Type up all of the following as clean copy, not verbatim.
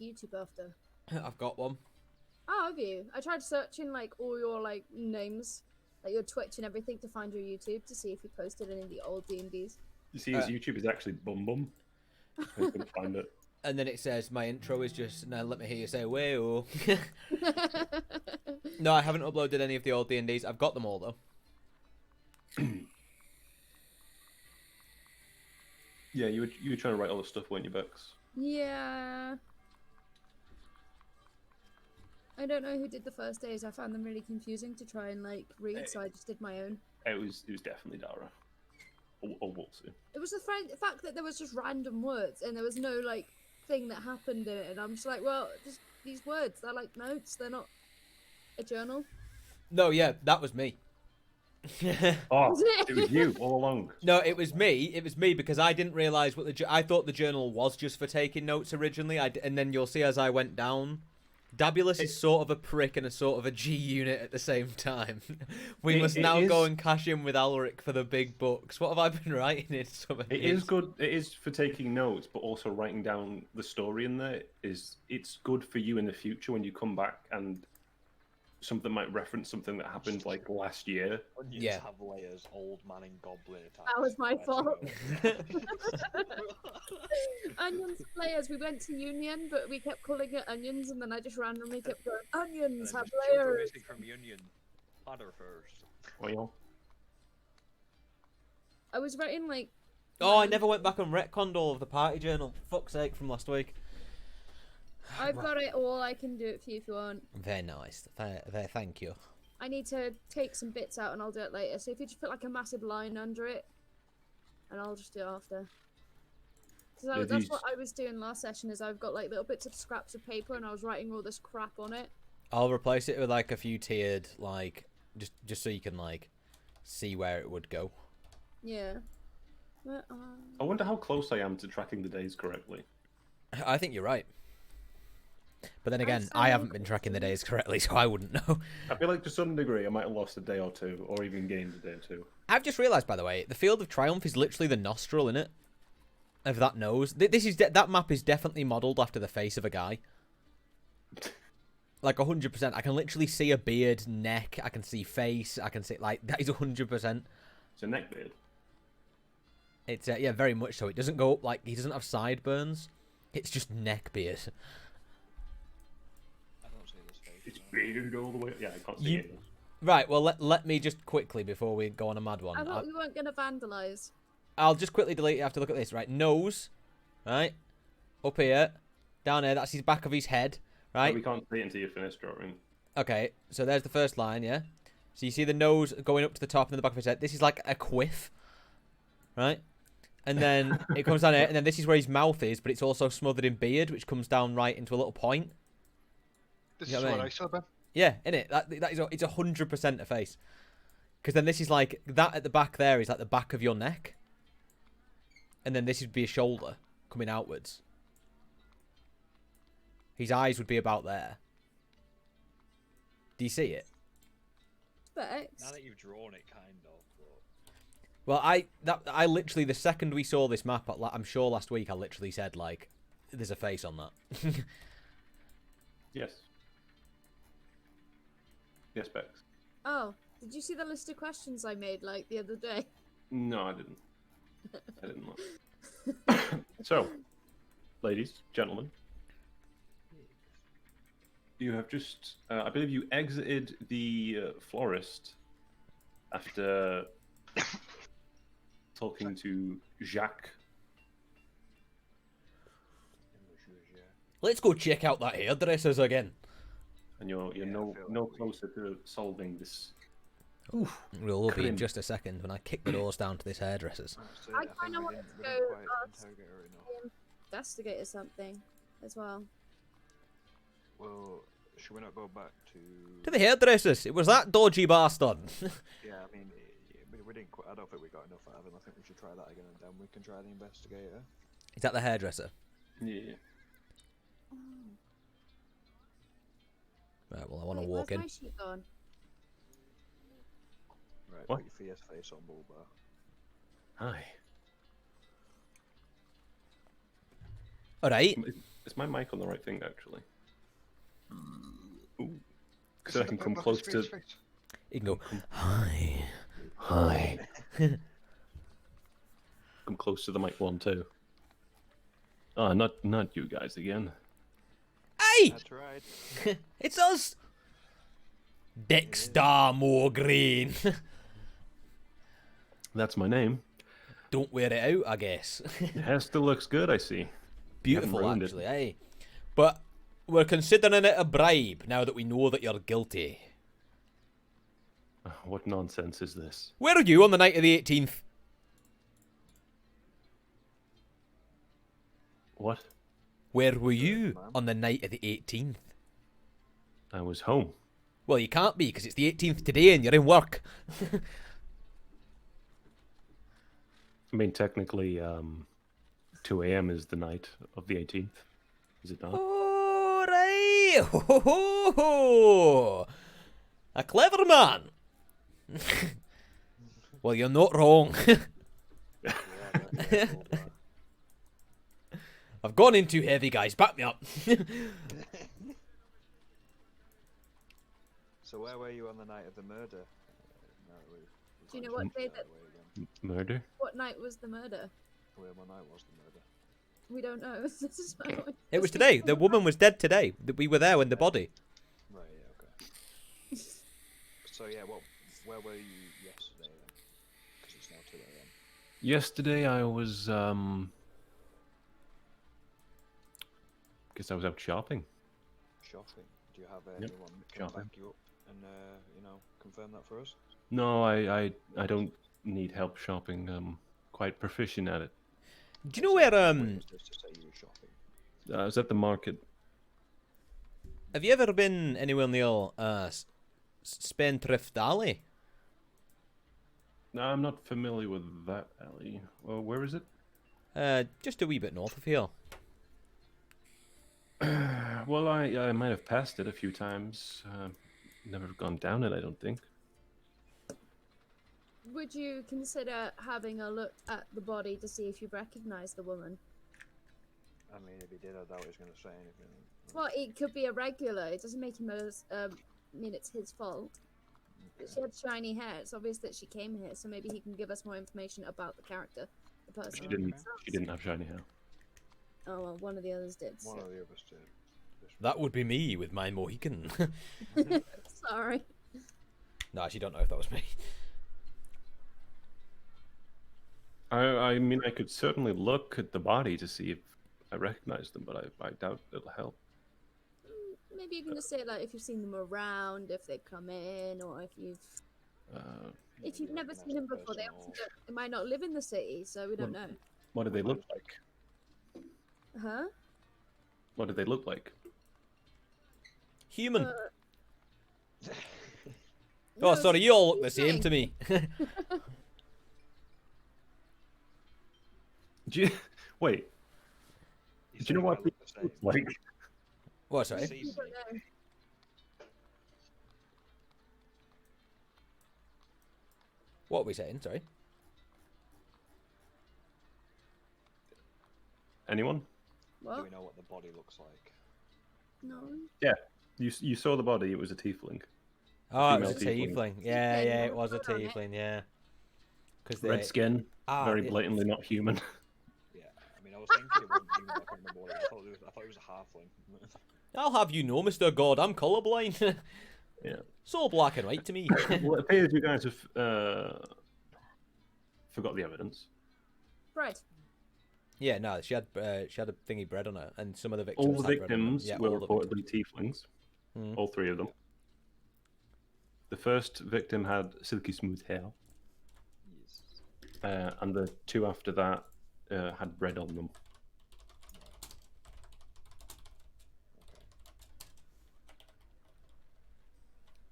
YouTube after? I've got one. Oh, have you? I tried searching like all your like names, like your Twitch and everything, to find your YouTube to see if you posted any of the old D&Ds. You see, his YouTube is actually Bum Bum. I couldn't find it. And then it says my intro is just now. Let me hear you say "way oh." No, I haven't uploaded any of the old D&Ds. I've got them all though. Yeah, you were trying to write all the stuff, weren't you, Bex? Yeah. I don't know who did the first days. I found them really confusing to try and like read, so I just did my own. It was definitely Dara. Or Wolsey. It was the fact that there was just random words and there was no like thing that happened in it, and I'm just like, well, just these words, they're like notes, they're not a journal. No, yeah, that was me. Oh, it was you all along. No, it was me. It was me because I didn't realise what I thought the journal was just for taking notes originally. And then you'll see as I went down, Dabulous is sort of a prick and a sort of a G unit at the same time. We must now go and cash in with Alric for the big books. What have I been writing in some of It is good. It is for taking notes, but also writing down the story in there it's good for you in the future when you come back and something might reference something that happened like last year. Onions have layers, old man and goblin attacks. That was my fault. Onions layers. We went to Union, but we kept calling it onions, and then I just randomly kept going, onions have layers. From Union, ladder first. Well, I was writing like. Oh, I never went back and retconned all of the party journal. Fuck's sake, from last week. I've got it all. I can do it for you if you want. Very nice. Thank you. I need to take some bits out and I'll do it later. So if you just put like a massive line under it, and I'll just do it after. Because that's what I was doing last session. Is I've got like little bits of scraps of paper and I was writing all this crap on it. I'll replace it with like a few tiered, like just so you can like see where it would go. Yeah. But, I wonder how close I am to tracking the days correctly. I think you're right. But then again, I haven't been tracking the days correctly, so I wouldn't know. I feel like to some degree I might have lost a day or two, or even gained a day or two. I've just realised, by the way, the Field of Triumph is literally the nostril in it. Of that nose. That map is definitely modelled after the face of a guy. Like 100%. I can literally see a beard, neck, I can see face, I can see, like, that is 100%. It's a neck beard. It's, yeah, very much so. It doesn't go up, like, he doesn't have sideburns. It's just neck beard. It's beard all the way. Yeah, I can't see it. Right, well, let me just quickly, before we go on a mad one. I thought we weren't going to vandalise. I'll just quickly delete it after look at this. Right, nose. Right. Up here. Down here. That's his back of his head. Right. But we can't see it until you finish drawing. Okay, so there's the first line, yeah? So you see the nose going up to the top and then the back of his head. This is like a quiff. Right? And then it comes down here, and then this is where his mouth is, but it's also smothered in beard, which comes down right into a little point. This is what I saw, Ben. Yeah, innit? It's 100% a face. Because then this is like, that at the back there is like the back of your neck. And then this would be a shoulder coming outwards. His eyes would be about there. Do you see it? Specs. Now that you've drawn it, kind of. But... Well, I literally, the second we saw this map, I'm sure last week, I literally said, like, there's a face on that. Yes. Yes, Bex. Oh, did you see the list of questions I made, like, the other day? No, I didn't. I didn't look. So, ladies, gentlemen, you have just, I believe you exited the florist after talking to Jacques. Let's go check out that hairdressers again. And you're no closer to solving this. Oof. We'll be in just a second when I kick the doors down to this hairdresser's. I kind of want to go ask the investigator something as well. Well, should we not go back To the hairdressers. It was that dodgy bastard. Yeah, I mean, we didn't. I don't think we got enough out of him. I think we should try that again, and then we can try the investigator. Is that the hairdresser? Yeah. Right. Well, I want to walk where's in. my sheet gone? Right. What? Put your fierce face on Bulbar. Hi. All right. Is my mic on the right thing, actually? Ooh. So I can come close to... You can go, hi. Hi. Come close to the mic one, too. Oh, not you guys again. Hey! That's right. It's us! Dexter Green. That's my name. Don't wear it out, I guess. It still looks good, I see. Beautiful, ruined it. actually, eh? But we're considering it a bribe now that we know that you're guilty. What nonsense is this? Where are you on the night of the 18th? What? Where were you on the night of the 18th? I was home. Well, you can't be, because it's the 18th today and you're in work. I mean, technically, 2 a.m. is the night of the 18th. Is it not? Oh, right. Ho, ho, ho. A clever man. Well, you're not wrong. I've gone in too heavy, guys. Back me up. So where were you on the night of the murder? Do you know what day that? Murder? What night was the murder? What night was the murder? We don't know. This is my point. It was today. The woman was dead today. We were there when the body. Right, yeah, okay. So yeah, where were you yesterday then? Because it's now 2 a.m. Yesterday I was, guess I was out shopping. Shopping? Do you have Yep, anyone come shopping. back you up and, confirm that for us? No, I don't need help shopping. I'm quite proficient at it. Do you know where Witness this to say you were shopping. I was at the market. have you ever been anywhere near Spendthrift Alley? No, I'm not familiar with that alley. Well, where is it? Just a wee bit north of here. Well, I might have passed it a few times. Never gone down it, I don't think. Would you consider having a look at the body to see if you recognise the woman? I mean, if he did, I doubt he was going to say anything. Well, it could be a regular. It doesn't make him mean it's his fault. But she had shiny hair. It's obvious that she came here, so maybe he can give us more information about the character, the person. She didn't have shiny hair. Oh well, one of the others did. One So. of the others did. That would be me with my Mohican. Sorry. No, I actually don't know if that was me. I mean, I could certainly look at the body to see if I recognize them, but I doubt it'll help. Maybe you can just say like if you've seen them around, if they've come in, or if you've never seen them before. They might not live in the city, so we don't know. What do they look like? Huh? What do they look like? Human. No, Oh, sorry, you all look the tiefling. same to me. Wait, do you know what they look like? What, sorry? You don't know. What are we saying? Sorry. Anyone? Do What? we know what the body looks like? No. Yeah, you saw the body. It was a tiefling. Oh, it was a Female tiefling. tiefling. Yeah, Tiefling, yeah, no it was a photo on it. tiefling, yeah. Because Red skin, very it- blatantly not human. Yeah, I mean, I was thinking it wasn't human. I couldn't remember what it was. I thought it was a halfling. I'll have you know, Mr. God, I'm colourblind. Yeah. So black and white to me. Well, it appears you guys have forgot the evidence. Bread. Yeah, no, she had a thingy bread on her, and some of the victims. All the had bread on them. victims Yeah, were all the reportedly tieflings. Mm. All three of them. The first victim had silky smooth hair, Yes. and the two after that had bread on them.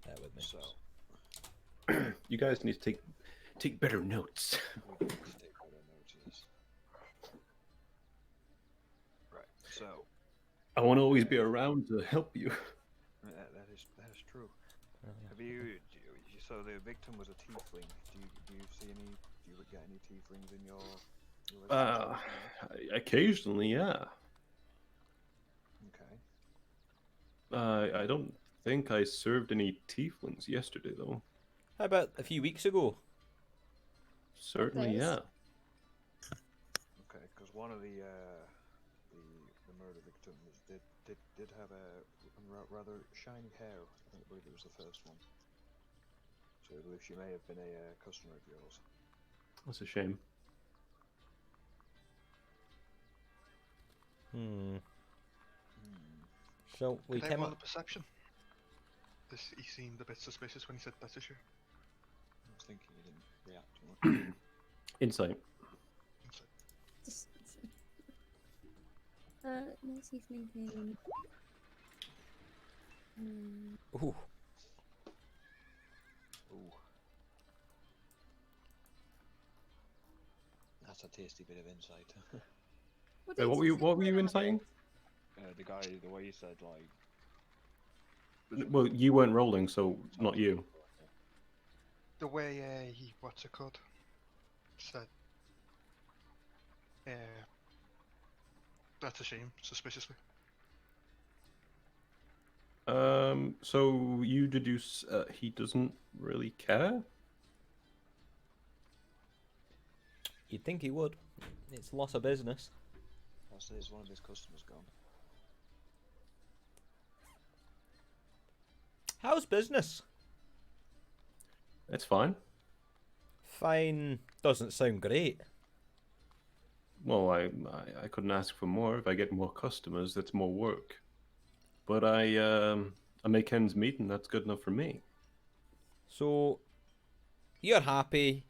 Bear with me. So, You guys need to take better notes. we need to take better notice. Right, so, I won't always be around to help you. that is true. Have you, so the victim was a tiefling. Do you see any, do you get any tieflings in your Occasionally, yeah. I don't think I served any tieflings yesterday, though. How about a few weeks ago? Certainly, Days. yeah. Okay, because one of the murder victims did have a rather shiny hair. I believe it was the first one. So I believe she may have been a customer of yours. That's a shame. So we Could I came roll up. a perception? He seemed a bit suspicious when he said that's issue. I was thinking he didn't react too much. Insight. Just... no tiefling pain. Ooh. Ooh. That's a tasty bit of insight. What were you inciting? The guy, the way he said, like... Well, you weren't rolling, so not you. The way he, what's it called? Said, that's a shame, suspiciously. So you deduce he doesn't really care? You'd think he would. It's loss of business. I'll say is one of his customers gone. How's business? It's fine. Fine doesn't sound great. Well, I couldn't ask for more. If I get more customers, that's more work. But I make ends meet, and that's good enough for me. So, you're happy,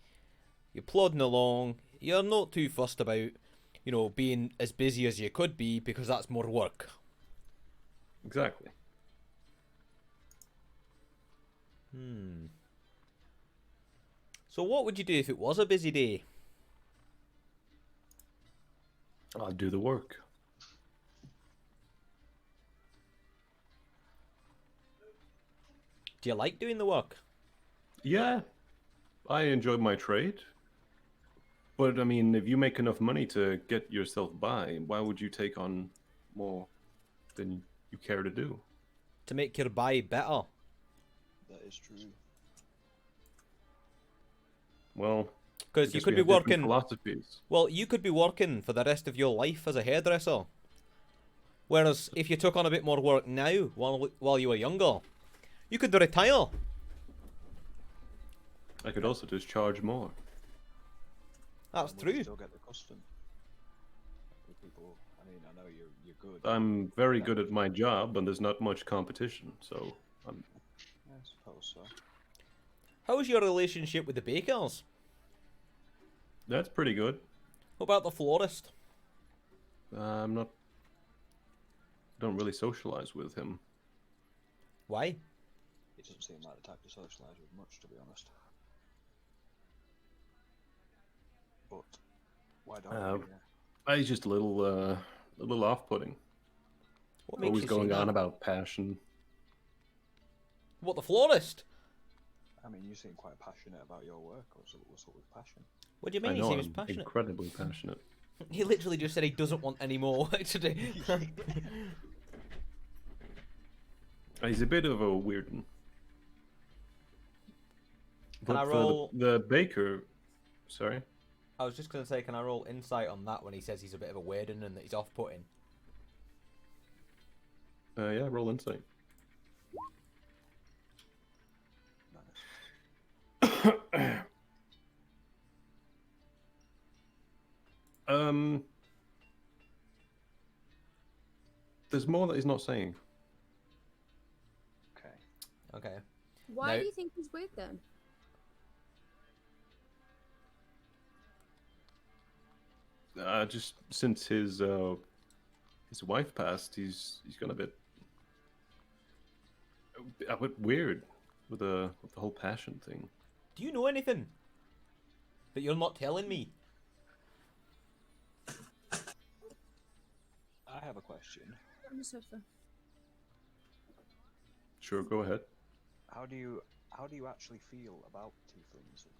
you're plodding along, you're not too fussed about, being as busy as you could be because that's more work. Exactly. So what would you do if it was a busy day? I'll do the work. Do you like doing the work? Yeah, I enjoy my trade. But I mean, if you make enough money to get yourself by, why would you take on more than you care to do? To make your buy better. That is true. Well, Because I you guess could we be have different working. philosophies. Well, you could be working for the rest of your life as a hairdresser. Whereas if you took on a bit more work now, while you were younger, you could retire. I could also just charge more. That's And would you true. still get the custom. With people, I mean, I know you're good. I'm very good at my job, and there's not much competition, so I'm... I suppose so. How's your relationship with the bakers? That's pretty good. What about the florist? I'm not... don't really socialize with him. Why? It doesn't seem like the type to socialise with much, to be honest. But why don't you? He's just a little off-putting. What makes Always you going say on that? about passion. What, the florist? I mean, you seem quite passionate about your work. What's up with passion? What do you I mean he know seems I'm passionate? incredibly passionate. He literally just said he doesn't want any more work to do. He's a bit of a weird one. Can I But roll? the baker... Sorry? I was just going to say, can I roll insight on that when he says he's a bit of a weird one and that he's off-putting? Yeah, roll insight. There's more that he's not saying. Okay. Okay. Why No. do you think he's weird then? Just since his wife passed, he's gone a bit weird with the whole passion thing. Do you know anything that you're not telling me? I have a question. On the sofa. Sure, go ahead. How do you actually feel about tieflings? Are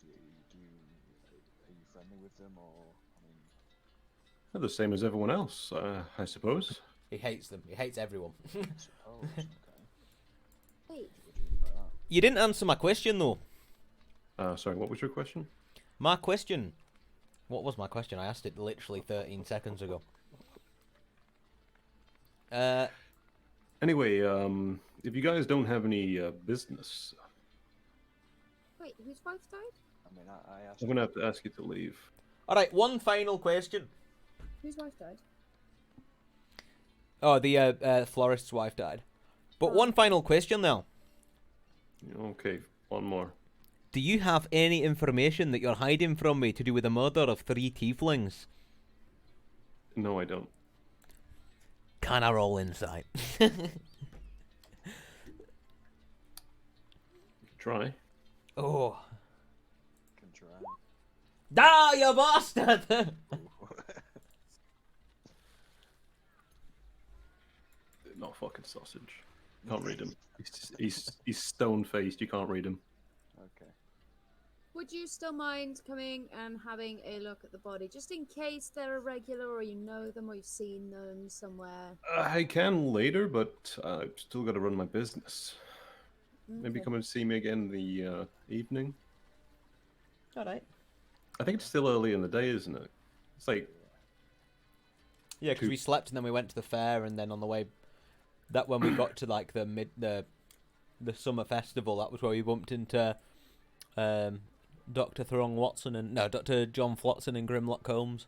you friendly with them, or I mean? They're the same as everyone else, I suppose. He hates them. He hates everyone. I suppose. Okay. Wait. What do you mean by that? You didn't answer my question though. Sorry, what was your question? My question. What was my question? I asked it literally 13 seconds ago. Anyway, if you guys don't have any business, Wait, whose wife died? I mean, I asked. I'm gonna have to ask you to leave. All right, one final question. Whose wife died? Oh, the florist's wife died. But one final question now. Okay, one more. Do you have any information that you're hiding from me to do with the murder of 3 tieflings? No, I don't. Can I roll insight? Try. Oh. Can try. Ah, you bastard! Not fucking sausage. Can't read him. He's stone faced. You can't read him. Okay. Would you still mind coming and having a look at the body, just in case they're irregular, or you know them, or you've seen them somewhere? I can later, but I've still got to run my business. Maybe Okay. come and see me again in the evening. All right. I think it's still early in the day, isn't it? It's like Yeah, because we slept and then we went to the fair, and then on the way, that when we got to like the summer festival, that was where we bumped into Dr. Throng Watson and Dr. John Flotson and Grimlock Holmes.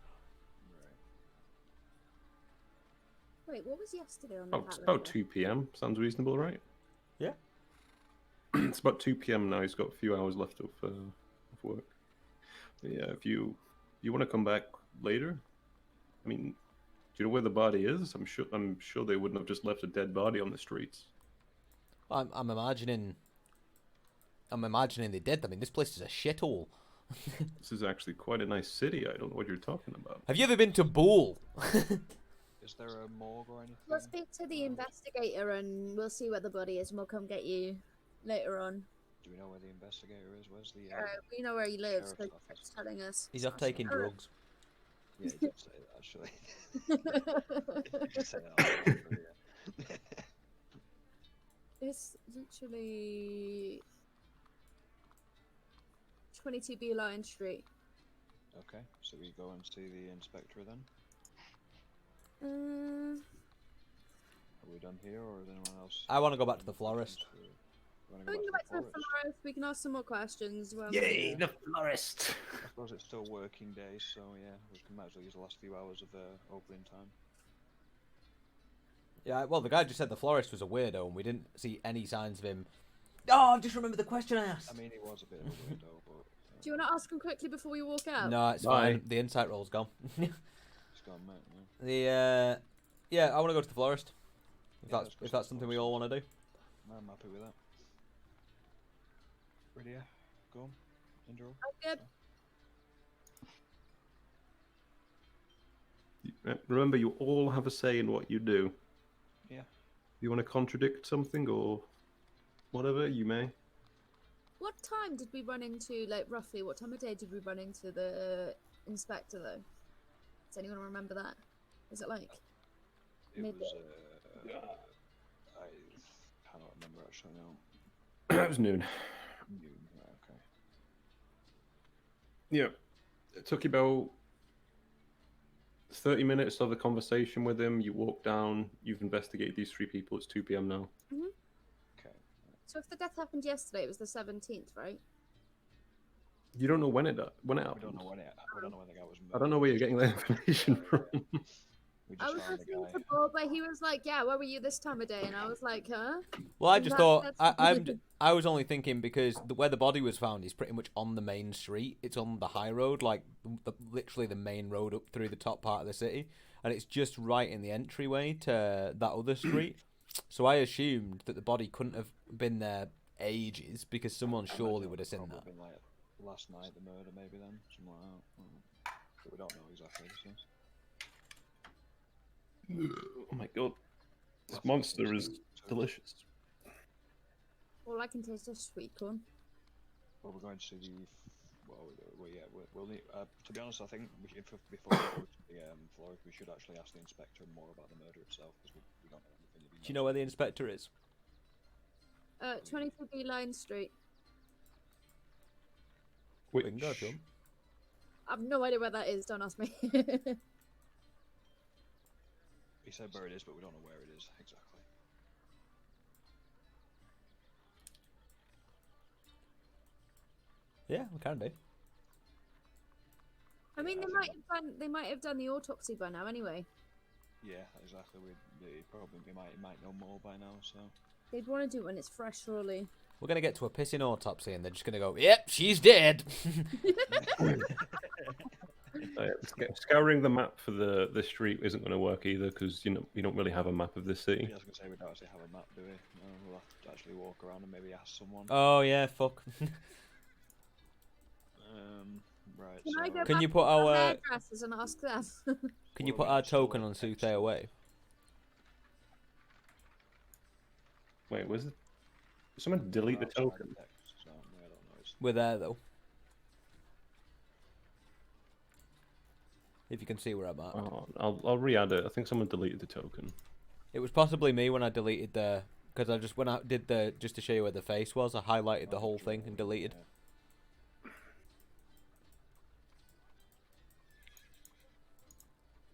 Wait, what was yesterday on the it's calendar? about 2 p.m. Sounds reasonable, right? Yeah. It's about 2 p.m. now. He's got a few hours left of work. But yeah, if you want to come back later, I mean, do you know where the body is? I'm sure they wouldn't have just left a dead body on the streets. I'm imagining they did. I mean, this place is a shithole. This is actually quite a nice city. I don't know what you're talking about. Have you ever been to Boole? Is there a morgue or anything? We'll speak to the investigator and we'll see where the body is, and we'll come get you later on. Do we know where the investigator is? Where's the? We know where he lives because sheriff's office? he's telling us. He's off taking drugs. Yeah, he did say that actually. He did say that. Yeah. It's literally 22 Beeline Street. Okay, so we go and see the inspector then. Uh, Are we done here, or is anyone else? I want to go back to the florist. we can go back to the florist. We can ask some more questions. Well, Yay, the florist! I suppose it's still working days, so yeah, we might as well use the last few hours of opening time. Yeah, well, the guy just said the florist was a weirdo, and we didn't see any signs of him. Oh, just remember the question I asked. I mean, he was a bit of a weirdo, but. Do you want to ask him quickly before we walk out? No, it's Bye. fine. The insight roll's gone. It's gone, mate. Yeah. Yeah, I want to go to the florist. Yeah, let's go If to that's the something we florist. all want to do. I'm happy with that. Ready? Yeah? Go on. Indra. Good. Remember, you all have a say in what you do. Yeah. If you want to contradict something or whatever, you may. What time did we run into, like, roughly, what time of day did we run into the inspector, though? Does anyone remember that? Was it, like, It midday? was, I cannot remember actually now. It was noon. Noon, right, okay. Yeah. It took you about 30 minutes of a conversation with him. You walk down, you've investigated these 3 people. It's 2 p.m. now. Okay. So if the death happened yesterday, it was the 17th, right? You don't know when it happened. We don't know when the guy was murdered. I don't know where you're getting that information from. We I just was found the listening guy. to Bob, but he was like, yeah, where were you this time of day? And I was like, huh? Well, I just thought That's- I was only thinking because where the body was found is pretty much on the main street. It's on the high road, like literally the main road up through the top part of the city, and it's just right in the entryway to that other street. So I assumed that the body couldn't have been there ages because someone surely would have seen Probably that. been like last night, the murder maybe then, something like that. But we don't know exactly. So. Oh my god. This monster is delicious. All I can taste is sweet corn. Well, we're going to see the. We'll need. To be honest, I think before we go to the floor, we should actually ask the inspector more about the murder itself because we don't know anything. Do you know where the inspector is? 23B Line Street. Which, We can go to 'em. I have no idea where that is. Don't ask me. He said where it is, but we don't know where it is exactly. Yeah, we can do. I mean, they might have done the autopsy by now anyway. Yeah, exactly. We might know more by now. So They'd want to do it when it's fresh, surely. We're gonna get to a pissing autopsy, and they're just gonna go, "Yep, she's dead." Scouring the map for the street isn't going to work either because you don't really have a map of the city. I was gonna say we don't actually have a map, do we? No, we'll have to actually walk around and maybe ask someone. Oh yeah, fuck. Right. Can I go Can back you put to the our hairdressers and ask them? can you Well, put we our can still token wait on next Soothsayer Way? Wait, was it? Someone delete the token. So, I don't know. We're there though. If you can see where I'm at. Oh, I'll re-add it. I think someone deleted the token. It was possibly me when I deleted the, because I just when I did the just to show you where the face was, I highlighted the whole thing and deleted.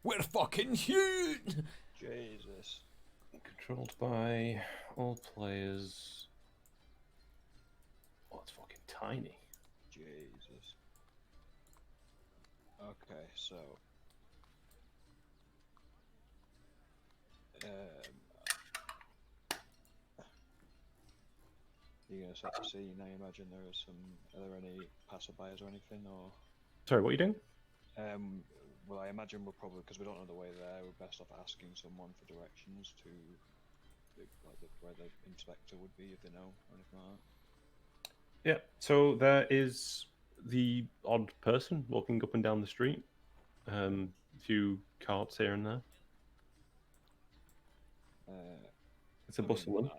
We're fucking huge. Jesus. Controlled by all players. Oh, it's fucking tiny. Jesus. Okay, so. You're gonna set the scene. I imagine there are some. Are there any passerbyers or anything, or? Sorry, what are you doing? Well, I imagine we're probably, because we don't know the way there, we're best off asking someone for directions to where the inspector would be if they know or anything like that. Yeah, so there is the odd person walking up and down the street. A few carts here and there. It's a bustle one.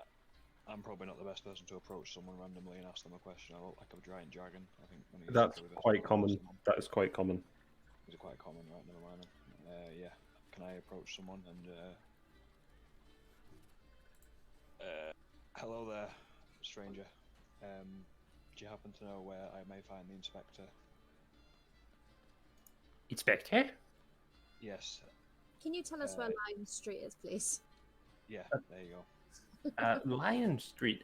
I'm probably not the best person to approach someone randomly and ask them a question. I look like a giant dragon. I think That's quite common. That is quite common. Is it quite common? Right, never mind. Yeah. Can I approach someone and hello there, stranger. Do you happen to know where I may find the inspector? Inspector? Yes. Can you tell us where Lime Street is, please? Yeah, there you go. Lion Street.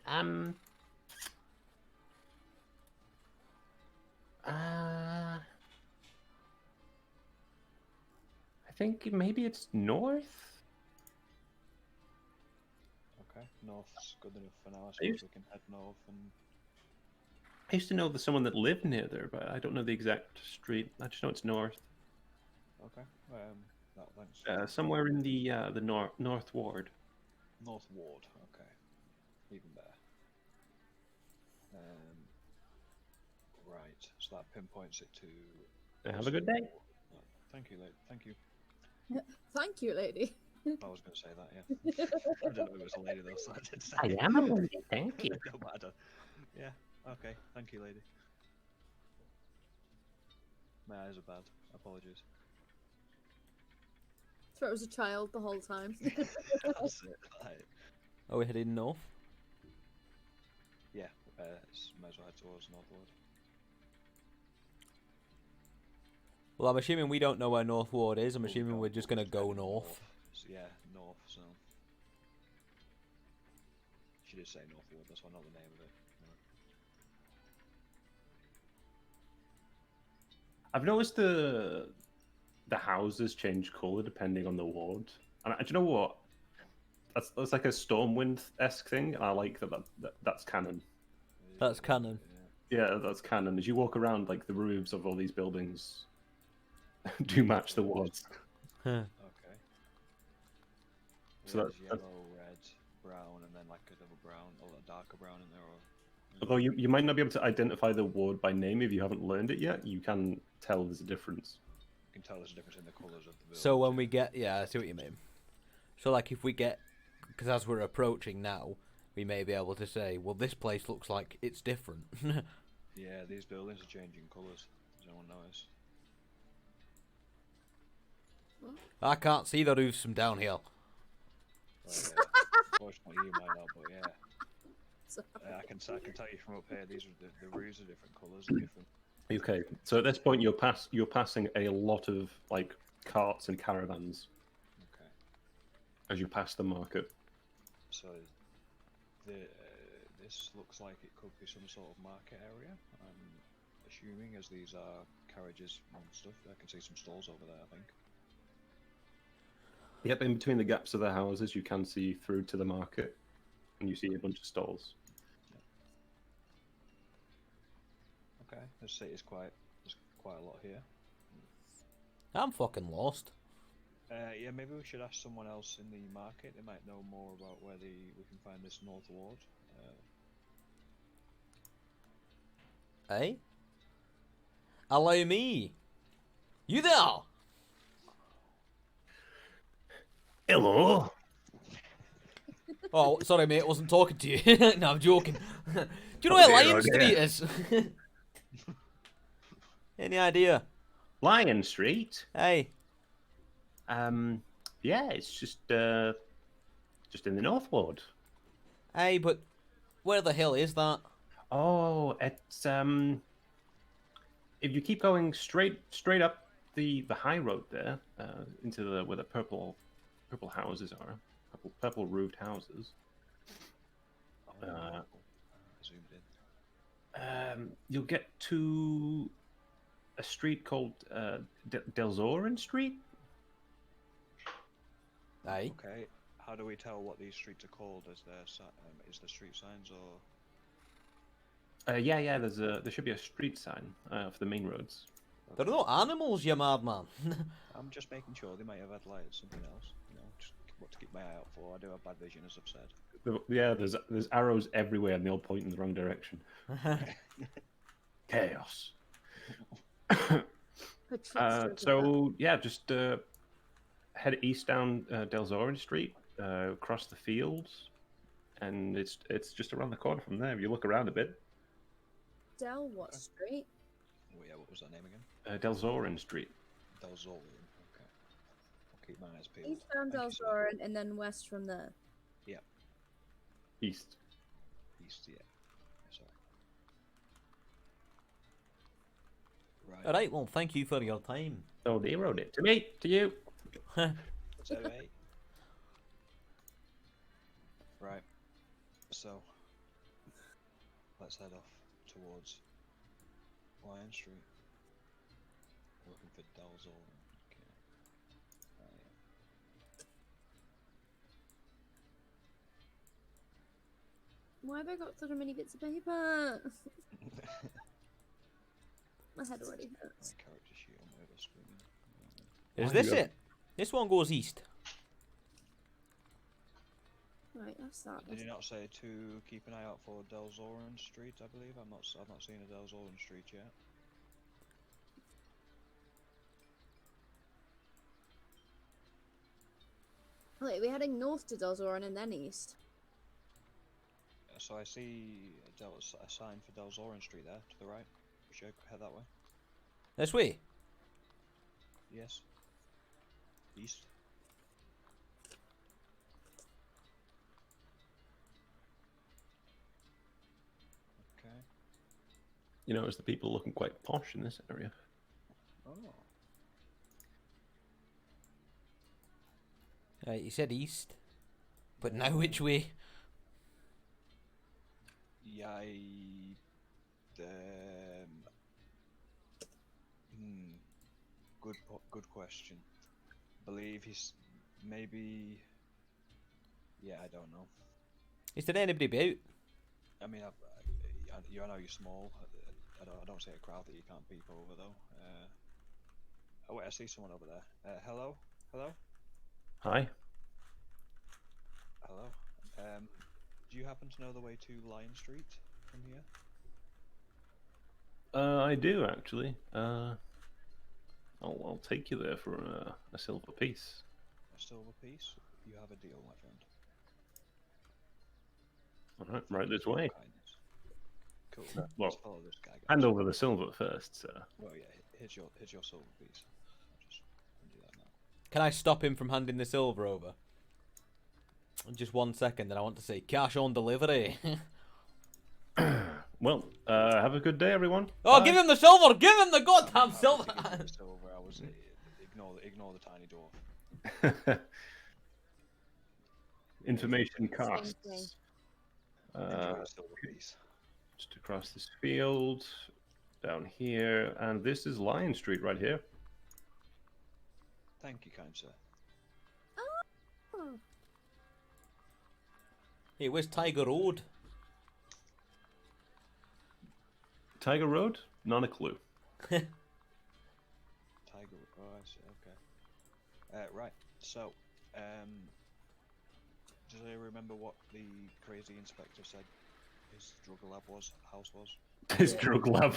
I think maybe it's north. Okay, north's good enough for now. I suppose we can head north and. I used to know someone that lived near there, but I don't know the exact street. I just know it's north. Okay. Thanks. Somewhere in the North Ward. North Ward. Okay. Even better. Right. So that pinpoints it to. Have a good day. Thank you, lady. Thank you. Thank you, lady. I was going to say that, yeah. I don't know if it was a lady though, so I did say I am a lady, thank you. No matter. Yeah, okay. Thank you, lady. My eyes are bad. Apologies. Thought it was a child the whole time. That's it. Right. Are we heading north? Yeah, might as well head towards Northwood. Well, I'm assuming we don't know where North Ward is. I'm assuming we're just gonna go north. So, yeah, north, so. She did say Northwood, that's why I know the name of it. I've noticed the houses change colour depending on the ward. And do you know what? That's like a Stormwind-esque thing, and I like that's canon. That's canon. Yeah, that's canon. As you walk around, like the roofs of all these buildings do match the wards. Huh. Okay. So There's that's yellow, red, brown, and then like a double brown, or a darker brown in there, or. Although you might not be able to identify the ward by name if you haven't learned it yet, you can tell there's a difference. You can tell there's a difference in the colours of the buildings. So when we get, yeah, I see what you mean. So like if we get, because as we're approaching now, we may be able to say, well, this place looks like it's different. Yeah, these buildings are changing colours. Does anyone notice? I can't see the roofs from down here. Well, yeah. Unfortunately, you might not, but yeah. So, I can tell you from up here. These are the roofs are different colours and different. Okay, so at this point you're passing a lot of like carts and caravans Okay. as you pass the market. So this looks like it could be some sort of market area. I'm assuming, as these are carriages and stuff. I can see some stalls over there, I think. Yep, in between the gaps of the houses, you can see through to the market, and you see a bunch of stalls. Okay, let's say there's quite a lot here. I'm fucking lost. Yeah, maybe we should ask someone else in the market. They might know more about where we can find this North Ward. Eh? Allow me. You there? Hello. Oh, sorry, mate. I wasn't talking to you. No, I'm joking. Do you know where Lion Street is? Any idea? Lion Street. Hey. Yeah, it's just in the North Ward. Hey, but where the hell is that? Oh, it's if you keep going straight up the high road there, into the where the purple houses are, purple roofed houses. Zoomed in. You'll get to a street called Delzorin Street. Aye. Okay, how do we tell what these streets are called? Is there street signs or? Yeah. There should be a street sign for the main roads. There are no animals, you madman. I'm just making sure they might have had like something else. You know, just what to keep my eye out for. I do have bad vision, as I've said. Yeah, there's arrows everywhere, and they all point in the wrong direction. Chaos. So yeah, just head east down Delzorin Street, across the fields, and it's just around the corner from there. If you look around a bit. Del what street? Oh yeah, what was that name again? Delzorin Street. Delzorin. Okay. I'll keep my eyes peeled. East down Delzorin and then west from there. Yeah. East. East, yeah. Sorry. Right. Alright, well, thank you for your time. Oh, they wrote it to me, to you. So, right. So, let's head off towards Lion Street. We're looking for Delzorin. Okay. Why have I got so many bits of paper? My head already hurts. My character sheet on my other screen. Is this it? This one goes east. Right, that's that. Did you not say to keep an eye out for Delzorin Street? I believe I've not seen a Delzorin Street yet. Wait, we're heading north to Delzorin and then east. So I see a sign for Delzorin Street there to the right. We should head that way. This way? Yes. East. Okay. You notice the people looking quite posh in this area. Oh. Right, you said east. But now which way? Yeah, good question. Believe he's maybe. Yeah, I don't know. Is there anybody about? I mean, I know you're small. I don't see a crowd that you can't peep over though. Oh wait, I see someone over there. Hello. Hi. Hello. Do you happen to know the way to Lion Street from here? I do actually. I'll take you there for a silver piece. A silver piece? You have a deal, my friend. All right, right this way. Kindness. Cool. Well, Let's follow this guy. Hand over the silver first, sir. Well, yeah. Here's your silver piece. I'll just do that now. Can I stop him from handing the silver over? Just 1 second, and I want to say cash on delivery. Well, have a good day, everyone. Oh, Bye. give him the silver! Give him the goddamn silver! Silver, I was ignore the tiny dwarf. Information Same thing. casts. Enjoy your silver piece. Just across this field, down here, and this is Lion Street right here. Thank you, kind sir. Oh, Hey, where's Tiger Road? Tiger Road? Not a clue. Tiger. Oh, I see. Okay. Right. So, do you remember what the crazy inspector said his drug lab house was? This drug lab.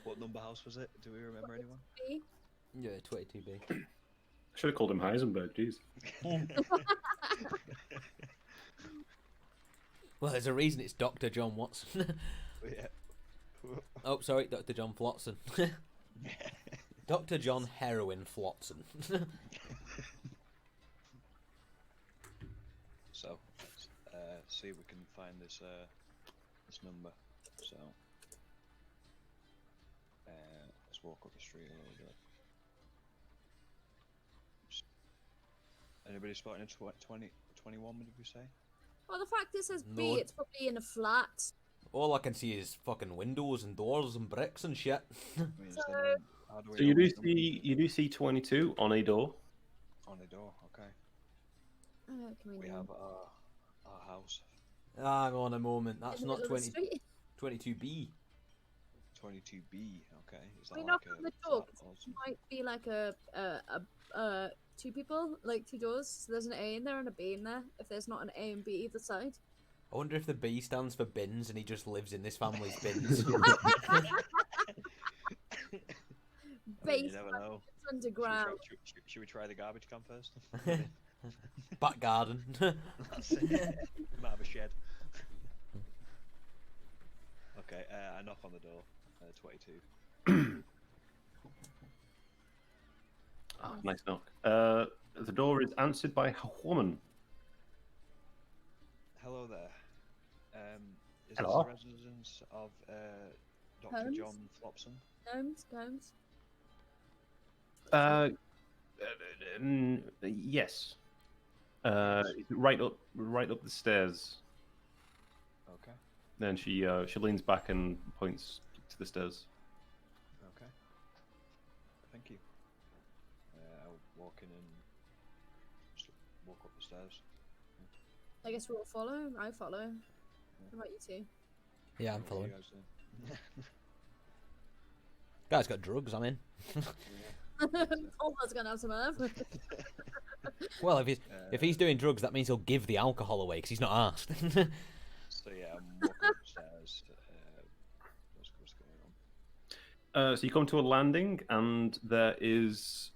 What number house was it? Do we remember anyone? me? Yeah, 22B. Should have called him Heisenberg, jeez. Well, there's a reason it's Dr. John Watson. Yeah. Oh, sorry, Dr. John Flotson. Dr. John Heroin Flotson. So, let's see if we can find this this number. So, let's walk up the street a little bit. Anybody spotting a 21? Did we say? Well, the fact it says No. B, it's probably in a flat. All I can see is fucking windows and doors and bricks and shit. I mean, is So- there anyone- how do we So know which number? you do see 22 on a door. On the door. Okay. Can We do? have our house. Hang on a moment, that's In the not middle of the street. 22B. 22B. Okay. Is that We like knock a on the door. flat or It something? might be like a two people, like two doors. So there's an A in there and a B in there. If there's not an A and B either side. I wonder if the B stands for bins and he just lives in this family's bins. I mean, you Base never know. underground. Should we try the garbage can first? Back garden. That's it. Might have a shed. Okay, I knock on the door. 22. Ah, nice knock. The door is answered by a woman. Hello there. Is Hello. this the residence of Dr. Holmes? John Flopson? Combs. Yes. Right up the stairs. Okay, Then she leans back and points to the stairs. okay. Thank you. I'll walk in and just walk up the stairs. I guess we'll follow. I follow. What about you two? Yeah, I'm What are you following. guys doing? Guy's got drugs, I'm in. Almost gonna have some herb. Well, if he's doing drugs, that means he'll give the alcohol away because he's not asked. So yeah, I'm walking upstairs. What's going on? So you come to a landing, and there is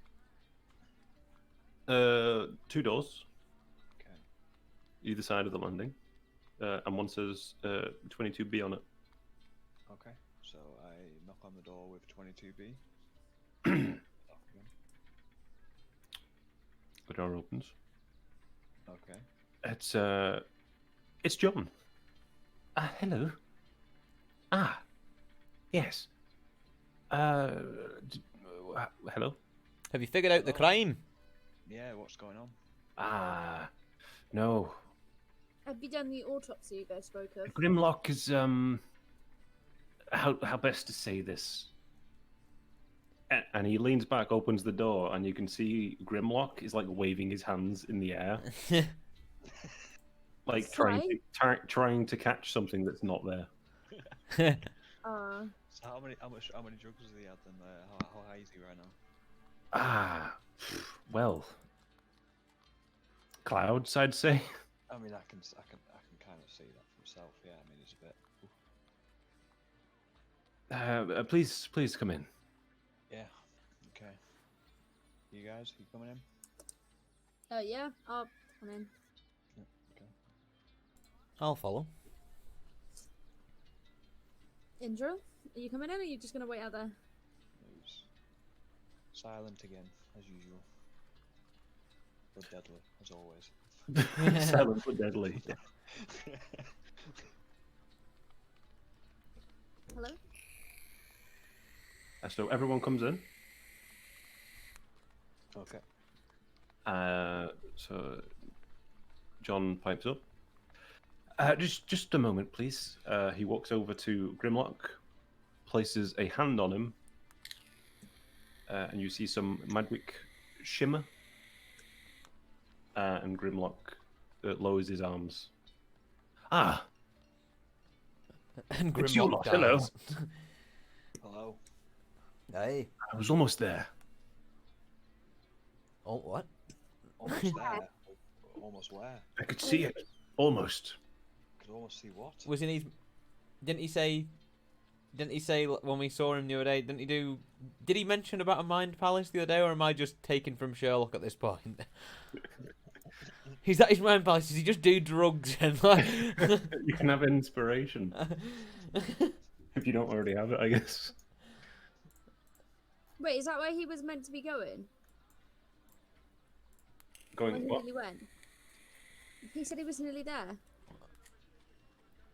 two doors Okay. either side of the landing, and one says 22B on it. Okay. So I knock on the door with 22B. Knock again. The door opens. Okay. It's John. Hello. Yes. Hello. Have you figured out the crime? Yeah, what's going on? No. Have you done the autopsy you guys spoke of? Grimlock is how best to say this? And he leans back, opens the door, and you can see Grimlock is like waving his hands in the air, like trying to catch something that's not there. So how many drugs does he have then? How high is he right now? Well, clouds, I'd say. I mean, I can kind of see that for myself. Yeah, I mean, it's a bit. Please come in. Yeah. Okay. You guys, you coming in? Yeah, I'll come in. Okay. I'll follow. Indra, are you coming in or are you just gonna wait out there? He's silent again, as usual. But deadly, as always. Silent but deadly. Hello? So everyone comes in. Okay. So John pipes up. Just a moment, please. He walks over to Grimlock, places a hand on him, and you see some magic shimmer. And Grimlock lowers his arms. Ah, And it's you Grimlock lot. dies. Hello. Hello. Hey. I was almost there. Oh, what? Almost there. Almost where? I could see it. Almost. Could almost see what? Was he? Didn't he say? Didn't he say when we saw him the other day? Didn't he do? Did he mention about a mind palace the other day, or am I just taken from Sherlock at this point? He's at his mind palace. Does he just do drugs and like? You can have inspiration if you don't already have it, I guess. Wait, is that where he was meant to be going? When Going he what? nearly went? He said he was nearly there.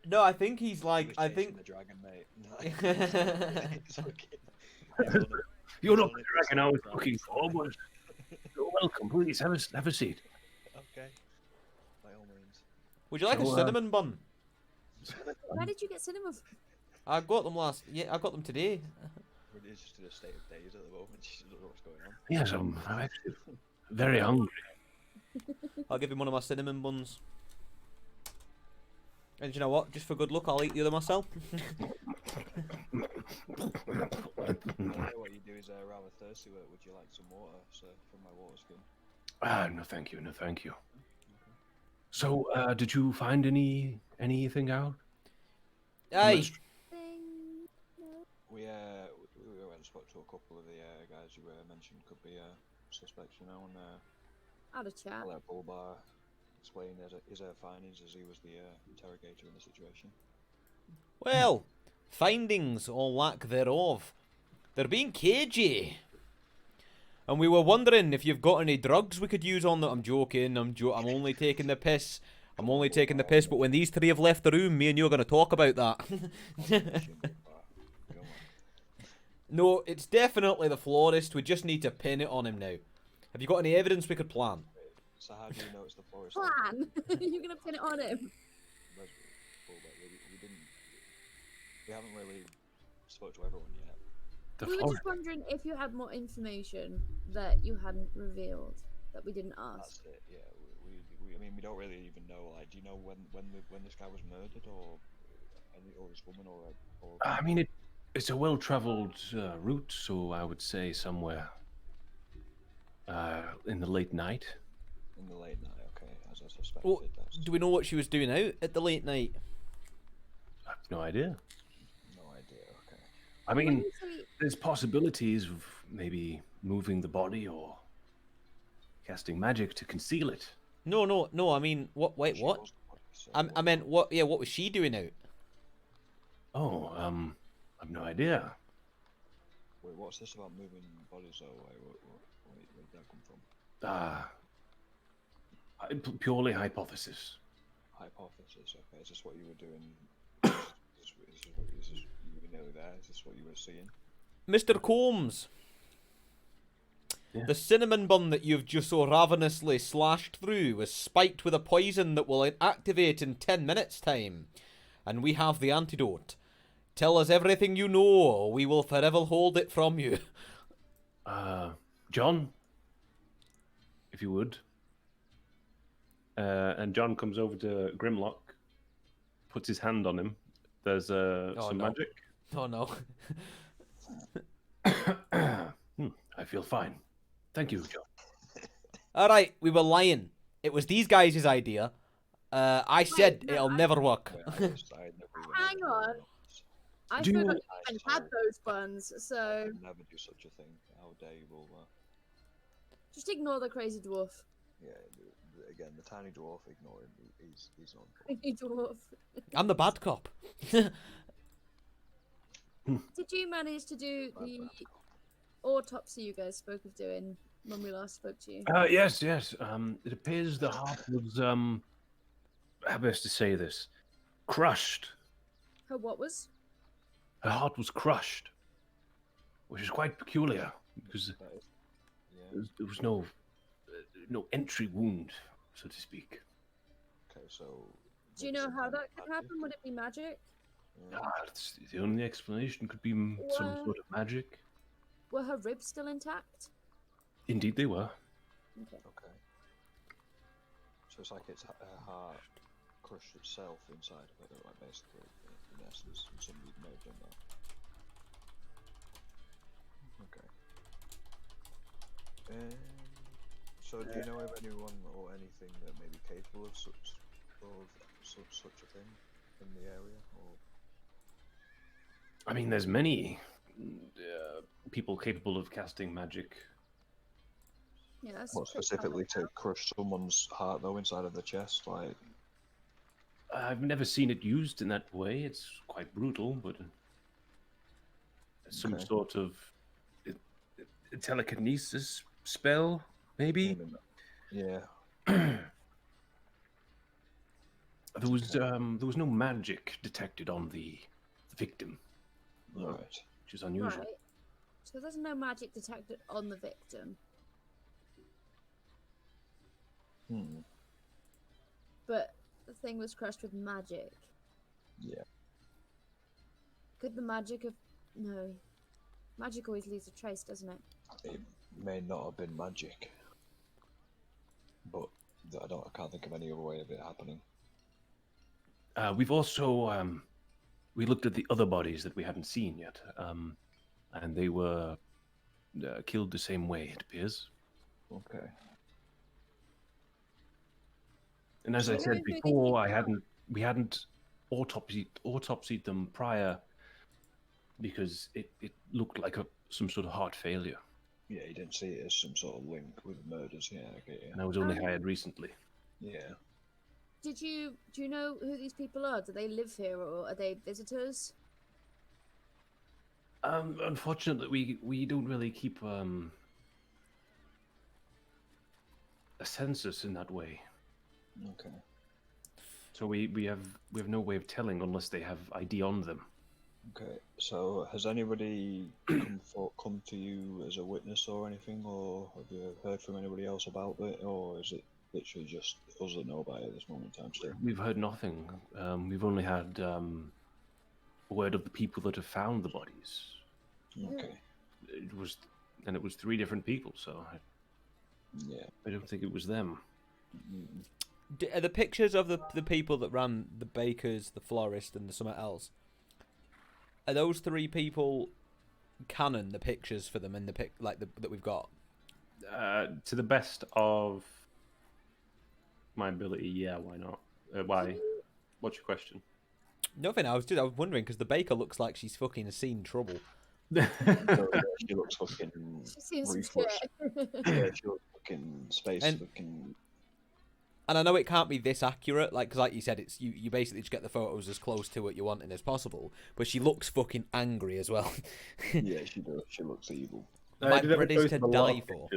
No, I think he's like. He was I chasing think. the dragon, mate. He's fucking- You're not on the it, dragon I was right. looking for, but you're welcome. Please have a seat. Okay. By all means. Would you like a So, cinnamon bun? Where did you get cinema from? I got them last. Yeah, I got them today. We're just in a state of daze at the moment. She doesn't know what's going on. Yes, I'm actually very hungry. I'll give him one of my cinnamon buns. And you know what? Just for good luck, I'll eat the other myself. What you do is rather thirsty. Would you like some water, sir, from my water skin? No, thank you. No, thank you. So, did you find anything out? Aye. We went and spoke to a couple of the guys you mentioned could be suspects, you know, and Had a chat. I'll let Bulbar explain his findings as he was the interrogator in the situation. Well, findings or lack thereof. They're being cagey. And we were wondering if you've got any drugs we could use on them. I'm joking. I'm only taking the piss. I'm only taking the piss. But when these three have left the room, me and you are going to talk about that. No, it's definitely the florist. We just need to pin it on him now. Have you got any evidence we could plan? So how do you know it's the florist? Plan? You're gonna pin it on him? We haven't really spoke to everyone yet. The We were florist. just wondering if you had more information that you hadn't revealed, that we didn't ask. That's it. Yeah. I mean, we don't really even know. Like, do you know when this guy was murdered, or this woman, or? I mean, it's a well-traveled route, so I would say somewhere in the late night. In the late night, okay, as I suspected. Well, That's do we know what she was doing out at the late night? I have no idea. no idea. Okay. I When mean, you say- there's possibilities of maybe moving the body or casting magic to conceal it. No. I mean, what? Wait, She what? was the body, so I meant what? Yeah, what was she doing out? Oh, I've no idea. Wait, what's this about moving bodies away? Where did that come from? Purely hypothesis. Hypothesis. Okay, is this what you were doing? Is this you were nearly there? Is this what you were seeing? Mr. Combs. Yeah. The cinnamon bun that you've just so ravenously slashed through was spiked with a poison that will activate in 10 minutes' time. And we have the antidote. Tell us everything you know, or we will forever hold it from you. John, if you would. And John comes over to Grimlock, puts his hand on him. There's some no. magic. Oh no. I feel fine. Thank you, John. Alright, we were lying. It was these guys' idea. I said no, it'll I- never work. Wait, I had never even Hang heard of on. it. I Do you- forgot you even had those buns, so I would never do such a thing. How dare you, Bulbar? just ignore the crazy dwarf. Yeah, again, the tiny dwarf, ignore him. He's not. Crazy dwarf. I'm the bad cop. Did you manage to do the autopsy you guys spoke of doing when we last spoke to you? Yes. It appears the heart was how best to say this? Crushed. Her what was? her heart was crushed, which is quite peculiar because That is, yeah. there was no entry wound, so to speak. Okay, so. Do you maybe know some how kind of that could magic? happen? Would it be magic? Yeah. The only explanation could be some Well- sort of magic. Were her ribs still intact? Indeed, they were. Okay. Okay. So it's like its her heart crushed itself inside of it, like basically, in essence, and somebody may have done that. Okay. So do you know of anyone or anything that may be capable of such a thing in the area, or? I mean, there's many people capable of casting magic. Yeah, that's What pretty specifically common. to crush someone's heart though inside of the chest, like? I've never seen it used in that way. It's quite brutal, but some Okay. sort of telekinesis spell, maybe. Yeah. There was no magic detected on the victim, though, Right. which is unusual. Right. So there's no magic detected on the victim, Hmm. but the thing was crushed with magic. Yeah. Could the magic have... No. Magic always leaves a trace, doesn't it? It may not have been magic, but I can't think of any other way of it happening. We've also we looked at the other bodies that we hadn't seen yet, and they were killed the same way, it appears. Okay. And as Do I you know said who they before, came from? we hadn't autopsied them prior because it looked like some sort of heart failure, Yeah, you didn't see it as some sort of link with murders. Yeah, I get you. and I was only hired recently. Yeah. Do you know who these people are? Do they live here or are they visitors? Unfortunately, we don't really keep a census in that way, Okay. so we have no way of telling unless they have ID on them. Okay. So has anybody come to you as a witness or anything, or have you heard from anybody else about it, or is it literally just us that know about it at this moment in time still? We've heard nothing. We've only had word of the people that have found the bodies. Okay. It was 3 different people, so Yeah. I don't think it was them. Are the pictures of the people that ran the bakers, the florist, and the something else? Are those 3 people canon? The pictures for them in the that we've got. To the best of my ability, yeah. Why not? Why? What's your question? Nothing. I was wondering because the baker looks like she's fucking seen trouble. So, yeah, she looks fucking She seems some ruthless. shit. Yeah, she looks fucking space And- fucking. And I know it can't be this accurate, because like you said, it's you basically just get the photos as close to what you're wanting as possible. But she looks fucking angry as well. Yeah, she does. She looks evil. My bread is to die for.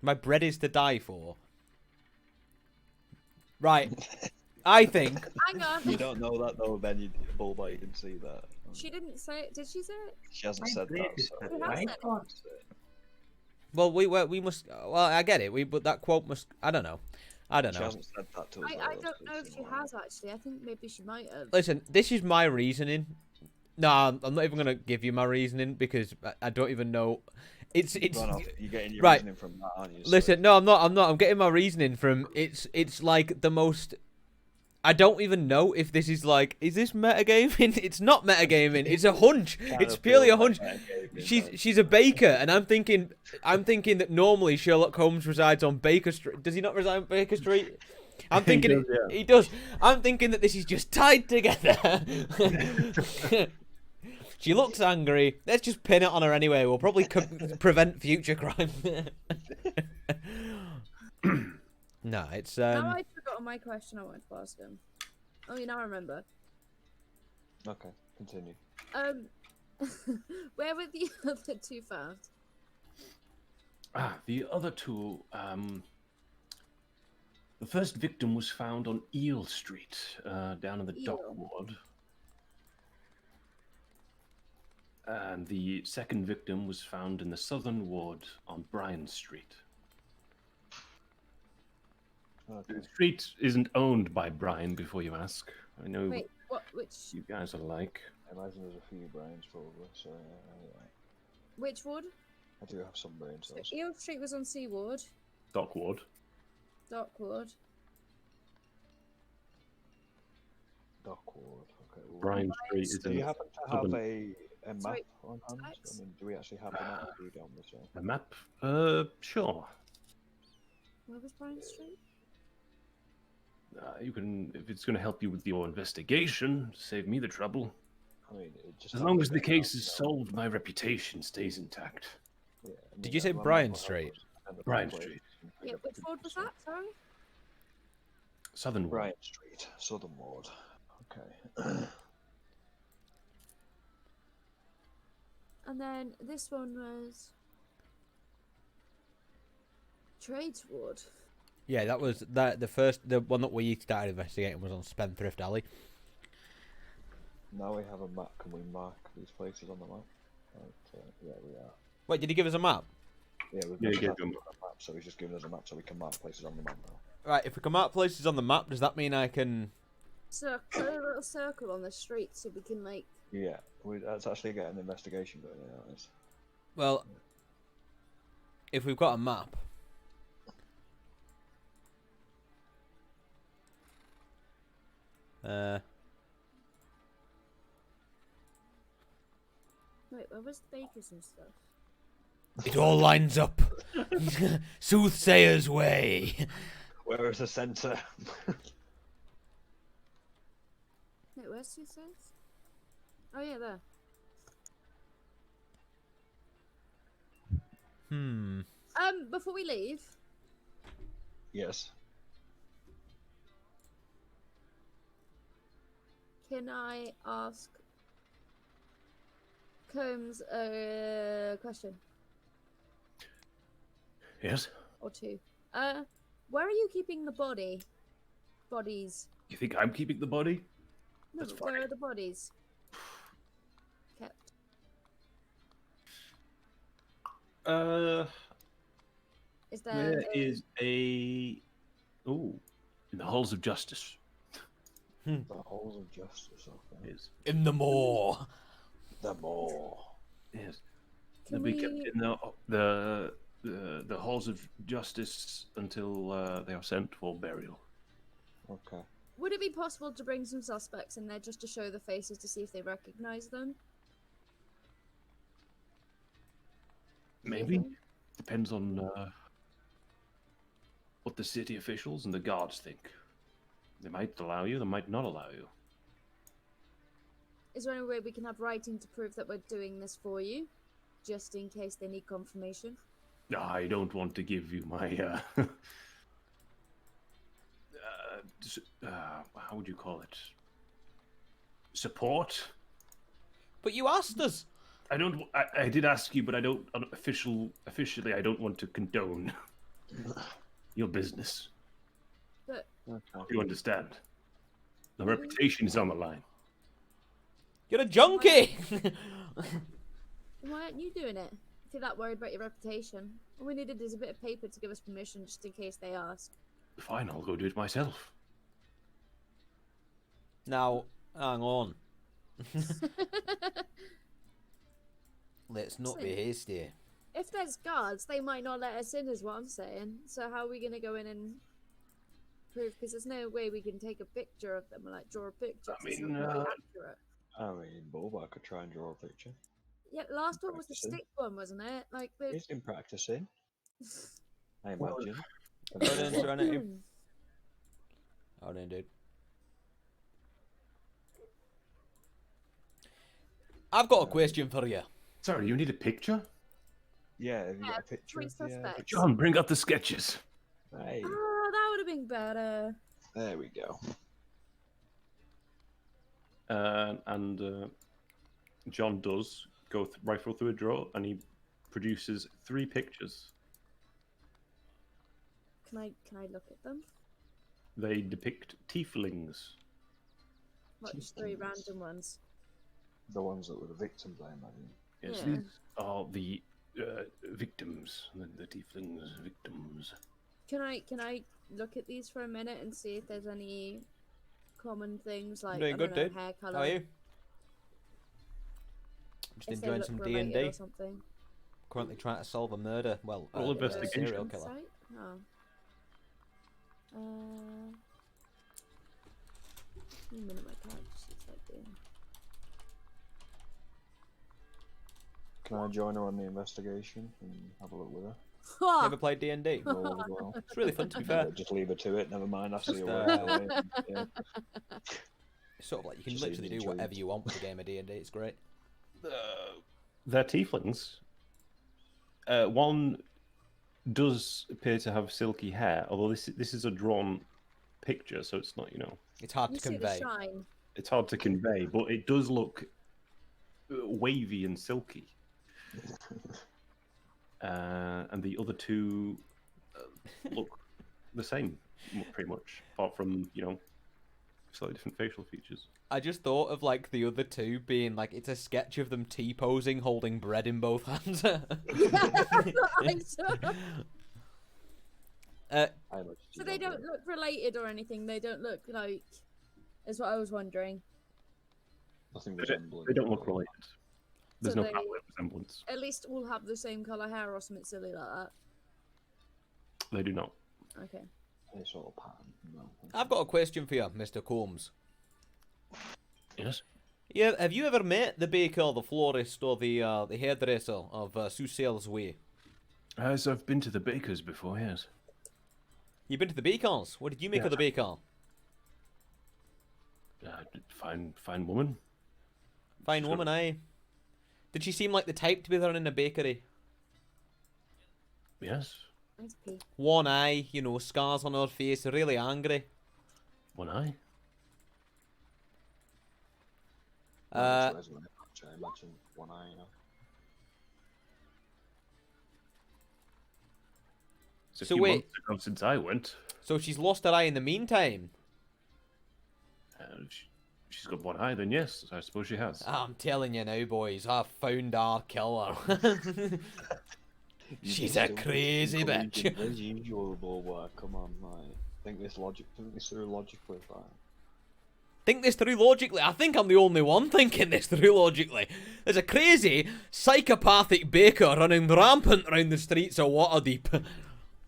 My bread is to die for. Right. I think. Hang on. You don't know that though, Ben. You Bullbite, you didn't see that. She didn't say it. Did she say it? She hasn't said that. So. Who has said it? Well, we must. Well, I get it. But that quote must. I don't know. She hasn't said that to us. I don't know if she has actually. I think maybe she might have. Listen, this is my reasoning. No, I'm not even gonna give you my reasoning because I don't even know. It's You're getting your right. reasoning from that, aren't you? Listen, no, I'm not. I'm getting my reasoning from it's like the most. I don't even know if this is like. Is this metagaming? It's not metagaming. It's a hunch. It's purely a hunch. She's a baker, and I'm thinking that normally Sherlock Holmes resides on Baker Street. Does he not reside on Baker Street? I'm thinking he does. I'm thinking that this is just tied together. She looks angry. Let's just pin it on her anyway. We'll probably prevent future crime. No, it's Now I've forgotten my question I wanted to ask him. Oh, you now I remember. Okay, continue. Where were the other 2 found? The other 2, The first victim was found on Eel Street, down in the dock Eel. ward. And the second victim was found in the southern ward on Bryan Street. Okay. The street isn't owned by Bryan, before you ask. I know Wait, what? Which? you guys are like. I imagine there's a few brains probably, so Which ward? I do have some brain So cells. Eel Street was on C ward. Dock ward. Dock ward. Dock ward. Okay. Well, Bryan Street is do in you happen to have southern- a map Sorry, on hand? Alex? I mean, do we actually have the map to do down this way? a map. Sure. Where was Bryan Street? You can, if it's going to help you with your investigation, save me the trouble. I mean, it just As long helps as the get down, case you is know. solved, my reputation stays intact. Yeah, I Did mean, you say that map Bryan will help Street? us identify Bryan places Street. and Yeah, pick up which the ward was pieces. that? Sorry. Southern ward. Bryan Street, Southern Ward. Okay. And then this one was Trades ward. Yeah, that was the one that we started investigating was on Spendthrift Alley. Now we have a map. Can we mark these places on the map? Right, yeah, we are. Wait, did he give us a map? Yeah, we've Yeah, got you a gave them. map, so he's just given us a map so we can mark places on the map now. Right, if we can mark places on the map, does that mean I can? So put a little circle on the street so we can like. Yeah, that's actually getting an investigation going. Yeah, that is. Well, if we've got a map. Wait, where was the bakers and stuff? It all lines up. Soothsayer's way. Where is the centre? Wait, where's two says? Oh yeah, there. Before we leave, Yes. can I ask Combs a question Yes? or two? Where are you keeping the bodies? You think I'm keeping the body? No, That's but where fine. are the bodies kept? Is there? There is a... Oh, in the halls of justice. The halls of justice. Okay. Yes. In the moor. The more. Yes. Can They'll be kept we- in the halls of justice until they are sent for burial. Okay. Would it be possible to bring some suspects in there just to show the faces to see if they recognize them? Maybe. Depends on what the city officials and the guards think. They might allow you, they might not allow you. Is there any way we can have writing to prove that we're doing this for you, just in case they need confirmation? I don't want to give you my how would you call it? Support? But you asked us. I don't. I did ask you, but I don't. Officially, I don't want to condone your business. But Okay. You understand? The reputation is on the line. You're a junkie. why aren't you doing it? If you're that worried about your reputation, all we needed is a bit of paper to give us permission, just in case they ask. Fine, I'll go do it myself. Now, hang on. Let's not be hasty. If there's guards, they might not let us in, is what I'm saying. So how are we gonna go in and prove? Because there's no way we can take a picture of them or like draw a picture. I 'cause it's mean, not really accurate. I mean, Bob, I could try and draw a picture. Yeah, last one was the practicing. stick one, wasn't it? Like the. He's been practicing, I Well, imagine. Put in Serenity. Oh, indeed. I've got a question for you. Sorry, you need a picture? Yeah, have you got Yeah, a picture three of the, suspects. John, bring up the sketches. Hey, Oh, that would have been better. there we go. And John does go rifle through a drawer, and he produces 3 pictures. Can I look at them? They depict tieflings. What, just 3 random ones? The ones that were the victims, I imagine. Yes, Yeah. these are the victims. The tieflings victims. Can I look at these for a minute and see if there's any common things like Doing I good, don't know, dude. hair color? How are you? Just If they enjoying look some related D&D. or something. Currently trying to solve a murder. Well, Roll a investigation. serial killer. Insight? Oh. A minute, my character looks like doing. Can I join her on the investigation and have a look with her? You ever played D&D? Roll as well. It's really fun, to be fair. Just leave her to it. Never mind. I see Just, her work away. Yeah. It's sort of like you can Just literally seems do whatever intrigued. you want with a game of D&D. It's great. They're tieflings. One does appear to have silky hair, although this is a drawn picture, so it's not, It's hard You to see the convey. shine. it's hard to convey, but it does look wavy and silky. And the other two look the same, pretty much, apart from, slightly different facial features. I just thought of like the other two being like it's a sketch of them T-posing, holding bread in both hands. So they don't look related or anything. They don't look like. Is what I was wondering. Nothing They resembling. don't look related. There's So no they- pattern resemblance. At least all have the same color hair or something silly like that. They do not. Okay. Any sort of pattern. No. I've got a question for you, Mr. Combs. Yes. Yeah, have you ever met the baker, the florist, or the hairdresser of Susale's Way? As I've been to the baker's before, yes. You've been to the bakers. What did you make of the baker? Fine woman. Fine Sure. woman, aye. Did she seem like the type to be running a bakery? Yes. Nice pea. One eye, scars on her face, really angry. One eye. I imagine one eye. It's a So few wait. months ago since I went. So she's lost her eye in the meantime. She's got one eye, then yes, I suppose she has. I'm telling you now, boys, I've found our killer. She's a crazy bitch. As usual, Bulwark. Come on, like, think this through logically, like. Think this through logically. I think I'm the only one thinking this through logically. There's a crazy, psychopathic baker running rampant around the streets of Waterdeep.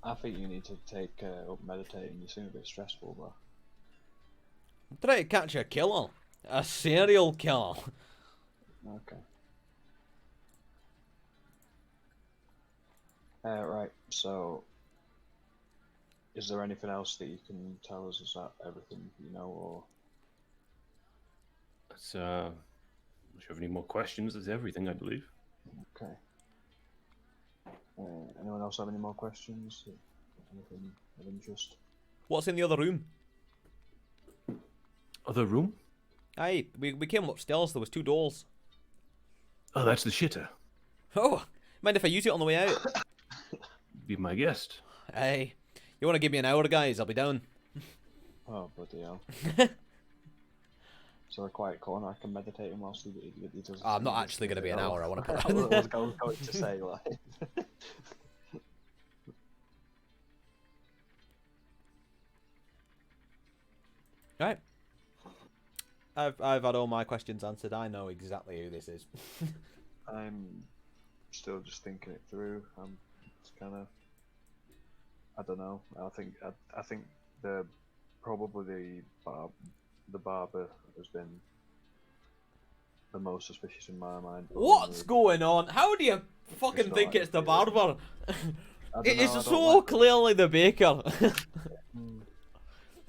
I think you need to take up meditating. You seem a bit stressful, bro. I'm trying to catch a killer. A serial killer. Okay. Right, so is there anything else that you can tell us? Is that everything you know, or Unless you have any more questions, that's everything, I believe. okay? Anyone else have any more questions? Anything of interest? What's in the other room? Other room? Aye, we came upstairs. There was 2 doors. Oh, that's the shitter. Oh, mind if I use it on the way out? Be my guest. Aye. You want to give me an hour, guys? I'll be down. Oh, bloody hell. So a quiet corner, I can meditate in whilst he does. I'm not actually going to be an hour. I want to put I was that. going to say, like. Right. I've had all my questions answered. I know exactly who this is. I'm still just thinking it through. It's kind of, I don't know. I think probably the barber has been the most suspicious in my mind. but What's only- going on? How do you fucking not think like it's the it. barber? I don't It know, is I don't so like- clearly the baker.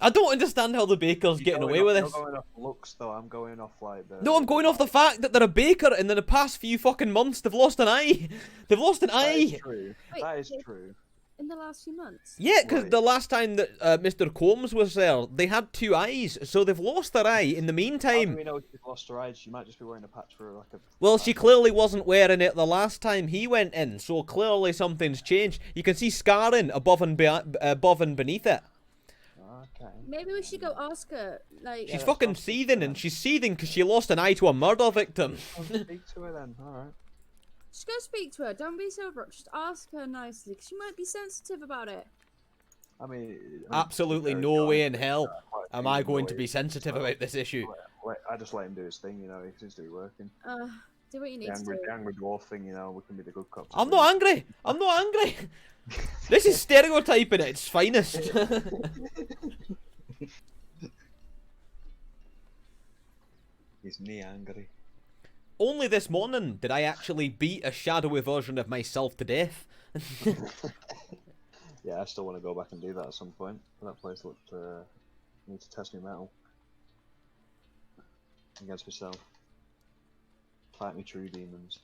I don't understand how the baker's You're getting going away off- with you're this. going off looks though. I'm going off like the. No, I'm going off the fact that they're a baker, and in the past few fucking months they've lost an eye. They've lost an That is eye. true. Wait, That is wait. true. In the last few months. Yeah, because Right. the last time that Mr. Combs was there, they had 2 eyes, so they've lost their eye in the How do meantime. we know she's lost her eyes? She might just be wearing a patch for like a. Well, she clearly wasn't wearing it the last time he went in, so clearly something's changed. You can see scarring above and beneath it. Okay. Maybe we should go ask her. Like, She's let's fucking go speak to seething, her. and she's seething because she lost an eye to a murder victim. I'll speak to her then. All right. just go speak to her. Don't be so abrupt. Just ask her nicely, because she might be sensitive about it. I mean, Absolutely to be no fair, way John, in hell quite a am few I of them going to know be it, sensitive so about this issue. I just let him do his thing, you know. He seems to be working. Do what you need The to angry, do. the angry dwarf thing, you know. We can be the good cops. I'm not angry. I'm not angry. This is stereotyping at its finest. He's me angry. Only this morning did I actually beat a shadowy version of myself to death. Yeah, I still want to go back and do that at some point. That place looked. I need to test my metal against myself. Fight me true demons.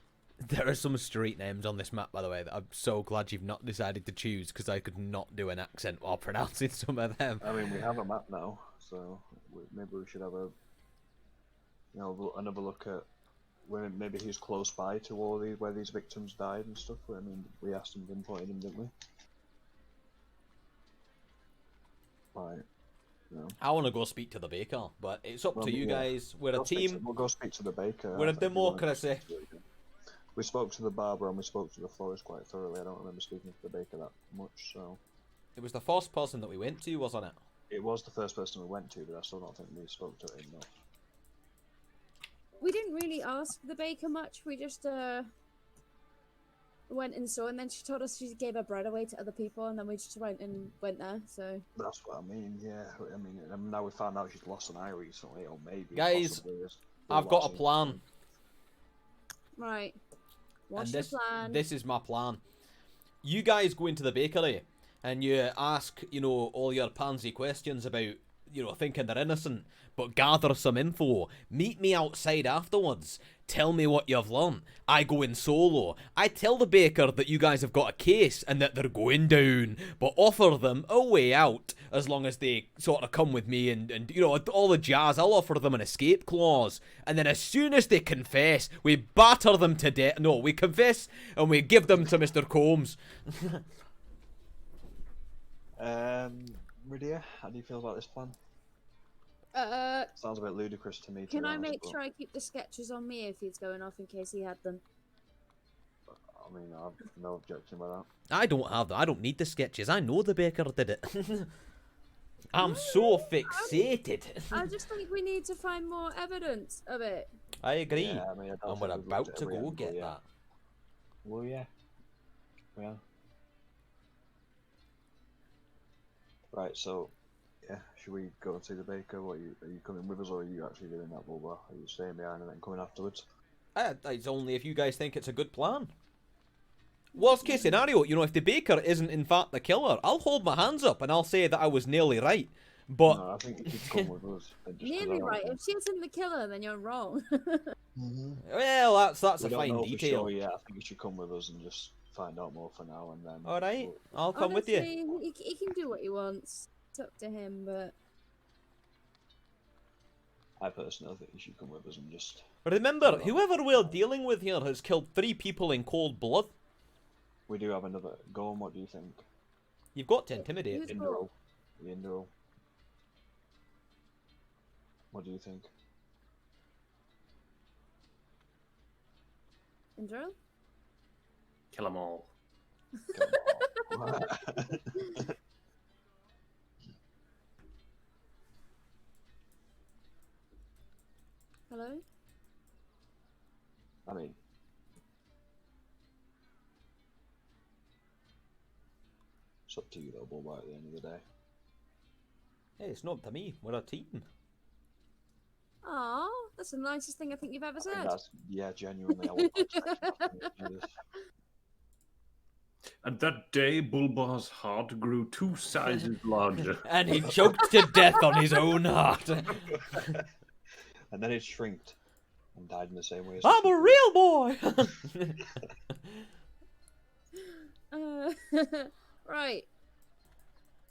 There are some street names on this map, by the way, that I'm so glad you've not decided to choose, because I could not do an accent while pronouncing some of them. I mean, we have a map now, so maybe we should have a, you know, another look at where maybe he's close by to all these where these victims died and stuff. I mean, we asked him, pinpointed him, didn't we? Right. You know. I want to go speak to the baker, but it's up to you guys. We're a team. We'll go speak to the baker. We're a democracy. We spoke to the barber and we spoke to the florist quite thoroughly. I don't remember speaking to the baker that much, so... It was the first person that we went to, wasn't it? It was the first person we went to, but I still don't think we spoke to him enough. We didn't really ask the baker much. We just went and saw, and then she told us she gave her bread away to other people, and then we just went there. So that's what I mean. Yeah, I mean, now we found out she's lost an eye recently, or maybe. Guys, I've got a plan. Right. What's your plan? This is my plan. You guys go into the bakery and you ask, you know, all your pansy questions about, you know, thinking they're innocent, but gather some info. Meet me outside afterwards. Tell me what you've learned. I go in solo. I tell the baker that you guys have got a case and that they're going down, but offer them a way out as long as they sort of come with me and you know, all the jazz. I'll offer them an escape clause. And then as soon as they confess, we batter them to death. No, we confess and we give them to Mr. Combs. Rydia, how do you feel about this plan? Sounds a bit ludicrous to me. Can I make sure I keep the sketches on me if he's going off in case he had them? I mean, I've no objection with that. I don't have them. I don't need the sketches. I know the baker did it. I'm so fixated. I just think we need to find more evidence of it. I agree. Yeah, I mean, and we're about to go get that. Well, yeah. Yeah. Right, so, yeah, should we go and see the baker? What, are you coming with us, or are you actually doing that, Bulba? Are you staying behind and then coming afterwards? It's only if you guys think it's a good plan. Worst case scenario, you know, if the baker isn't in fact the killer, I'll hold my hands up and I'll say that I was nearly right. But no, I think you should come with us. Nearly right. If she isn't the killer, then you're wrong. Well, that's a fine know detail. For sure, yeah, I think you should come with us and just find out more for now, and then. All right, I'll come with you. He can do what he wants. It's up to him, but. I personally think you should come with us and just. Remember, whoever we're dealing with here has killed 3 people in cold blood. We do have another. Go on, what do you think? You've got to intimidate. Indro. The Indro. What do you think? Indro? Kill them all. Hello? I mean, it's up to you though, Bulba, at the end of the day. Hey, it's not up to me. We're a team. Aw, that's the nicest thing I think you've ever said. Yeah, genuinely, I would do this. And that day, Bulba's heart grew 2 sizes larger. And he choked to death on his own heart. And then it shrinked and died in the same way as I'm a real boy! Right.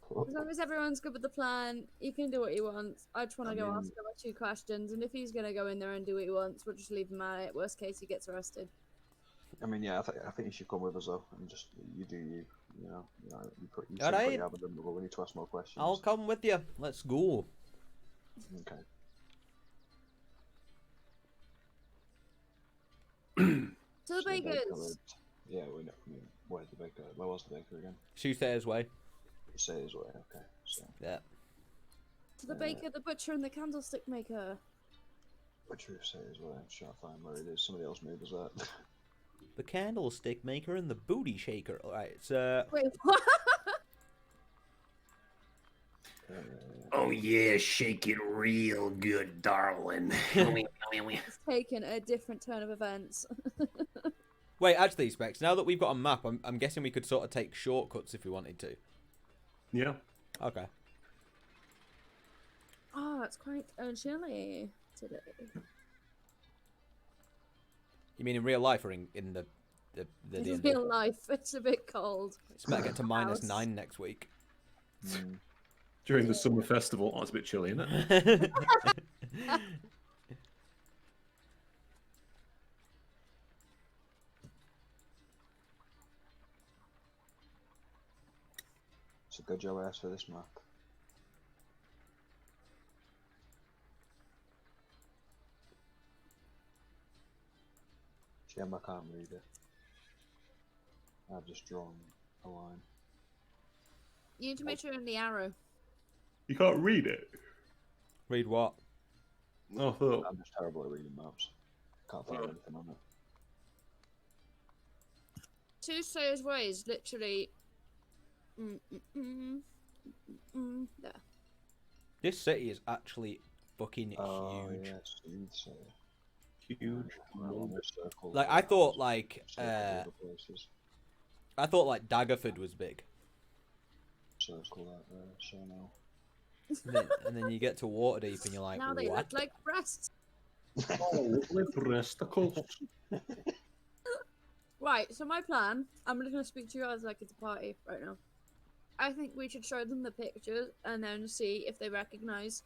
As long as everyone's good with the plan, he can do what he wants. I just want to go ask him 2 questions, and if he's going to go in there and do what he wants, we'll just leave him at it. Worst case, he gets arrested. I mean, yeah, I think you should come with us though, and just you do you. You seem pretty Alright. evident, but we need to ask more questions. I'll come with you. Let's go. Okay. To the So the baker bakers. lived- Yeah, we know. I mean, where was the baker again? Tuesday's way. You say his way. Okay. So, Yeah. To the baker, the butcher, and the candlestick maker. what you say his way? I'm trying to find where it is. Somebody else moved us that. The candlestick maker and the booty shaker. Alright, it's Wait, what? Oh yeah, shake it real good, darling. It's taken a different turn of events. Wait, actually, Specs, now that we've got a map, I'm guessing we could sort of take shortcuts if we wanted to. Yeah. Okay. Oh, it's quite chilly today. You mean in real life or in the In D&D? real life, it's a bit cold. It's better get to House. -9 next week. During the summer festival. Oh, it's a bit chilly, isn't it? It's a good job I asked for this map. Shame I can't read it. I've just drawn a line. You need to make sure you're in the arrow. You can't read it. Read what? Oh, I thought. I'm just terrible at reading maps. Can't find anything on it. Tuesday's way is literally. There. This city is actually fucking Oh, huge. yes, you'd say. Huge. On this circle. Like I thought, like Circle other places. I thought like Daggerford was big, Circle that there, so no. and then you get to Waterdeep and you're like, Now they what? look like breasts. Oh, with breasticles. Right, so my plan, I'm just going to speak to you guys like it's a party right now. I think we should show them the pictures and then see if they recognize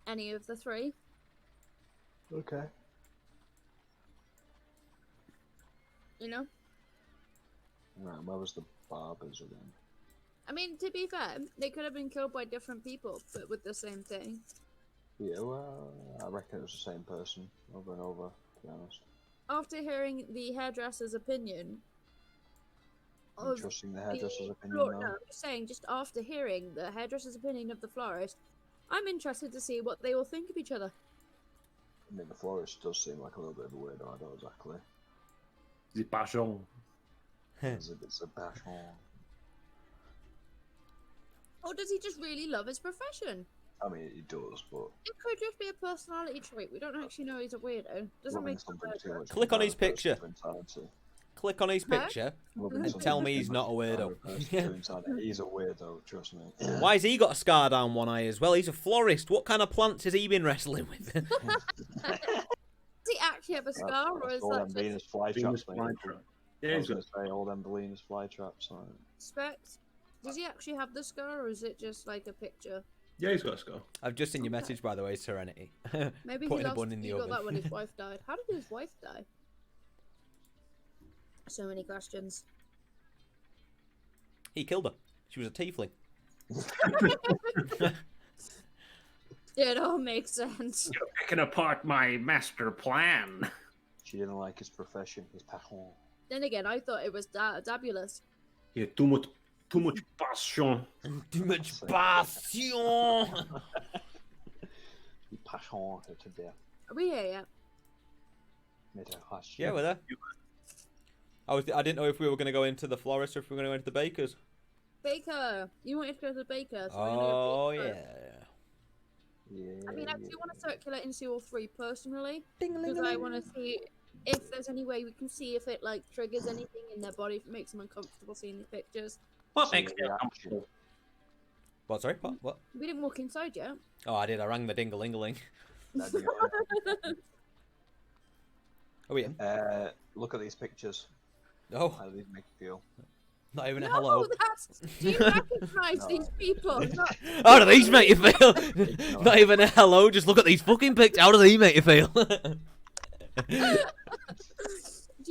any of the three. Okay. You know? Right, where was the barbers again? I mean, to be fair, they could have been killed by different people, but with the same thing. Yeah, well, I reckon it was the same person over and over, to be honest. After hearing the hairdresser's opinion, I'm trusting the hairdresser's opinion no, now. I'm just saying, just after hearing the hairdresser's opinion of the florist, I'm interested to see what they will think of each other. I mean, the florist does seem like a little bit of a weirdo, I don't exactly. The passion. It's a bash on. Or does he just really love his profession? I mean, he does, but It could just be a personality trait. We don't actually know he's a weirdo. Doesn't loving make something sense. too much. Click on his compared picture. to insanity. Click on his Huh? picture. Loving And something tell me too he's much not a weirdo. compared to insanity. He's a weirdo, trust me. Why's he got a scar down one eye as well? He's a florist. What kind of plants has he been wrestling with? Does he actually have a scar, or is all them that Venus flytraps, Venus mate. flytrap. I Yeah, was he's going got. to say all them Venus flytraps. Like, Specs? Does he actually have the scar, or is it just like a picture? Yeah, he's got a scar. I've just seen your message, by the way, Serenity. Maybe Putting he a lost. bun in the He got oven. that when his wife died. How did his wife die? So many questions. He killed her. She was a tiefling. It all makes sense. You're picking apart my master plan. she didn't like his profession, his passion. Then again, I thought it was Dabulous. Yeah, too much passion. Too much passion. He passion her to death. Are we here yet? Made her hush. Yeah, we're there. I didn't know if we were going to go into the florist or if we were going to go into the bakers. Baker! You wanted to go to the baker. So we're gonna Oh, go to the yeah. baker. Yeah. I mean, I do want to circulate and see all three personally. Ding, Because I want to see if there's any way we can see if it like triggers anything in their body, if it makes them uncomfortable seeing the pictures. What See makes the you reaction. uncomfortable? What, sorry? What? We didn't walk inside yet. Oh, I did. I rang the ding-a-ling-a-ling. Are we in? Look at these pictures. Oh, How do these make you feel? not even a No, hello. do you recognize these people? Not- How do these make you feel? Not even a hello, just look at these fucking pictures. How do they make you feel? do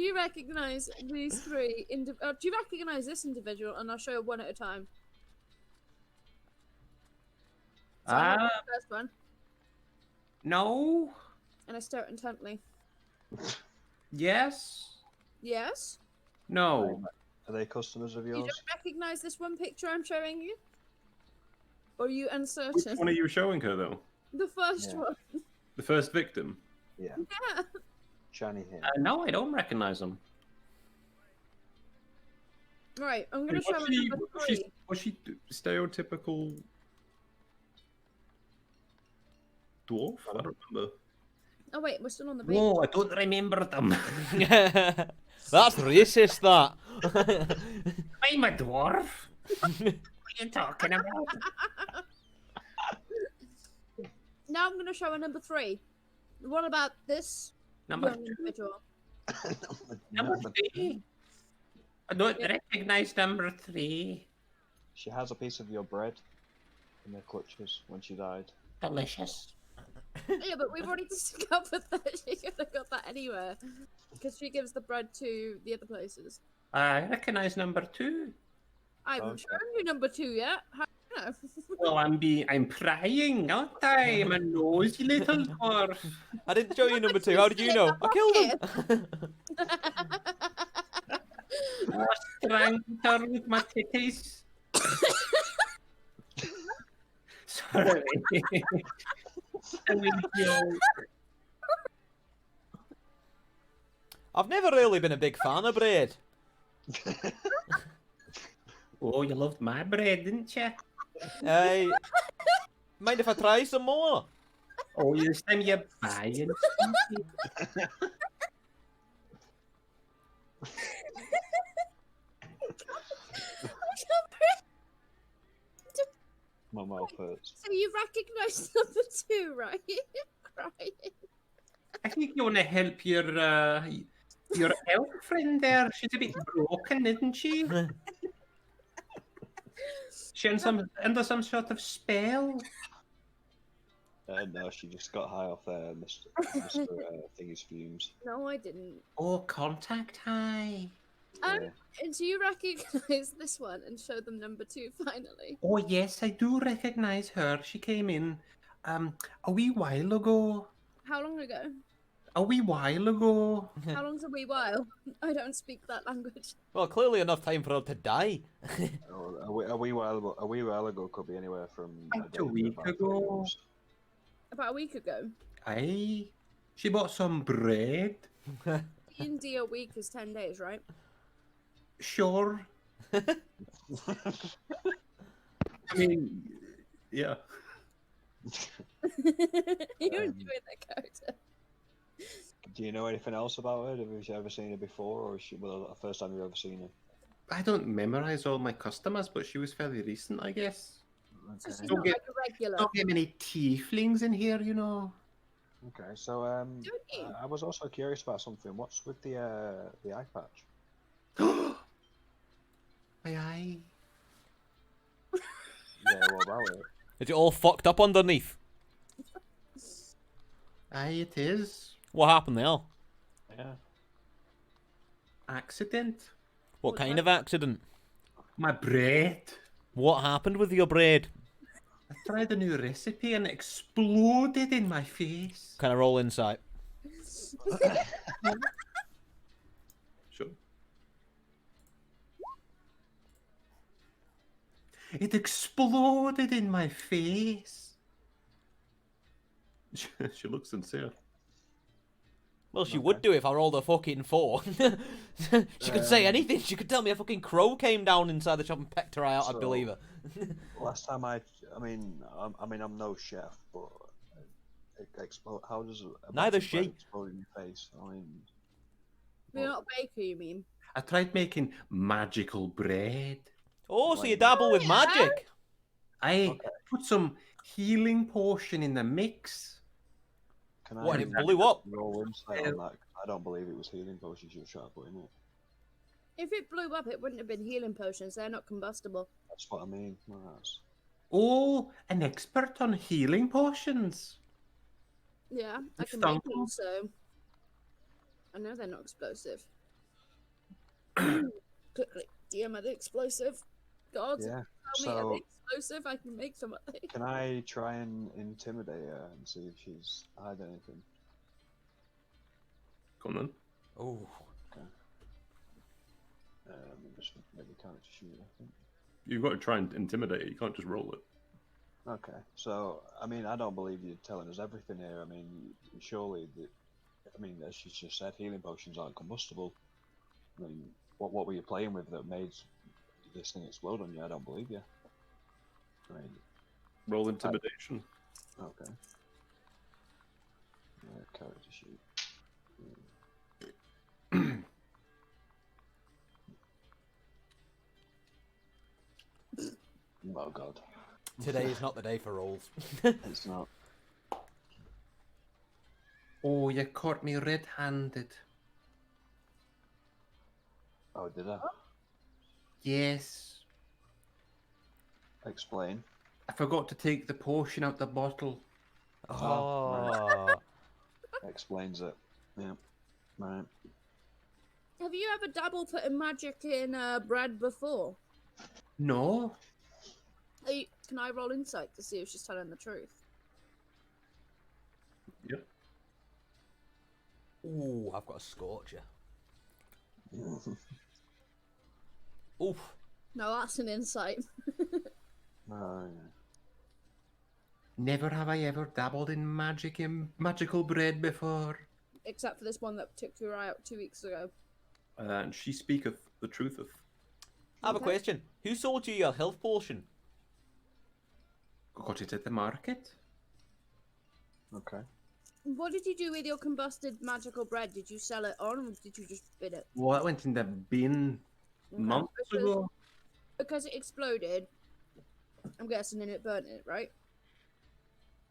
Do you recognize these three? Do you recognize this individual? And I'll show you one at a time. So I'm gonna do the first one, No. and I stare intently. Yes. Yes. No. Are they customers of You yours? don't recognize this one picture I'm showing you? Or are you Which uncertain? one are you showing her, though? The first Yeah. one. The first victim? Yeah. Yeah. Shiny hair. No, I don't recognize them. Right, I'm gonna Was show she- number was she- 3. Was she stereotypical dwarf? I don't remember. Oh wait, we're still on the baby. No, I don't remember them. That's racist, that. I'm a dwarf. What are you talking about? Now I'm gonna show a number 3. What about this Number young individual? Number 3. I don't recognize number 3. She has a piece of your bread in her clutches when she died. Delicious. Yeah, but we've already discovered that she could have got that anywhere. Because she gives the bread to the other places. I recognize number 2. I haven't Okay. shown you number 2 yet. How do you know? Well, I'm prying, aren't I? I'm a nosy little dwarf. I didn't show you number 2. How did you know? I killed him. I strangled her with my titties. Sorry. A wee joke. I've never really been a big fan of bread. Oh, you loved my bread, didn't you? Hey, mind if I try some more? Oh, this time you're buying. My mouth hurts. So you recognise number 2, right? Crying. I think you want to help your elf friend there. She's a bit broken, isn't she? She under some sort of spell. No, she just got high off Mr. Thingy's fumes. No, I didn't. Oh, contact high. And do you recognise this one and show them number 2 finally? Oh yes, I do recognize her. She came in a wee while ago. How long ago? A wee while ago. How long's a wee while? I don't speak that language. Well, clearly enough time for her to die. Oh, a wee while ago could be anywhere from About day a to week about 3 ago. months. About a week ago. Aye. She bought some bread. D&D a week is 10 days, right? Sure. I mean, yeah. You're enjoying that character. Do you know anything else about her? Have you ever seen her before, or is she the first time you've ever seen her? I don't memorize all my customers, but she was fairly recent, I guess. So she's Don't not get- like a regular. Don't get many tieflings in here, you know. Okay, so Don't you? I was also curious about something. What's with the eye patch? Aye. Yeah, what about it? Is it all fucked up underneath? Aye, it is. What happened there? Yeah. Accident. What kind of accident? My bread. What happened with your bread? I tried a new recipe and it exploded in my face. Can I roll insight? Sure. It exploded in my face. She looks sincere. Well, she would do if I rolled a fucking 4. She could say anything. She could tell me a fucking crow came down inside the shop and pecked her eye out. I'd believe her. Last time I mean, I'm no chef, but how does a Neither batch of bread she. explode in your face? I mean, You're not a baker, you mean? I tried making magical bread. Oh, so you dabble with magic? I put some healing potion in the mix. can I What, and it blew up? roll insight on that? I don't believe it was healing potions you were trying to put in it. If it blew up, it wouldn't have been healing potions. They're not combustible. That's what I mean. Oh, an expert on healing potions. Yeah, I It's can make stunk. them, so I know they're not explosive. DM at the explosive. God, Yeah. tell me at the So explosive, I can make some. can I try and intimidate her and see if she's hiding anything? Come on. Oh. Just maybe character sheet, I think. You've got to try and intimidate it. You can't just roll it. Okay, so I mean, I don't believe you're telling us everything here. I mean, surely, as she's just said, healing potions aren't combustible. I mean, what were you playing with that made this thing explode on you? I don't believe you. I mean, Roll intimidation. okay. Character sheet. Oh God. Today is not the day for rolls. It's not. Oh, you caught me red-handed. Oh, did I? Yes. Explain. I forgot to take the potion out the bottle. Oh. Explains it. Yeah. Right. Have you ever dabbled putting magic in bread before? No. Can I roll insight to see if she's telling the truth? Yep. Ooh, I've got a scorcher. Oof. No, that's an insight. Yeah. Never have I ever dabbled in magical bread before. Except for this one that took you out 2 weeks ago. And she speaketh the trutheth. I have a Okay. question. Who sold you your health potion? Got it at the market. Okay. What did you do with your combusted magical bread? Did you sell it on, or did you just bin it? Well, that went in the bin Okay, months ago. Because it exploded, I'm guessing, and it burnt it, right?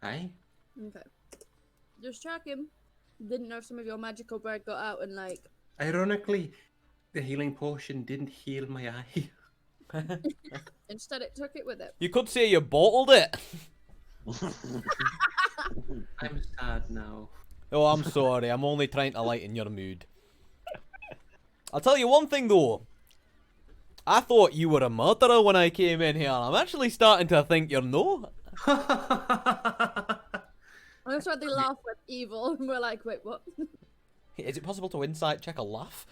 Aye. Okay. Just checking. Didn't know if some of your magical bread got out and, like... Ironically, the healing potion didn't heal my eye. Instead, it took it with it. You could say you bottled it. I'm sad now. Oh, I'm sorry. I'm only trying to lighten your mood. I'll tell you one thing, though. I thought you were a murderer when I came in here. I'm actually starting to think you're no. And that's why they laugh with evil, and we're like, wait, what? Is it possible to insight check a laugh?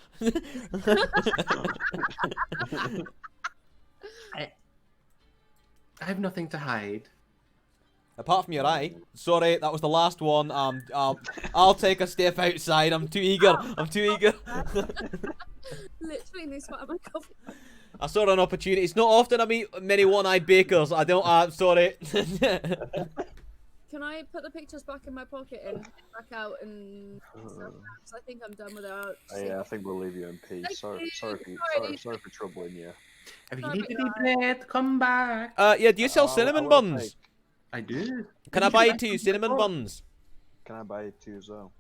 I have nothing to hide. Apart from your eye. Sorry, that was the last one. I'll take a step outside. I'm too eager. Literally needs to have my coffee. I saw an opportunity. It's not often I meet many one-eyed bakers. I don't. I'm sorry. Can I put the pictures back in my pocket and get back out and... Because I think I'm done with it. Yeah, I think we'll leave you in peace. Sorry for troubling you. If you Sorry need about any bread, come back. Yeah. Do you sell I cinnamon will buns? take- I do. Can I Didn't buy you 2 some cinnamon before? buns? Can I buy you two as well?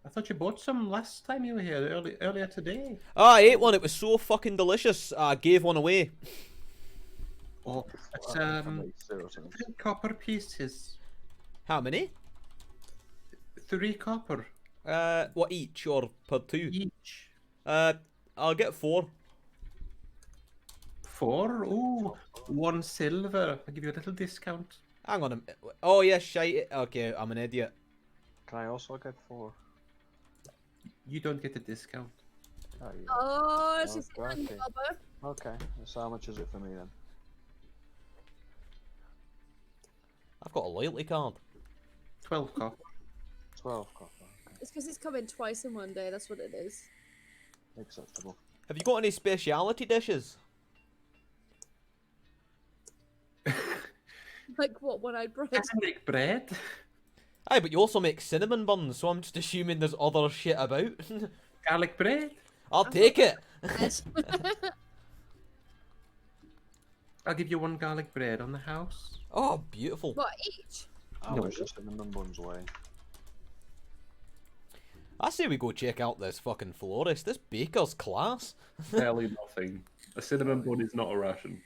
I thought you bought some last time you were here, earlier today. Oh, I ate one. It was so fucking delicious. I gave one away. Oh, it's If I make 0 cents. 3 copper pieces. How many? 3 copper What, each or per 2? each. I'll get 4. 4? Ooh, 1 silver. I'll give you a little discount. Hang on a minute. Oh, yeah, shite. Okay, I'm an idiot. Can I also get 4? You don't get a discount. Oh, yeah. Oh, she's Okay. in Bubba. Okay. So how much is it for me then? I've got a loyalty card. 12 copper. 12 copper. Okay. It's because it's coming twice in one day, that's what it is. Acceptable. Have you got any speciality dishes? Like what, one-eyed bread? I can make bread. Aye, but you also make cinnamon buns, so I'm just assuming there's other shit about. Garlic bread. I'll take it. Yes. I'll give you 1 garlic bread on the house. Oh, beautiful. What, each? How No. much is cinnamon buns weigh? I say we go check out this fucking florist. This baker's class. Barely nothing. A cinnamon bun is not a ration.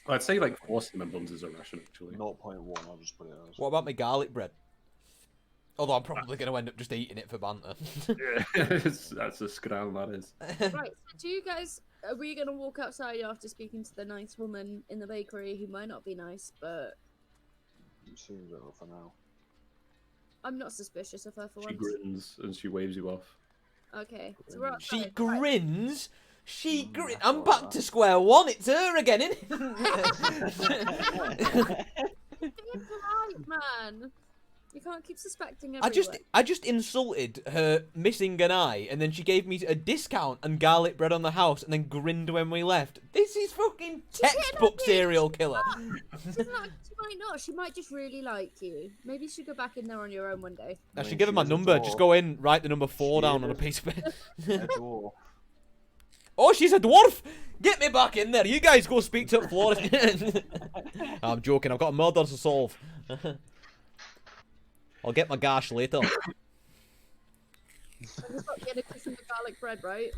I'd say like 4 cinnamon buns is a ration actually. 0.1, I'll just put it as. What about my garlic bread? Although I'm probably going to end up just eating it for banter. Yeah, that's a scroll, that is. Right, so do you guys... Are we going to walk outside after speaking to the nice woman in the bakery who might not be nice, but... Seems it for now. I'm not suspicious of her for She once. grins and she waves you off. Okay, so we're outside. She Right. grins. She grins. that's I'm all back right. to square one. It's her again, isn't it? Be polite, man. You can't keep suspecting everyone. I just insulted her missing an eye, and then she gave me a discount and garlic bread on the house, and then grinned when we left. This is fucking textbook serial killer. She might not. She might just really like you. Maybe you should go back in there on your own one day. I I should mean, give her she my is a number. dwarf. Just go in, write the number 4 She down on a is. piece of paper. A dwarf. Oh, she's a dwarf! Get me back in there. You guys go speak to Florence. I'm joking. I've got a murder to solve. I'll get my gash later. I just got the kiss and the garlic bread, right?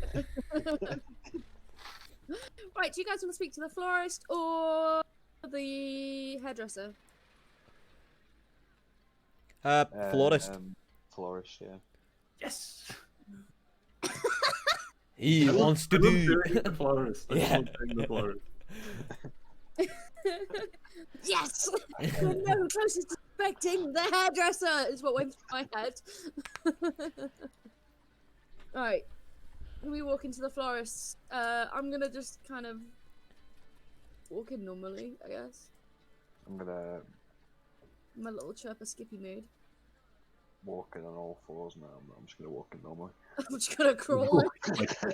Right, do you guys want to speak to the florist or the hairdresser? Florist. Florist, yeah. Yes! He wants to do. The florist. Yeah. The florist. Yes! You're no closer to suspecting the hairdresser is what went through my head. Alright. We walk into the florist. I'm gonna just kind of walk in normally, I guess. I'm gonna My little chirper skippy mood. walk in on all fours now. I'm just gonna walk in normally. I'm just gonna crawl in.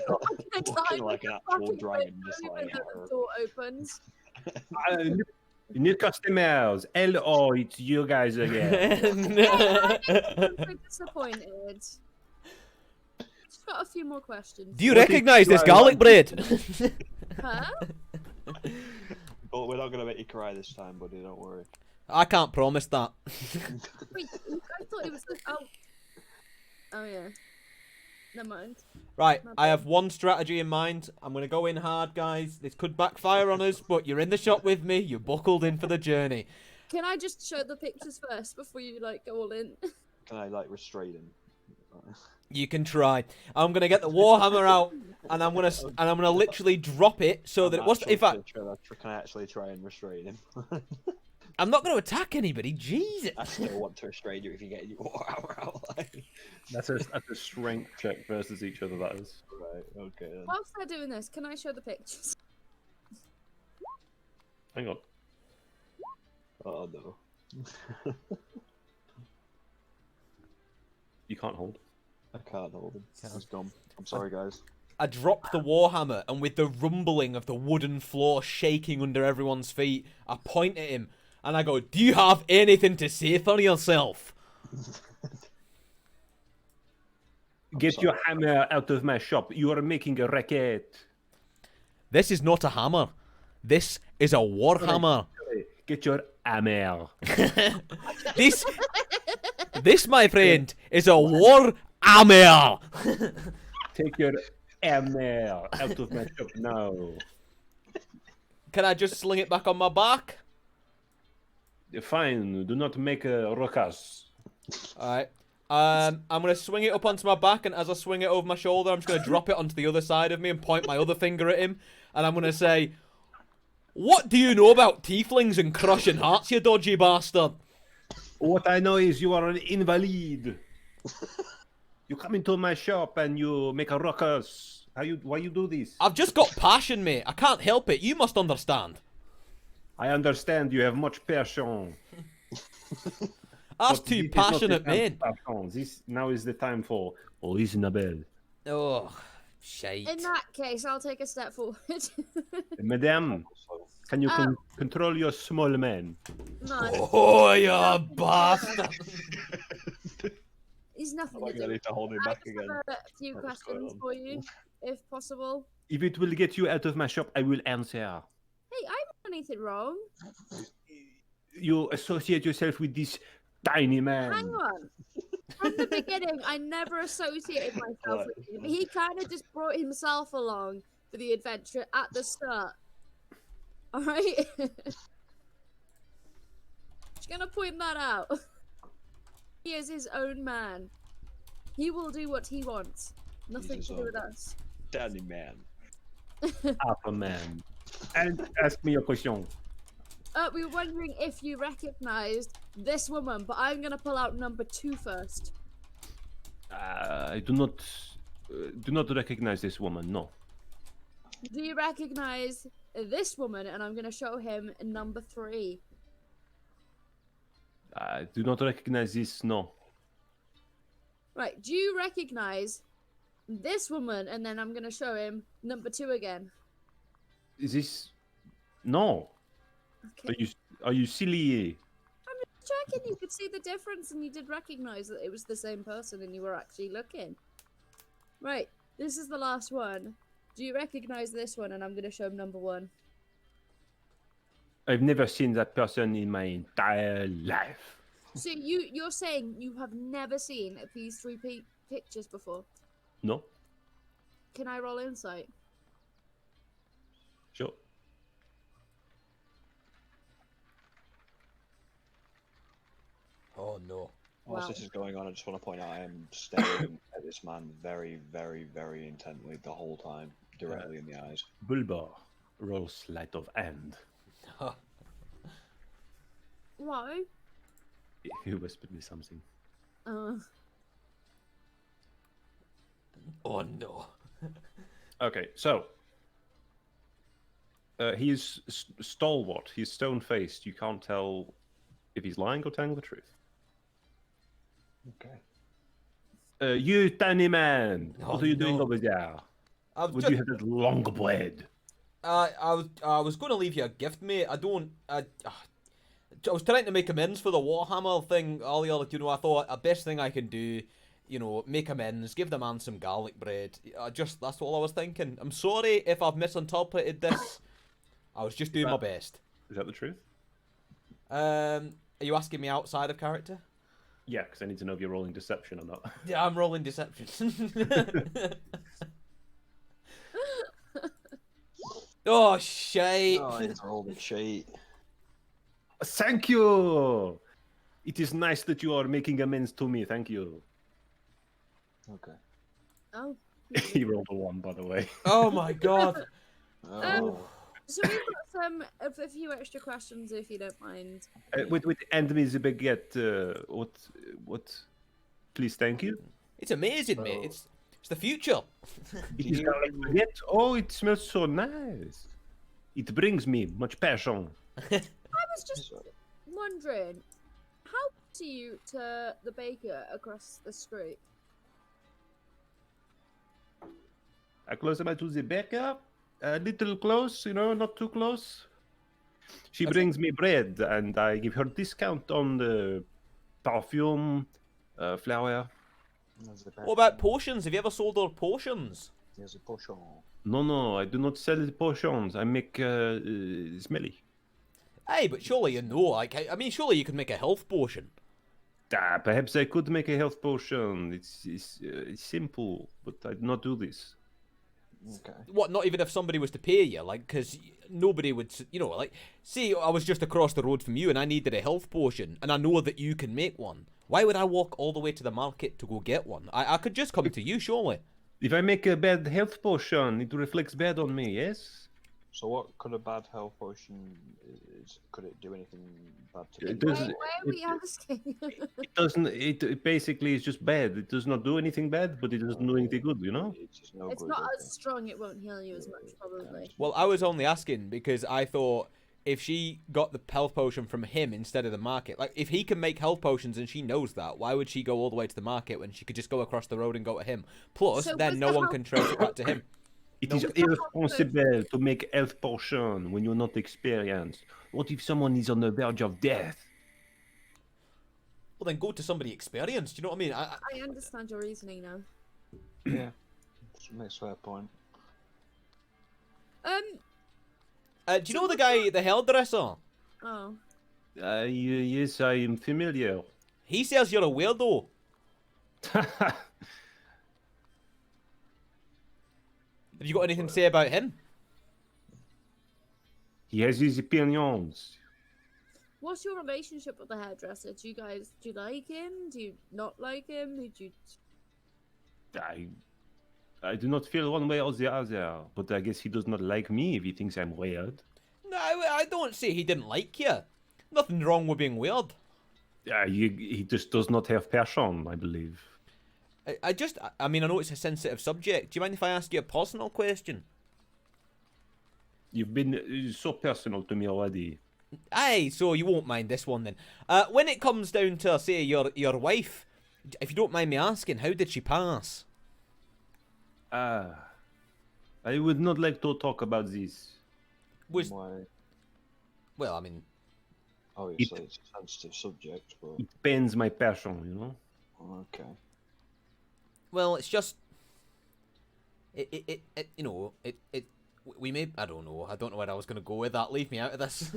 Walking like an actual dragon, just like. The door opens. New customers. Hello, it's you guys again. I'm so disappointed. Just got a few more questions. Do you What did recognise you this try garlic on? bread? Huh? But we're not gonna make you cry this time, buddy. Don't worry. I can't promise that. Wait, I thought it was the... Oh yeah. Never mind. Right, My I bad. have one strategy in mind. I'm going to go in hard, guys. This could backfire on us, but you're in the shop with me. You're buckled in for the journey. Can I just show the pictures first before you like go all in? Can I like restrain him? You can try. I'm going to get the warhammer out, and I'm going to literally drop it so that it was. In fact, Can I actually try and restrain him? I'm not going to attack anybody. Jesus. I still want to restrain you if you get your warhammer out. Like. That's a strength check versus each other, that is. Right. Okay. Then. Whilst they're doing this, can I show the pictures? Hang on. Oh no. You can't hold. I can't hold him. He's dumb. I'm sorry, guys. I dropped the warhammer, and with the rumbling of the wooden floor shaking under everyone's feet, I point at him, and I go, "Do you have anything to say for yourself?" Get sorry. your hammer out of my shop. You are making a racket. This is not a hammer. This is a warhammer. Get your hammer. This, my friend, is a war hammer. Take your hammer out of my shop now. Can I just sling it back on my back? Fine. Do not make a ruckus. Alright. I'm gonna swing it up onto my back, and as I swing it over my shoulder, I'm just gonna drop it onto the other side of me and point my other finger at him, and I'm gonna say, "What do you know about tieflings and crushing hearts, you dodgy bastard?" What I know is you are an invalid. You come into my shop and you make a ruckus. Why you do this? I've just got passion, mate. I can't help it. You must understand. I understand you have much passion. That's but two this is not the passionate time men. for passion. This now is the time for reasonable. Oh, shite. In that case, I'll take a step forward. Madame, So, can you control your small man? No, Oh, you bastard. he's nothing I'm to gonna do. need to hold him I back just again. have a few What's going questions on? for you, if possible. If it will get you out of my shop, I will answer. Hey, I haven't done anything wrong. You associate yourself with this tiny man. Hang on. From the beginning, I never associated myself with him. He kind of just brought himself along for the adventure at the start. Alright? Just gonna point that out. He is his own man. He will do what he wants. Nothing his to do own with us. Danny man. Aquaman. And ask me a question. We were wondering if you recognized this woman, but I'm gonna pull out number 2 first. I do not recognize this woman. No. Do you recognize this woman? And I'm gonna show him number 3. I do not recognize this. No. Right, do you recognize this woman? And then I'm gonna show him number 2 again. Is this? No. Okay. Are you silly? I'm just checking you could see the difference and you did recognize that it was the same person and you were actually looking. Right, this is the last one. Do you recognize this one? And I'm gonna show him number 1. I've never seen that person in my entire life. So you're saying you have never seen these 3 pictures before? No. Can I roll insight? Sure. Oh no. Whilst Wow. this is going on, I just want to point out I am staring at this man very, very, very intently the whole time, directly in the eyes. Bulbar, roll sleight of hand. Why? He whispered me something. Oh no. Okay, so he's stalwart. He's stone-faced. You can't tell if he's lying or telling the truth. Okay. You tiny man, Oh, what are you doing no. over there? I've Would just, you have that long blade? I was going to leave you a gift, mate. I was trying to make amends for the Warhammer thing earlier. You know, I thought the best thing I can do, you know, make amends, give the man some garlic bread. That's all I was thinking. I'm sorry if I've misinterpreted this. I was just doing my best. Is that the truth? Are you asking me outside of character? Yeah, because I need to know if you're rolling deception or not. Yeah, I'm rolling deception. Oh, shite. Oh, it's all the shit. Thank you! It is nice that you are making amends to me. Thank you. Okay. Oh. He rolled a 1, by the way. Oh my god. Oh. So we've got a few extra questions if you don't mind. With enemies baguette. What? Please, thank you. It's amazing, mate. It's the future. It is garlic baguette. Oh, it smells so nice. It brings me much passion. I was just wondering, how close are you to the baker across the street? How close am I to the baker? A little close, you know, not too close. She brings me bread, and I give her discount on the perfume, flour. What about potions? Have you ever sold her potions? There's a potion. No, I do not sell the potions. I make smelly. Hey, but surely you know, like, I mean, surely you could make a health potion. Perhaps I could make a health potion. It's simple, but I do not do this. Okay. What, not even if somebody was to pay you? Like, because nobody would, you know, like, say I was just across the road from you and I needed a health potion, and I know that you can make one. Why would I walk all the way to the market to go get one? I could just come to you, surely. If I make a bad health potion, it reflects bad on me, yes? So what could a bad health potion is? Could it do anything bad to It people? doesn't- Why are we asking? It doesn't. It basically is just bad. It does not do anything bad, but it doesn't do anything good. You know. It's just no It's good, not okay. as strong, it won't heal you as much, probably. Well, I was only asking because I thought if she got the health potion from him instead of the market, like, if he can make health potions and she knows that, why would she go all the way to the market when she could just go across the road and go to him? Plus, So then was no the one health- can trace it back to him. It is irresponsible to make health potion when you're not experienced. What if someone is on the verge of death? Well, then go to somebody experienced. You know what I mean? I understand your reasoning now. Yeah. Makes fair point. Do you know the guy, the hairdresser? Oh. Yes, I am familiar. He says you're a weirdo. Have you got anything to say about him? He has his opinions. What's your relationship with the hairdresser? Do you like him? Do you not like him? I do not feel one way or the other, but I guess he does not like me if he thinks I'm weird. No, I don't say he didn't like you. Nothing wrong with being weird. He just does not have passion, I believe. I mean, I know it's a sensitive subject. Do you mind if I ask you a personal question? You've been so personal to me already. Aye, so you won't mind this one then. When it comes down to, say, your wife, if you don't mind me asking, how did she pass? I would not like to talk about this. Why? Well, I mean, Obviously, it's a sensitive subject, but It pains my passion, you know? okay. well, it's just, you know, we may, I don't know where I was going to go with that. Leave me out of this.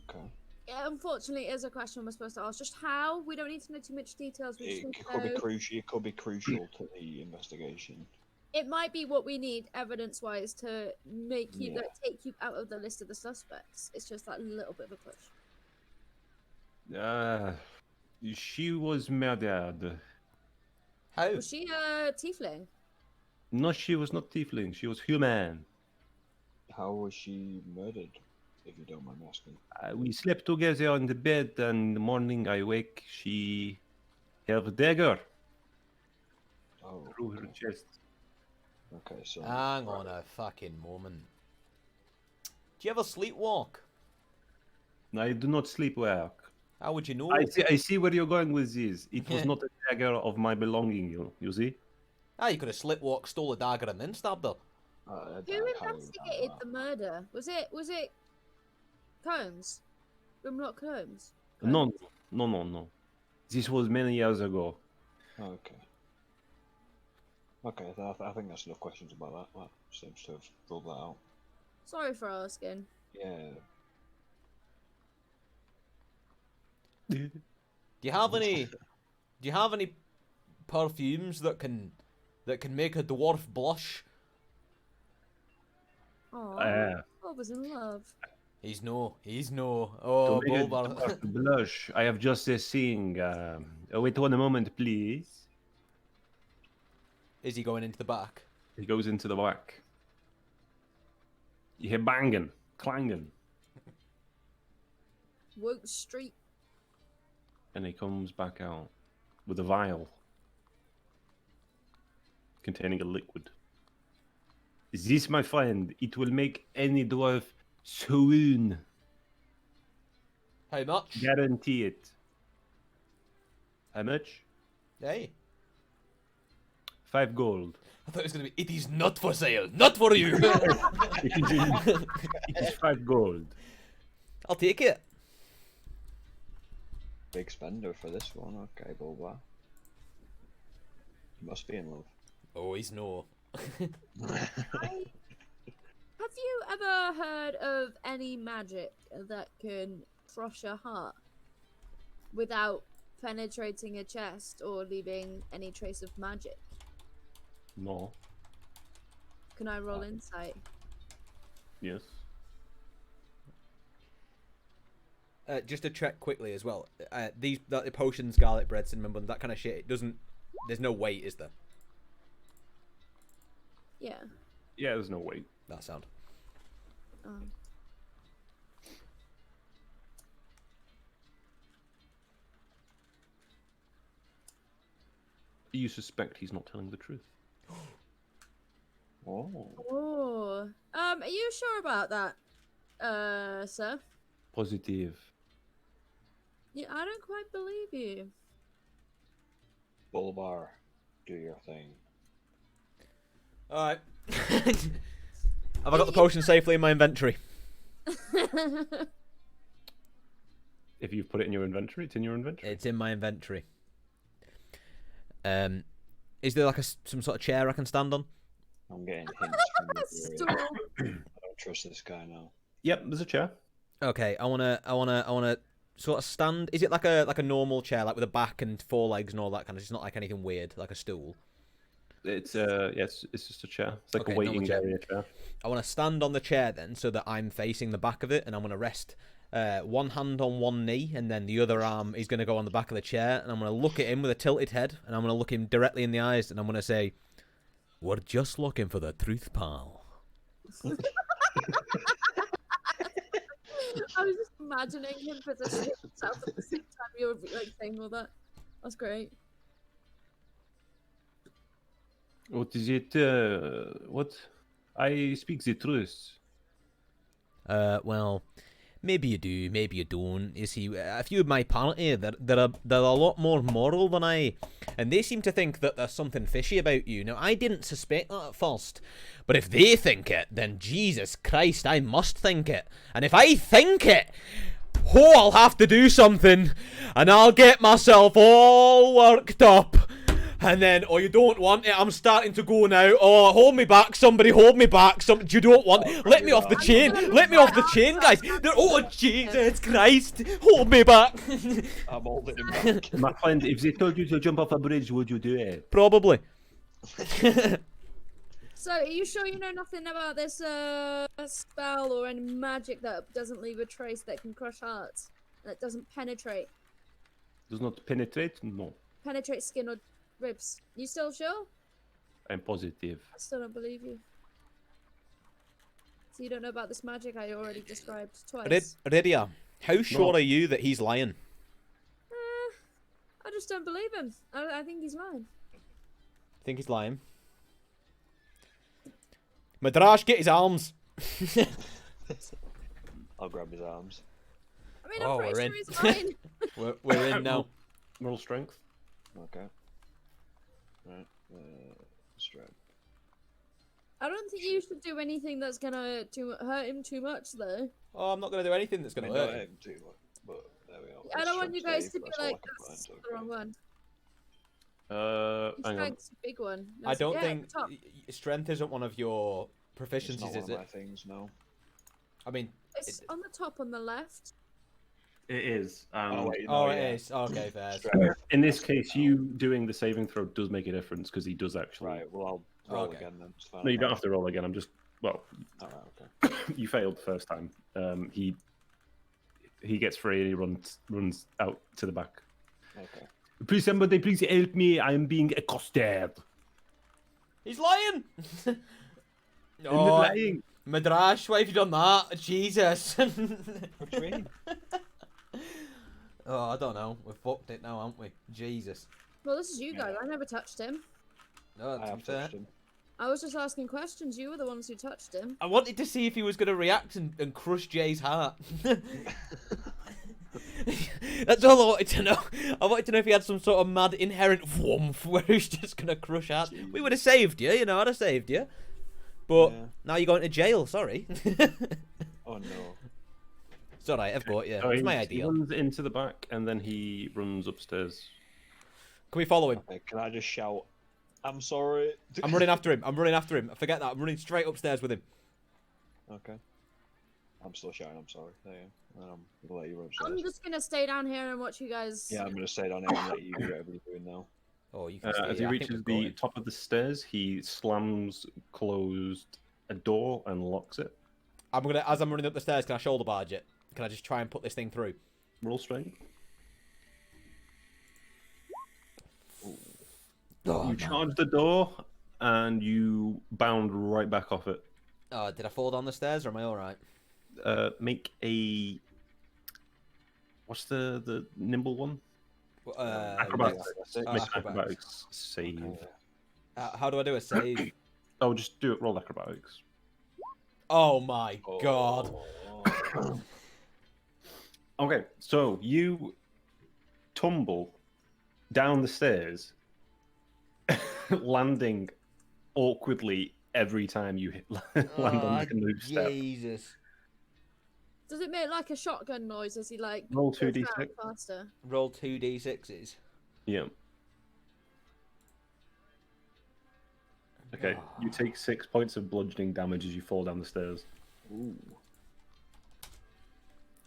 Okay. Yeah, unfortunately, it is a question we're supposed to ask. Just how? We don't need to know too much details. We just It need to could be know. crucial. It could be crucial to the investigation. It might be what we need evidence-wise to make you Yeah. take you out of the list of the suspects. It's just that little bit of a push. She was murdered. How? Was she a tiefling? No, she was not tiefling. She was human. How was she murdered? If you don't mind asking. We slept together on the bed, and in the morning I wake. She have a dagger Oh. through her Okay. chest. Okay. So. Hang on a fucking moment. Do you ever sleepwalk? I do not sleepwalk. How would you know? I see where you're going with this. It was not a dagger of my belonging, you see? You could have sleepwalked, stole a dagger, and then stabbed her. Who investigated the murder? Was it Combs? Grimlock Combs? No. This was many years ago. Okay. Okay, I think that's enough questions about that. That seems to have ruled that out. Sorry for asking. Yeah. Do you have any perfumes that can make a dwarf blush? Oh, Bob was in love. He's no. Oh, To make it Bulbar. blush, I have just a thing. Wait 1 moment, please. Is he going into the back? He goes into the back. You hear banging, clanging, Woke Street. and he comes back out with a vial containing a liquid. This, my friend, it will make any dwarf swoon. How much? Guarantee it. How much? Hey. 5 gold. I thought it was going to be, it is not for sale, not for you. It is 5 gold. I'll take it. Big spender for this one. Okay, Bulba. You must be in love. Oh, he's no. Have you ever heard of any magic that can crush a heart without penetrating a chest or leaving any trace of magic? No. Can I roll insight? Yes. Just to check quickly as well. The potions, garlic bread, cinnamon buns, that kind of shit. It doesn't. There's no weight, is there? Yeah. Yeah, there's no weight. That sound. Oh. You suspect he's not telling the truth. Oh. Oh. Are you sure about that, sir? Positive. Yeah, I don't quite believe you. Bulbar, do your thing. Alright. Have I got the potion safely in my inventory? If you've put it in your inventory, it's in your inventory. It's in my inventory. Is there like some sort of chair I can stand on? I'm getting hints from the Stop. I don't trust this guy now. Yep, there's a chair. Okay, I wanna sort of stand. Is it like a normal chair, like with a back and 4 legs and all that kind of? It's not like anything weird, like a stool. It's it's just a chair. It's like Okay, a normal waiting chair. area chair. I want to stand on the chair then, so that I'm facing the back of it, and I'm going to rest one hand on one knee, and then the other arm is going to go on the back of the chair, and I'm going to look at him with a tilted head, and I'm going to look him directly in the eyes, and I'm going to say, "We're just looking for the truth, pal." I was just imagining him positioning himself at the same time you were like saying all that. That's great. What is it? What? I speak the truth. Well, maybe you do, maybe you don't. You see, a few of my party, they're a lot more moral than I, and they seem to think that there's something fishy about you. Now, I didn't suspect that at first, but if they think it, then Jesus Christ, I must think it. And if I think it, I'll have to do something, and I'll get myself all worked up. And then, oh, you don't want it. I'm starting to go now. Oh, hold me back. Somebody hold me back. You don't want it. Let me off the chain. Let me off the chain, guys. Oh, Jesus Christ. Hold me back. I'm holding him back. My friend, if they told you to jump off a bridge, would you do it? Probably. So, are you sure you know nothing about this spell or any magic that doesn't leave a trace that can crush hearts? That doesn't penetrate? Does not penetrate? No, Penetrate skin or ribs? You still sure? I'm positive. I still don't believe you. So you don't know about this magic I already described twice? Rydia, how sure are you that he's lying? I just don't believe him. I think he's lying. Think he's lying? Madrash, get his arms. I'll grab his arms. I mean, Oh, I'm we're pretty in. sure he's lying. We're in now. Moral strength. Okay. Right. Straight. I don't think you should do anything that's gonna hurt him too much, though. Oh, I'm not going to do anything that's going to hurt him. Too much, but there we go. I don't want you guys to Strength be save, like, that's all I that's can the find, wrong one. Hang on. Strength's a big one. I don't yeah, think top. strength isn't one of your It's proficiencies, not one is of it? my things, no. I mean, It's on the top on the left. It is. Wait, oh, no, it yeah. is. Okay, fair. Strength. In this case, you doing the saving throw does make a difference because he does actually. Right, well, I'll roll Okay. again then. It's fine. No, you don't have to roll again. I'm just. Well, Alright, okay. you failed the first time. He gets free and he runs out to the back. Okay. Please, somebody, please help me. I am being accosted. He's lying. I'm No, not lying. Madrash, why have you done that? Jesus. What do you mean? Oh, I don't know. We've fucked it now, haven't we? Jesus. Well, this is you guys. I never touched him. No, I to be have fair. touched him. I was just asking questions. You were the ones who touched him. I wanted to see if he was going to react and crush Jay's heart. That's all I wanted to know. I wanted to know if he had some sort of mad inherent woomph where he's just going to crush hearts. We would have saved you, I'd have saved you. But Yeah. now you're going to jail, sorry. Oh no. It's alright, I've got you. So It's my he idea. runs into the back and then he runs upstairs. Can we follow him? Okay, can I just shout, I'm sorry? I'm running after him. Forget that. I'm running straight upstairs with him. Okay. I'm still shouting, I'm sorry. There you go. And I'm gonna let you run I'm upstairs. just gonna stay down here and watch you guys. Yeah, I'm gonna stay down here and let you do whatever you're doing now. Oh, you can stay. As he I think reaches we've got the him. top of the stairs, he slams closed a door and locks it. As I'm running up the stairs, can I shoulder barge it? Can I just try and put this thing through? Roll strength. Oh, You man. charge the door and you bound right back off it. Oh, did I fall down the stairs or am I alright? Make a. What's the nimble one? Acrobatics. That's it. Make acrobatics. acrobatics save. How do I do a save? Oh, just do it. Roll acrobatics. Oh my god. Oh. Okay, so you tumble down the stairs, landing awkwardly every time you land on the new step. Jesus. Does it make like a shotgun noise as he like Roll goes 2d6. down faster? Roll 2d6s. Yeah. Okay, you take 6 points of bludgeoning damage as you fall down the stairs. Ooh.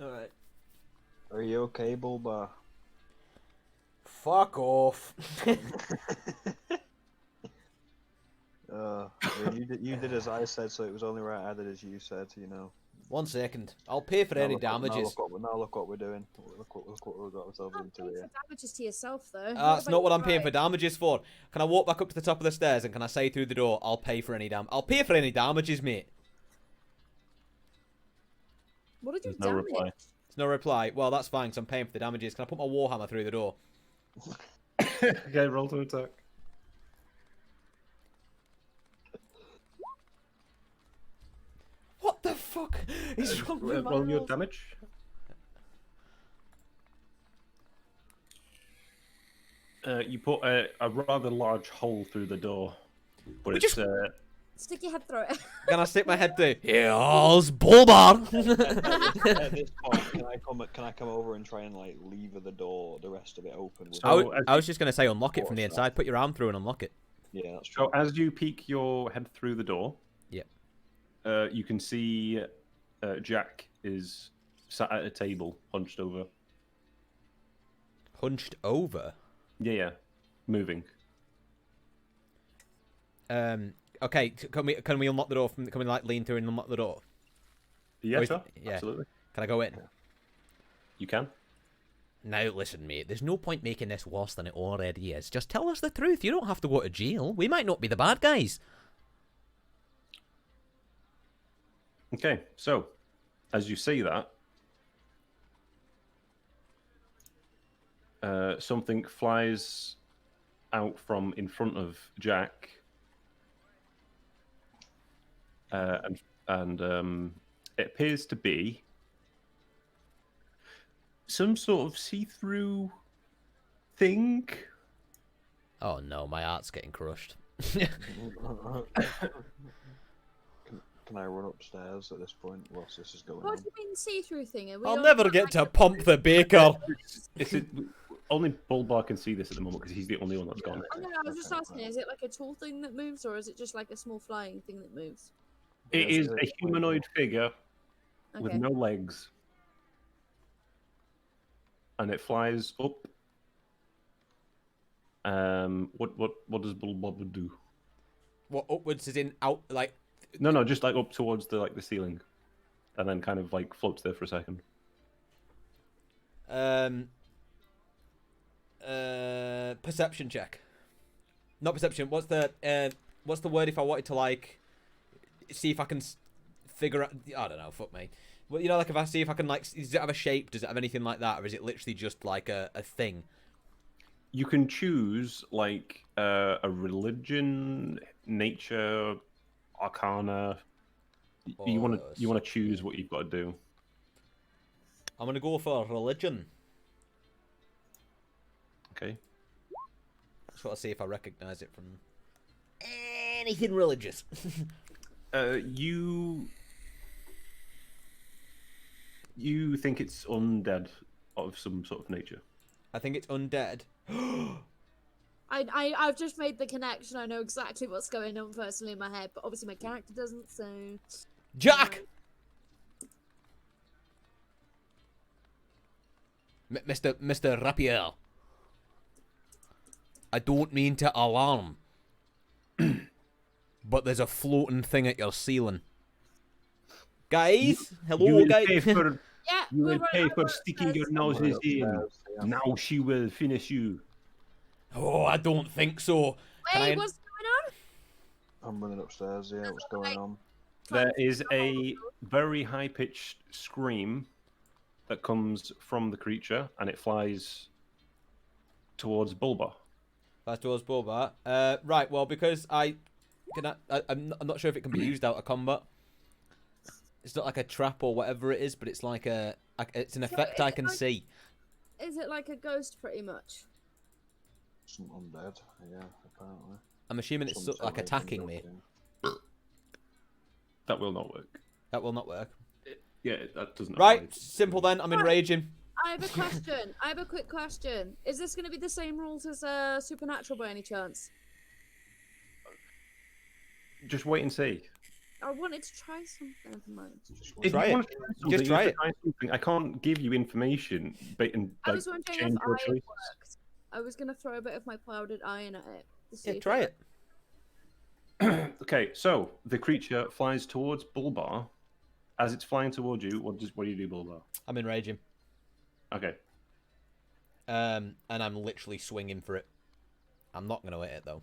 Alright. Are you okay, Bulba? Fuck off. Yeah, you did as I said, so it was only right I did as you said. You know. 1 second. I'll pay for any damages. Now look what we're doing. Look what we've got ourselves Not into paying here. for damages to yourself, though. That's not what I'm paying for damages for. Can I walk back up to the top of the stairs and can I say through the door, I'll pay for any I'll pay for any damages, mate. What did you No damage? reply. There's no reply. Well, that's fine, because I'm paying for the damages. Can I put my warhammer through the door? Okay, roll to attack. What the fuck is wrong with my Roll your rolls? damage. You put a rather large hole through the door, but it's Stick your head through it. Can I stick my head through? Here's Bulbar! At this point, can I come over and try and like lever the door, the rest of it open? With I was just going to say unlock it from the inside. Put your arm through and unlock it. Yeah, that's true. So as you peek your head through the door, Yep. You can see Jack is sat at a table, hunched over. Hunched over? Yeah, moving. Okay, can we unlock the door from? Can we like lean through and unlock the door? Yeah, is- sure. yeah. Absolutely. Can I go in? You can. Now listen, mate. There's no point making this worse than it already is. Just tell us the truth. You don't have to go to jail. We might not be the bad guys. Okay, so as you see that, something flies out from in front of Jack, and it appears to be some sort of see-through thing. Oh no, my heart's getting crushed. Can I run upstairs at this point whilst this is going What on? do you mean see-through thing? Are we I'll all never got, get like, to a- pump the baker. Only Bulbar can see this at the moment because he's the only one that's gone. Oh, no, I was just asking, is it like a tall thing that moves, or is it just like a small flying thing that moves? It is a humanoid figure with Okay. no legs, and it flies up. What does Bulbar do? What upwards is in out like? No, just like up towards the ceiling, and then kind of like floats there for a second. Perception check. Not perception. What's the word if I wanted to like see if I can figure out? I don't know. Fuck me. Well, you know, like if I see if I can like, does it have a shape? Does it have anything like that, or is it literally just like a thing? You can choose like a religion, nature, arcana. You want to choose what you've got to do. I'm gonna go for religion. Okay. Just want to see if I recognize it from anything religious. You think it's undead of some sort of nature. I think it's undead. I've just made the connection. I know exactly what's going on personally in my head, but obviously my character doesn't. So Jack. Mr. Rapier. I don't mean to alarm, but there's a floating thing at your ceiling. Guys, hello, guys. yeah, You we're will right pay over for upstairs. sticking your noses in. Now she will finish you. Oh, I don't think so. Can Wait, I- what's going on? I'm running upstairs. Yeah, what's going on? There is a very high-pitched scream that comes from the creature, and it flies towards Bulbar. That's towards Boba. Right, well, because I'm not sure if it can be used out of combat. It's not like a trap or whatever it is, but it's like it's an effect I can see. Is it like a ghost, pretty much? Some undead. Yeah, apparently. I'm assuming it's Some like sort of attacking me. thing. That will not work. That will not work. Yeah, that doesn't. Right, apply. simple then. I'm enraging. I have a question. I have a quick question. Is this going to be the same rules as Supernatural by any chance? Just wait and see. I wanted to try something. Never mind. If Try you it. want to try something, Just you try have it. to try something. I can't give you information, but I was wondering change if your iron choice. worked. I was going to throw a bit of my powdered iron at it. To see Yeah, if try it. Okay, so the creature flies towards Bulbar. As it's flying towards you, what do you do, Bulbar? I'm enraging. Okay. And I'm literally swinging for it. I'm not going to hit it, though.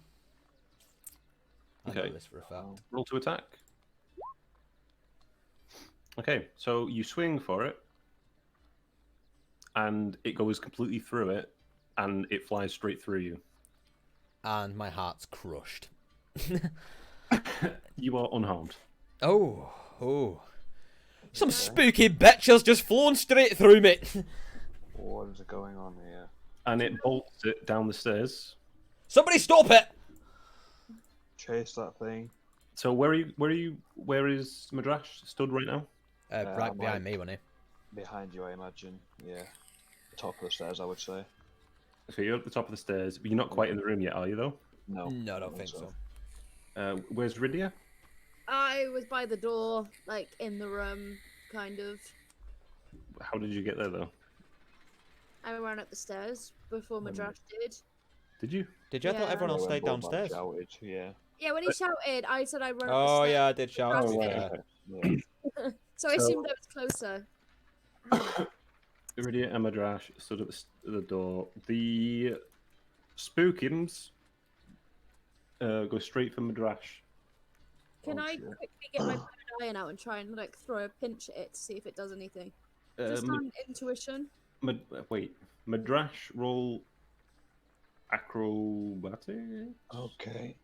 I know Okay. this for a fact. Roll to attack. Okay, so you swing for it, and it goes completely through it, and it flies straight through you. And my heart's crushed. You are unharmed. Oh. Some spooky bitch has just flown straight through me. What is going on here? And it bolts it down the stairs. Somebody stop it! Chase that thing. So where is Madrash stood right now? Right I'm behind like- me, wasn't he? Behind you, I imagine. Yeah. Top of the stairs, I would say. So you're at the top of the stairs, but you're not quite in the room yet, are you, though? No. No, I don't think so. Where's Rydia? I was by the door, like in the room, kind of. How did you get there, though? I ran up the stairs before Madrash did. Did you? Did you? I thought Yeah. everyone else When stayed Bulbar downstairs. shouted, yeah. Yeah, when he shouted, I said I'd run up the Oh, stairs. yeah, I did shout. Oh, to right, there. Yeah. So I assumed I was closer. Rydia and Madrash stood at the door. The Spookums go straight for Madrash. Can Oh, I shit. quickly get my iron out and try and like throw a pinch at it to see if it does anything? Just Ma- on intuition. Wait, Madrash, roll acrobatic. Okay.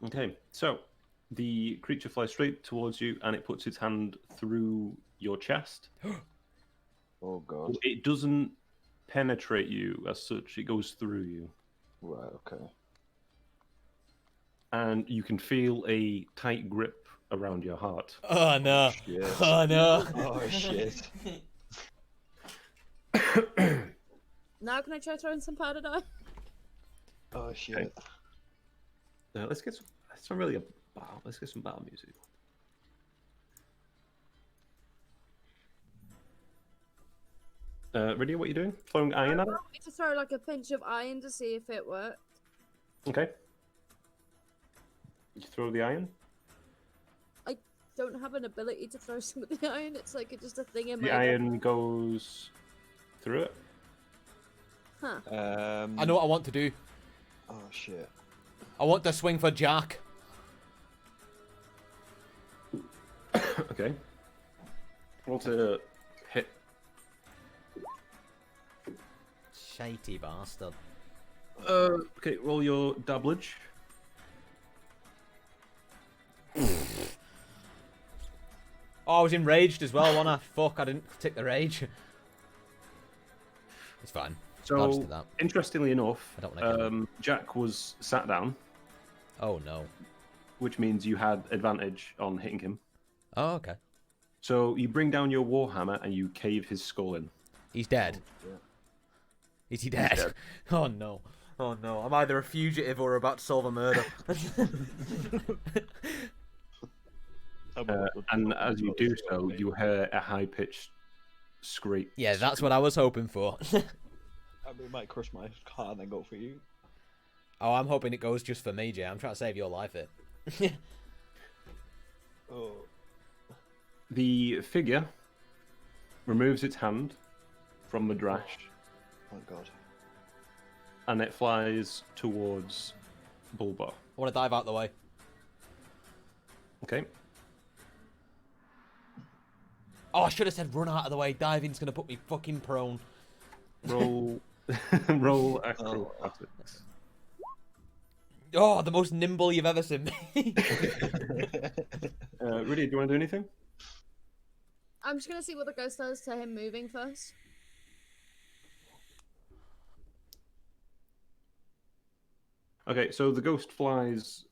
Okay, so the creature flies straight towards you, and it puts its hand through your chest. Oh god. It doesn't penetrate you as such; it goes through you, Right, okay. and you can feel a tight grip around your heart. Oh, no. Shit. Oh, no. Oh shit. Now can I try throwing some powder dye? Oh shit. Let's get some battle music. Rydia, what are you doing? Throwing iron I at it? want me to throw like a pinch of iron to see if it worked. Okay. You throw the iron. Don't have an ability to throw some of the iron. It's like just a thing in my The iron goes through it. Huh. I know what I want to do. Oh shit. I want to swing for Jack. Okay. Roll to hit. Shitey bastard. Okay, roll your dabblage. Oh, I was enraged as well, wasn't I? Fuck, I didn't take the rage. It's fine. I'll just So, do that. interestingly enough, I don't wanna kill him. Jack was sat down, Oh, no. which means you had advantage on hitting him. Oh, okay. So you bring down your warhammer and you cave his skull in. He's dead. Yeah. Is he dead? dead. Oh, no. Oh, no. I'm either a fugitive or about to solve a murder. And as you do so, you hear a high-pitched scream. Yeah, that's what I was hoping for. I mean, it might crush my heart and then go for you. Oh, I'm hoping it goes just for me, Jay. I'm trying to save your life here. Oh. The figure removes its hand from the Madrash, Thank god. and it flies towards Bulbar. I want to dive out the way. Okay. Oh, I should have said run out of the way. Diving's going to put me fucking prone. Roll, roll acrobatics. Oh, the most nimble you've ever seen me. Rydia, do you want to do anything? I'm just gonna see what the ghost does to him moving first. Okay, so the ghost flies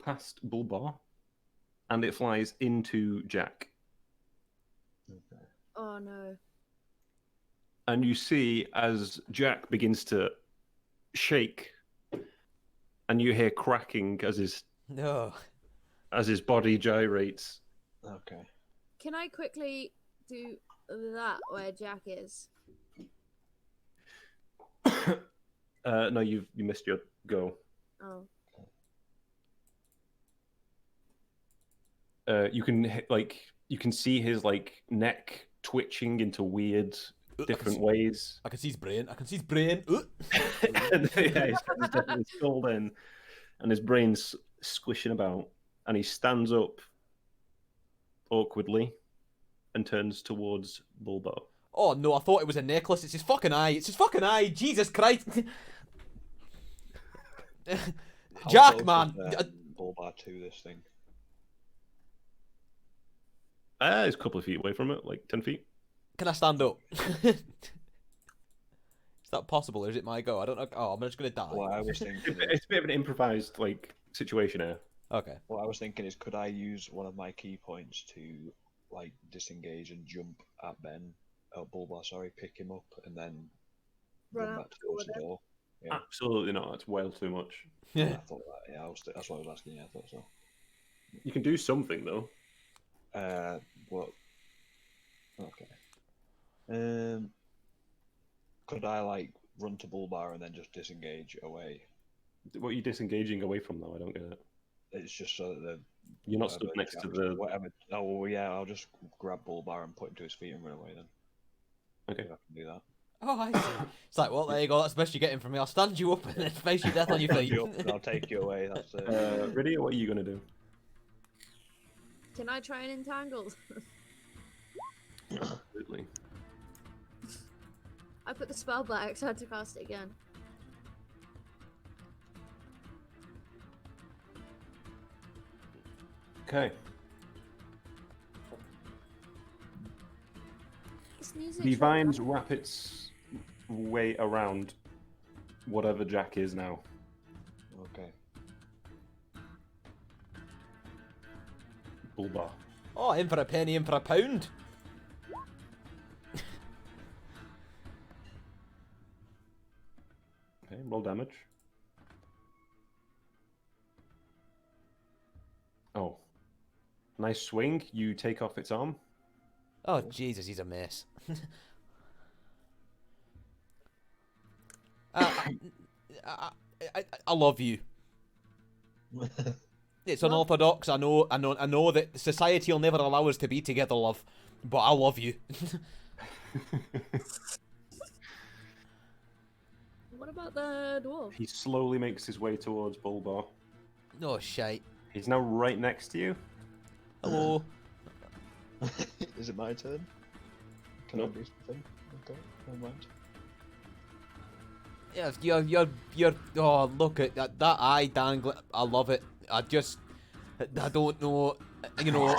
past Bulbar, and it flies into Jack. Oh no. And you see as Jack begins to shake, and you hear cracking as No. his body gyrates. Okay. Can I quickly do that where Jack is? No, you missed your Go. Oh. You can you can see his like neck twitching into weird different ways. I can see his brain. I can see his brain. Yeah, his head is definitely skulled in, and his brain's squishing about. And he stands up awkwardly and turns towards Bulbo. Oh no! I thought it was a necklace. It's his fucking eye. It's his fucking eye. Jesus Christ! Jack, man. Bulbar to this thing. It's a couple of feet away from it, like 10 feet. Can I stand up? Is that possible, or is it my go? I don't know. Oh, I'm just gonna die. Well, I was thinking. It's a bit of an improvised like situation here. Okay. What I was thinking is, could I use one of my key points to like disengage and jump at Bulbar, sorry, pick him up, and then run back towards the door? Yeah. Absolutely not. That's well too much. I thought that. Yeah, that's what I was asking. Yeah, I thought so. You can do something though. What? Okay. Could I like run to Bulbar and then just disengage away? What are you disengaging away from though? I don't get it. It's just so that you're not stood next to the whatever. Oh well, yeah. I'll just grab Bulbar and put him to his feet and run away then. Okay. I can do that. Oh, I see. It's like, well, there you go. That's the best you're getting from me. I'll stand you up and then face your death on your feet. And I'll take you away. That's it. Rydia, what are you gonna do? Can I try and entangle? Absolutely. I put the spell back, so I had to cast it again. Okay. This music. The vines wrap its way around whatever Jack is now. Okay. Bulbar. Oh, in for a penny, in for a pound. Okay, roll damage. Oh. Nice swing. You take off its arm. Oh, Jesus, he's a mess. I love you. It's unorthodox. I know that society will never allow us to be together, love. But I love you. What about the dwarf? He slowly makes his way towards Bulbar. No shite. He's now right next to you. Hello. Is it my turn? Can Nope. I do something? Okay, never mind. Yeah, you're. Oh, look at that eye dangling. I love it. I don't know. You know.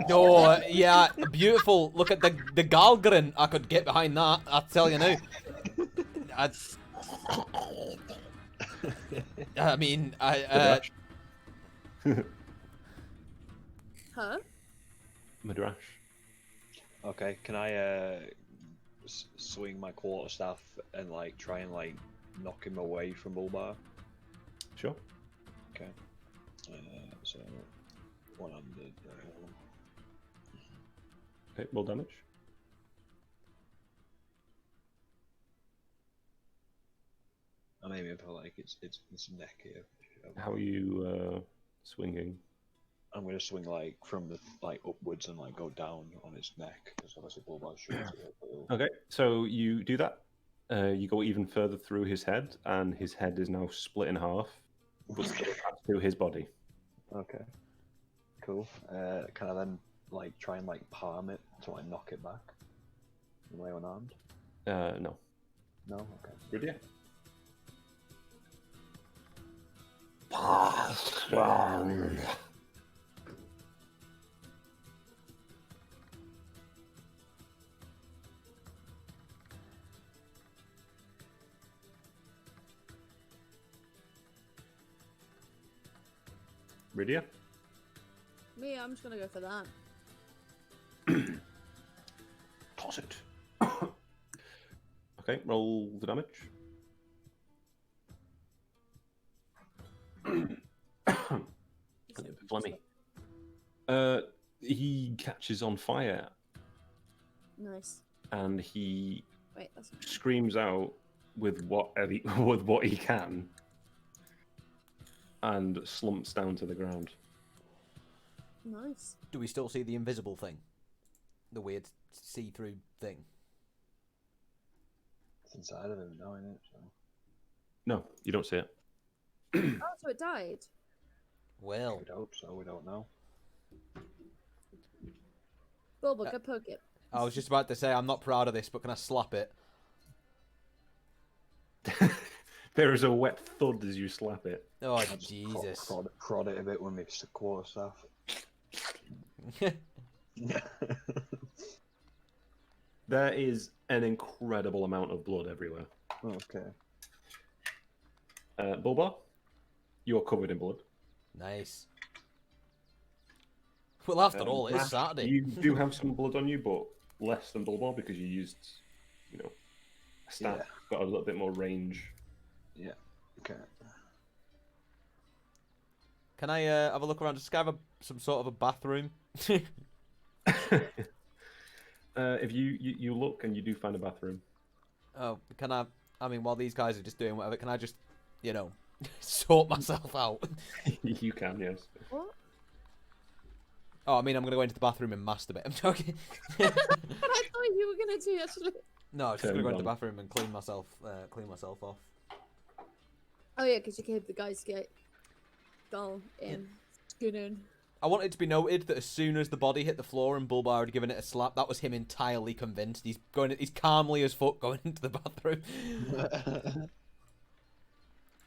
No, yeah, beautiful. Look at the Galgrin. I could get behind that. I'll tell you now. I mean, Huh? Madrash. Okay, can I swing my quarterstaff and like try and like knock him away from Bulbar? Sure. Okay. So one-handed. Okay, roll damage. I'm aiming for like its neck here. How are you swinging? I'm gonna swing like from the like upwards and like go down on its neck because obviously Bulbar's short. Okay, so you do that. You go even further through his head, and his head is now split in half, but still attached to his body. Okay. Cool. Can I then like try and like palm it to like knock it back? Am I unarmed? No. No. Okay. Rydia? Rydia? Me, I'm just gonna go for that. Toss it. Okay, roll the damage. Flemmy. He catches on fire Nice. and he Wait, that's screams out with what he can, and slumps down to the ground. Nice. Do we still see the invisible thing? The weird see-through thing? It's inside of him now, isn't it? So. No, you don't see it. Oh, so it died. Well, We'd hope so, we don't know. Bulba, go poke it. I was just about to say I'm not proud of this, but can I slap it? There is a wet thud as you slap it. Oh, I just Jesus. Prod it a bit with my quarter staff. There is an incredible amount of blood everywhere. Okay. Bulba, you're covered in blood. Nice. Well, after all, it is Rash, Saturday. You do have some blood on you, but less than Bulba because you used, a staff. Yeah. Got a little bit more range. Yeah. Okay. Can I have a look around? Just have some sort of a bathroom. If you look and you do find a bathroom. Oh, can I? I mean, while these guys are just doing whatever, can I just, sort myself out? You can, yes. What? Oh, I mean, I'm gonna go into the bathroom and masturbate. I'm joking. What I thought you were gonna do actually. No, I'm just gonna Turn go into the on. bathroom and clean myself off. Oh yeah, because you gave the guy's get doll in skinning. I want it to be noted that as soon as the body hit the floor and Bulbar had given it a slap, that was him entirely convinced. He's calmly as fuck going into the bathroom.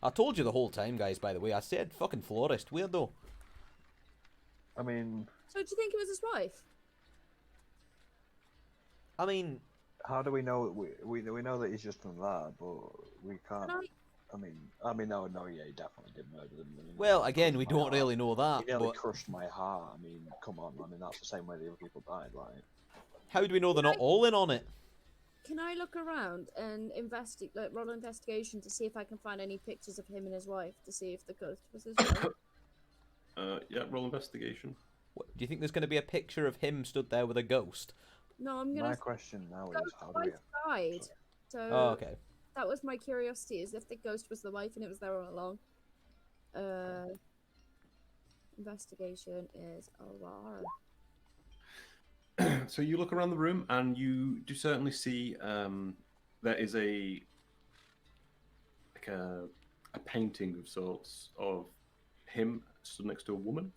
I told you the whole time, guys. By the way, I said fucking florist, weirdo. I mean, So do you think it was his wife? I mean, how do we know? We know that he's just done that, but we can't. I mean, no, yeah, he definitely did murder them. I mean, well, he again, crushed we my don't heart. really know that. He nearly But crushed my heart. I mean, come on. I mean, that's the same way the other people died, right? how do we know they're not all in on it? Can I look around and roll an investigation to see if I can find any pictures of him and his wife to see if the ghost was his wife? Yeah, roll investigation. What, do you think there's going to be a picture of him stood there with a ghost? No, I'm gonna. My question now is, Ghost how do we? wife died. So Oh, okay. that was my curiosity: is if the ghost was the wife and it was there all along. Investigation is alarm. So you look around the room and you do certainly see there is a painting of sorts of him stood next to a woman.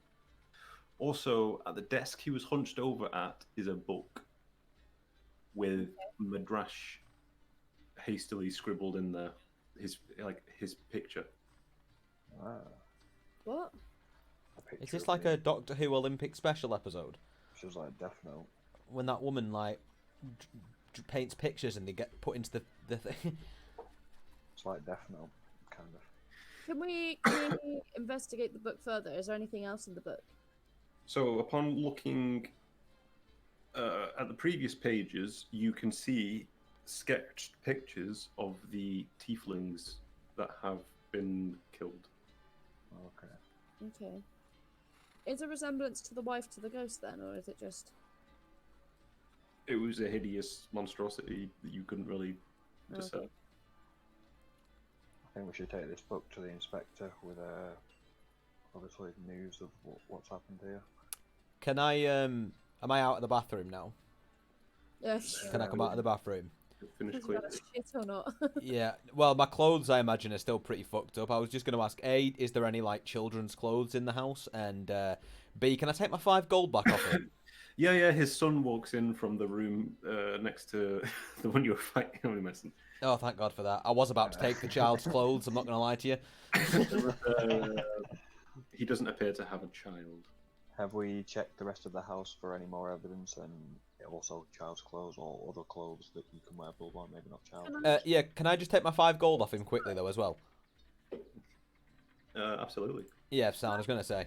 Also, at the desk he was hunched over at is a book with Madrash hastily scribbled in there. His picture. Ah, What? a picture Is this of like me. a Doctor Who Olympic special episode? She was like Death Note. When that woman paints pictures and they get put into the thing. It's like Death Note, kind of. Can we investigate the book further? Is there anything else in the book? So upon looking at the previous pages, you can see sketched pictures of the tieflings that have been killed. Okay. Okay. Is a resemblance to the wife to the ghost then, or is it just? It was a hideous monstrosity that you couldn't really discern. Okay. I think we should take this book to the inspector with obviously news of what's happened here. Can I am I out of the bathroom now? Yeah. Can I come out of the bathroom? Finish Is clear. that shit or not? Yeah. Well, my clothes I imagine are still pretty fucked up. I was just going to ask A, is there any like children's clothes in the house? And B, can I take my 5 gold back off him? Yeah. His son walks in from the room next to the one you were fighting. I'm only messing. Oh, thank God for that. I was about to take the child's clothes. I'm not going to lie to you. He doesn't appear to have a child. Have we checked the rest of the house for any more evidence and also child's clothes or other clothes that you can wear, Bulba, maybe not child? Yeah. Can I just take my 5 gold off him quickly though as well? Absolutely. Yeah, Sam. I was going to say.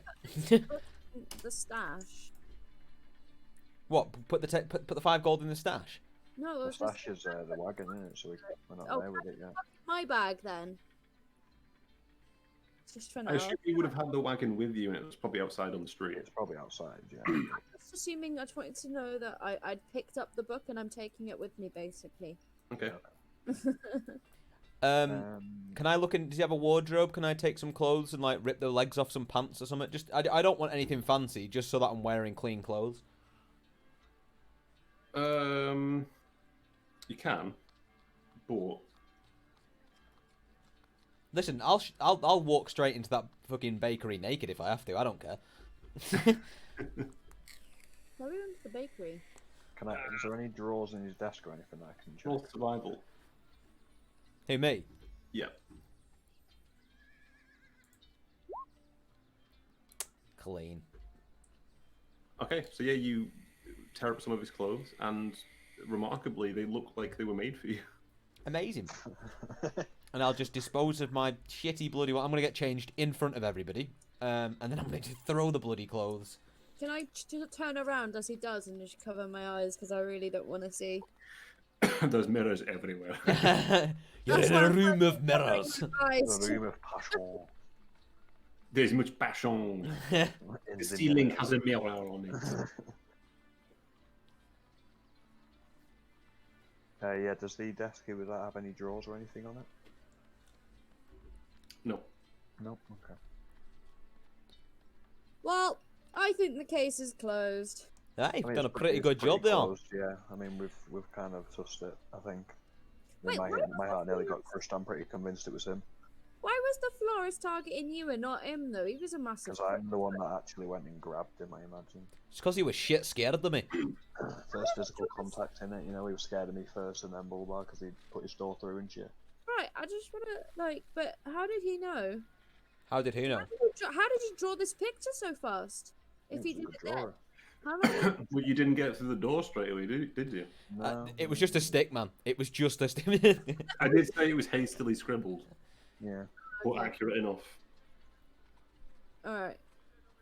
The stash. What? Put the 5 gold in the stash. No, it The was just stash is the wagon, isn't it? So we're not Oh, there with it yet. my bag then. Just for now. I assume you would have had the wagon with you, and it was probably outside on the street. It's probably outside, yeah. Just assuming I just wanted to know that I'd picked up the book and I'm taking it with me, basically. Okay. Can I look in? Does he have a wardrobe? Can I take some clothes and like rip the legs off some pants or something? Just I don't want anything fancy, just so that I'm wearing clean clothes. You can, but Listen, I'll walk straight into that fucking bakery naked if I have to. I don't care. Why are we going to the bakery? Is there any drawers in his desk or anything that I can check? roll survival. Hey, me. Yeah. Clean. Okay, so yeah, you tear up some of his clothes, and remarkably, they look like they were made for you. Amazing. And I'll just dispose of my shitty bloody one. I'm going to get changed in front of everybody. And then I'm going to throw the bloody clothes. Can I just turn around as he does and just cover my eyes because I really don't want to see? There's mirrors everywhere. You're in a room of mirrors. The room of passion. There's much passion. The ceiling has a mirror on it. Yeah, does the desk he was at have any drawers or anything on it? No. Nope, okay. Well, I think the case is closed. Hey, I mean, done a it's pretty good job there. closed, yeah, I mean, we've kind of sussed it, I think. Wait, My heart nearly got crushed. I'm pretty convinced it was him. Why was the florist targeting you and not him, though? He was a massive... Because I'm the one that actually went and grabbed him, I imagine. It's because he was shit scared of me. First physical contact in it, you know, he was scared of me first and then Bulbar because he'd put his door through and shit. Right, I just want to, like, but how did he know? How did he know? How did he draw this picture so fast? If he did it then? Drawer. How long? Well, you didn't get through the door straight away, did you? No. It was just a stick, man. It was just a stick. I did say it was hastily scribbled, Yeah. but accurate enough. Alright.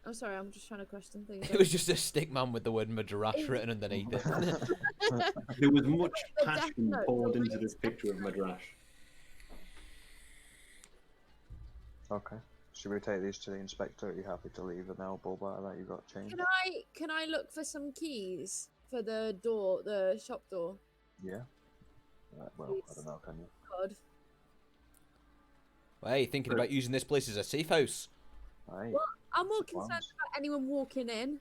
I'm sorry, I'm just trying to question things. It was just a stick man with the word Madrash written underneath it. There was much The death passion note, poured the into way this picture of Madrash. Okay. Should we take these to the inspector? Are you happy to leave it now, Bulbar, that you got changed? Can I look for some keys for the door, the shop door? Yeah. Well, I don't know, can you? God. Hey, thinking about using this place as a safe house. Aye. I'm more That's the concerned plans. about anyone walking in.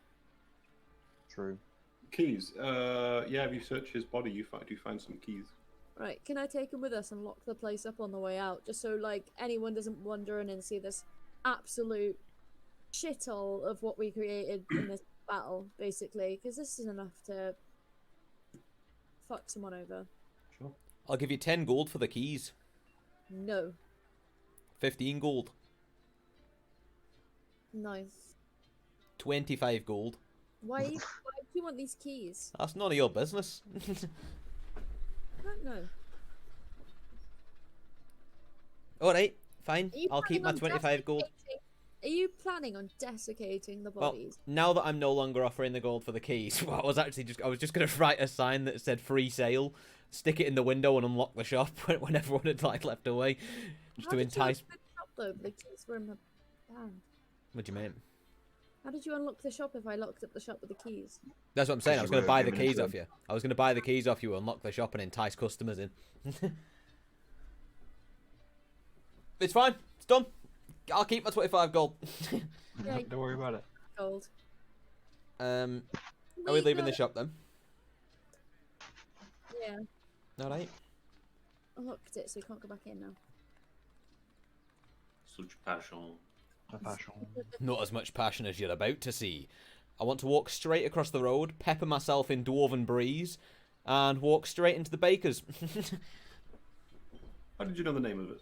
True. Keys. Yeah, if you search his body, you find some keys. Right, can I take him with us and lock the place up on the way out? Just so, like, anyone doesn't wander in and see this absolute shithole of what we created in this battle, basically. Because this is enough to fuck someone over. Sure. I'll give you 10 gold for the keys. No. 15 gold. Nice. 25 gold. Why do you want these keys? That's none of your business. I don't know. Alright, fine. Are you I'll keep my planning on 25 gold. Are you planning on desiccating the Well, bodies? now that I'm no longer offering the gold for the keys, well, I was just going to write a sign that said free sale, stick it in the window and unlock the shop when everyone had like left away, just How to did you entice. unlock the shop, though? The keys were in my bag. What do you mean? How did you unlock the shop if I locked up the shop with the keys? That's what I'm saying. I was going to were buy the giving it keys to off you. I was going to buy the keys off you, unlock the shop, and entice customers in. It's fine. It's done. I'll keep my 25 gold. Yeah, Don't worry about it. gold. Are we leaving the shop then? Yeah, All right. I locked it so you can't go back in now. Such passion. A passion. Not as much passion as you're about to see. I want to walk straight across the road, pepper myself in dwarven breeze, and walk straight into the baker's. How did you know the name of it?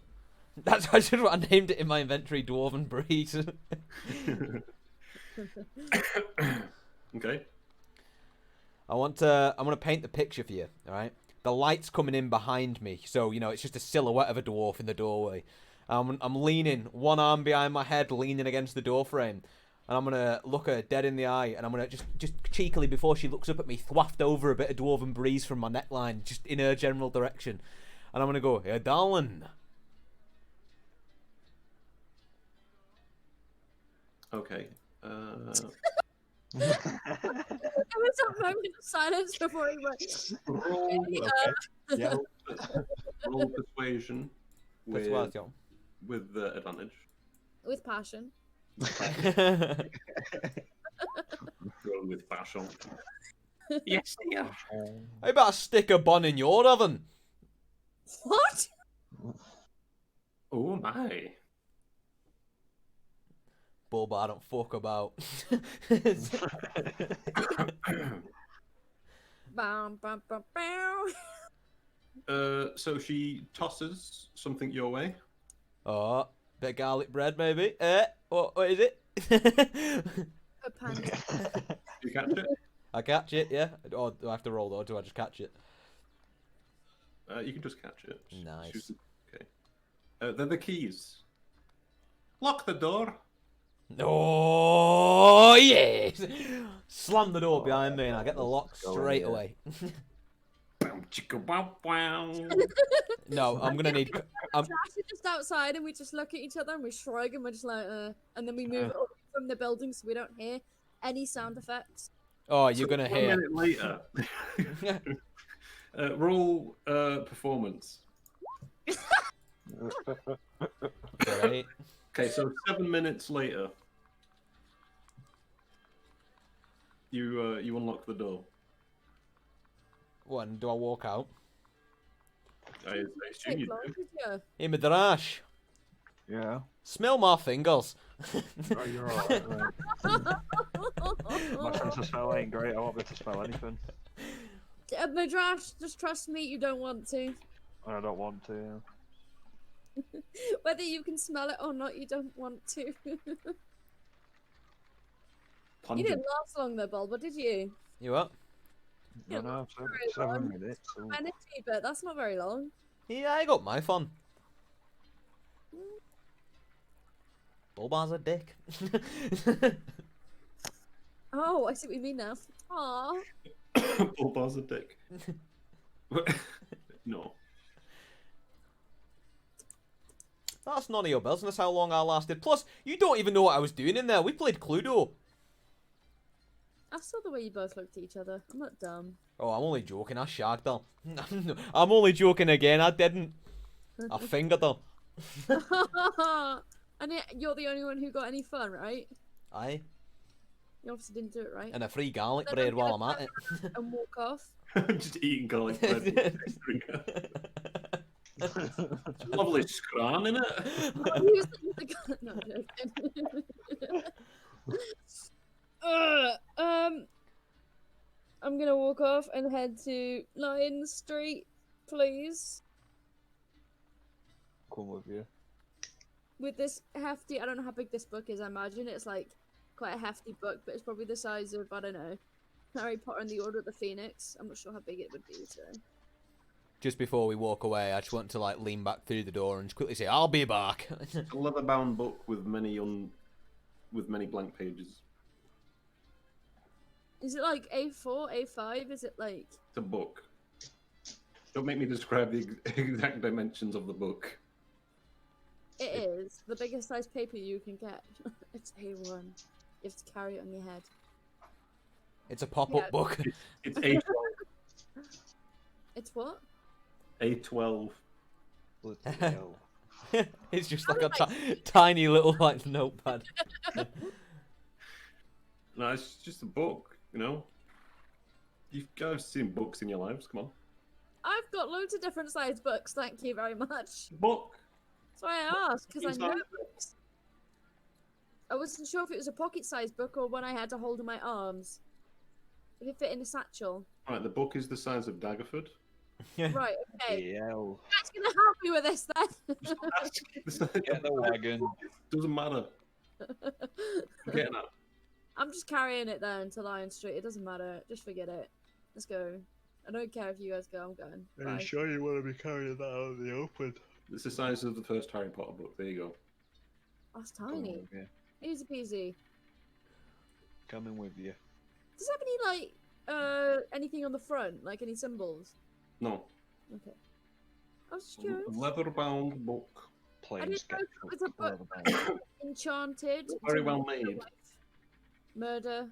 That's just what I named it in my inventory, dwarven breeze. Okay. I'm gonna paint the picture for you, alright? The light's coming in behind me, so, you know, it's just a silhouette of a dwarf in the doorway. I'm leaning, one arm behind my head, leaning against the door frame. And I'm gonna look her dead in the eye, and I'm gonna just cheekily, before she looks up at me, thwaft over a bit of dwarven breeze from my neckline, just in her general direction. And I'm gonna go, "Hey, darling." Okay. There was a moment of silence before he went. Roll, okay. Yeah. Roll persuasion. with Persuasion. advantage. With passion. Roll with passion. Yes, dear. How about a stick of bun in your oven? What? Oh my! Bulba, I don't fuck about. Bam, bam, bam, bam. So she tosses something your way. Oh, bit of garlic bread, maybe. What is it? A pant. You catch it? I catch it, yeah. Or do I have to roll, or do I just catch it? You can just catch it. Nice. Okay. They're the keys. Lock the door. Oh, yes! Slam the door behind me and I get the lock Go straight in, yeah. away. Bow, chicka, wow, wow. No, I'm gonna need... Josh is just outside and we just look at each other and we shrug and we're just like, and then we move up from the building so we don't hear any sound effects. Oh, you're gonna 1 hear... minute later. Roll performance. Great. Okay, so 7 minutes later, you unlock the door. When do I walk out? I assume you do. Yeah. Hey, Midrash. Yeah. Smell my fingers. Oh, you're alright, mate. My sense of smell ain't great. I won't be able to smell anything. Midrash, just trust me, you don't want to. I don't want to. Yeah. Whether you can smell it or not, you don't want to. You Pungent. didn't last long though, Bulba, did you? You what? Yeah, No, very 7 long. minutes. So... Energy, but that's not very long. Yeah, I got my fun. Bulba's a dick. Oh, I see what you mean now. Aww. Bulba's a dick. No. That's none of your business how long I lasted. Plus, you don't even know what I was doing in there. We played Cluedo. I saw the way you both looked at each other. I'm not dumb. Oh, I'm only joking. I shagged her. I'm only joking again. I didn't. I fingered her. And you're the only one who got any fun, right? Aye. You obviously didn't do it right. And a free garlic Then bread I'm while gonna I'm at it. And walk off. Just eating garlic bread. Lovely scran in it. Use the gun. No, I'm joking. I'm gonna walk off and head to Lion Street, please. Come with you. With this hefty, I don't know how big this book is. I imagine it's like quite a hefty book, but it's probably the size of, I don't know, Harry Potter and the Order of the Phoenix. I'm not sure how big it would be. So. Just before we walk away, I just want to like lean back through the door and just quickly say, "I'll be back." It's a leather-bound book with many blank pages. Is it like A4, A5? Is it like... It's a book. Don't make me describe the exact dimensions of the book. It is the biggest size paper you can get. It's A1. You have to carry it on your head. It's a pop-up Yeah. book. It's A12. It's what? A12. Bloody hell. It's just like a tiny little like notepad. No, it's just a book, you know? You've guys seen books in your lives, come on. I've got loads of different size books, thank you very much. Book! That's why I asked, because I Inside know of it. books. I wasn't sure if it was a pocket-sized book or one I had to hold in my arms. If it fit in a satchel. Right, the book is the size of Daggerford. Right, okay. Yeah. That's gonna help me with this then. Get the wagon. Doesn't matter. I'm getting that. I'm just carrying it then to Lion Street. It doesn't matter. Just forget it. Let's go. I don't care if you guys go. I'm going. Are you Bye. sure you want to be carrying that out in the open? It's the size of the first Harry Potter book. There you go. That's tiny. Yeah. Easy peasy. Coming with you. Does it have any like anything on the front, like any symbols? No. Okay. I was just curious. Leather-bound book. I Plain didn't know sketch. if it was a book enchanted. Very to well murder the made. wife- Murder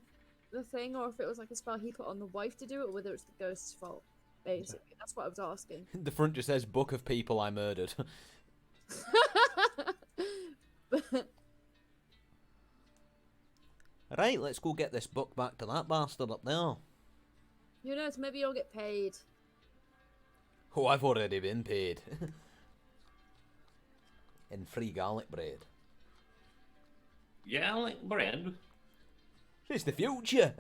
the thing, or if it was like a spell he put on the wife to do it, or whether it's the ghost's fault. Basically, that's what I was asking. The front just says "Book of People I Murdered." But Right, let's go get this book back to that bastard up there. who knows? Maybe you'll get paid. Oh, I've already been paid. In free garlic bread. Garlic bread. It's the future.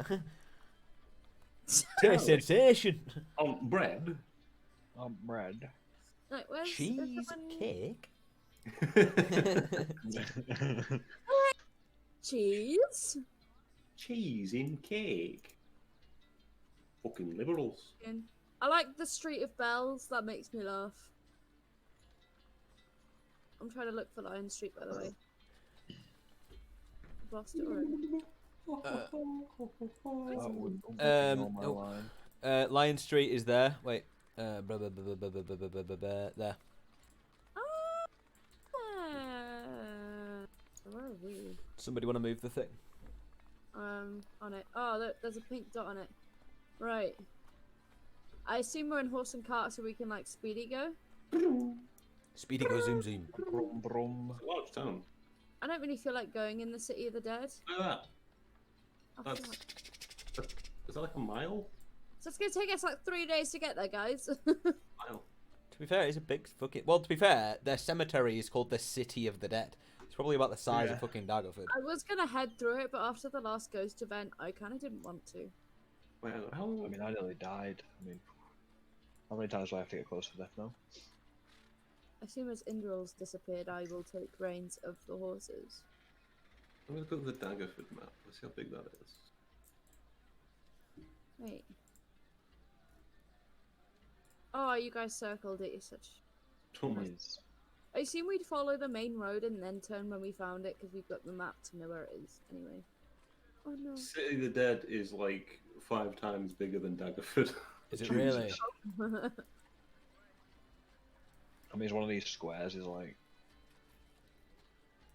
Taste sensation. Bread. Bread. Like, where's Cheese everyone- cake. Cheese. Cheese in cake. Fucking liberals. I like the Street of Bells. That makes me laugh. I'm trying to look for Lion Street, by the way. I've lost it already. Lion Street is there. Wait. There. Where are we? Somebody want to move the thing? On it. Oh, there's a pink dot on it. Right. I assume we're in horse and cart, so we can like speedy go. Speedy go zoom zoom. Brum brum. It's a large town. I don't really feel like going in the City of the Dead. Look at that. I feel That's. like- Is that like a mile? So it's gonna take us like 3 days to get there, guys. Mile. To be fair, it's a big fucking. Well, to be fair, their cemetery is called the City of the Dead. It's probably about the size of fucking Daggerford. I was gonna head through it, but after the last ghost event, I kind of didn't want to. Well, how? I mean, I nearly died. I mean, how many times do I have to get close to death now? As soon as Indrel's disappeared, I will take reins of the horses. I'm gonna go to the Daggerford map. Let's see how big that is. Wait. Oh, you guys circled it. You're such. Oh my. Is I assume we'd follow the main road and then turn when we found it because we've got the map to know where it is. Anyway. Oh no. City of the Dead is like 5 times bigger than Daggerford. Is it really? I mean, it's one of these squares is like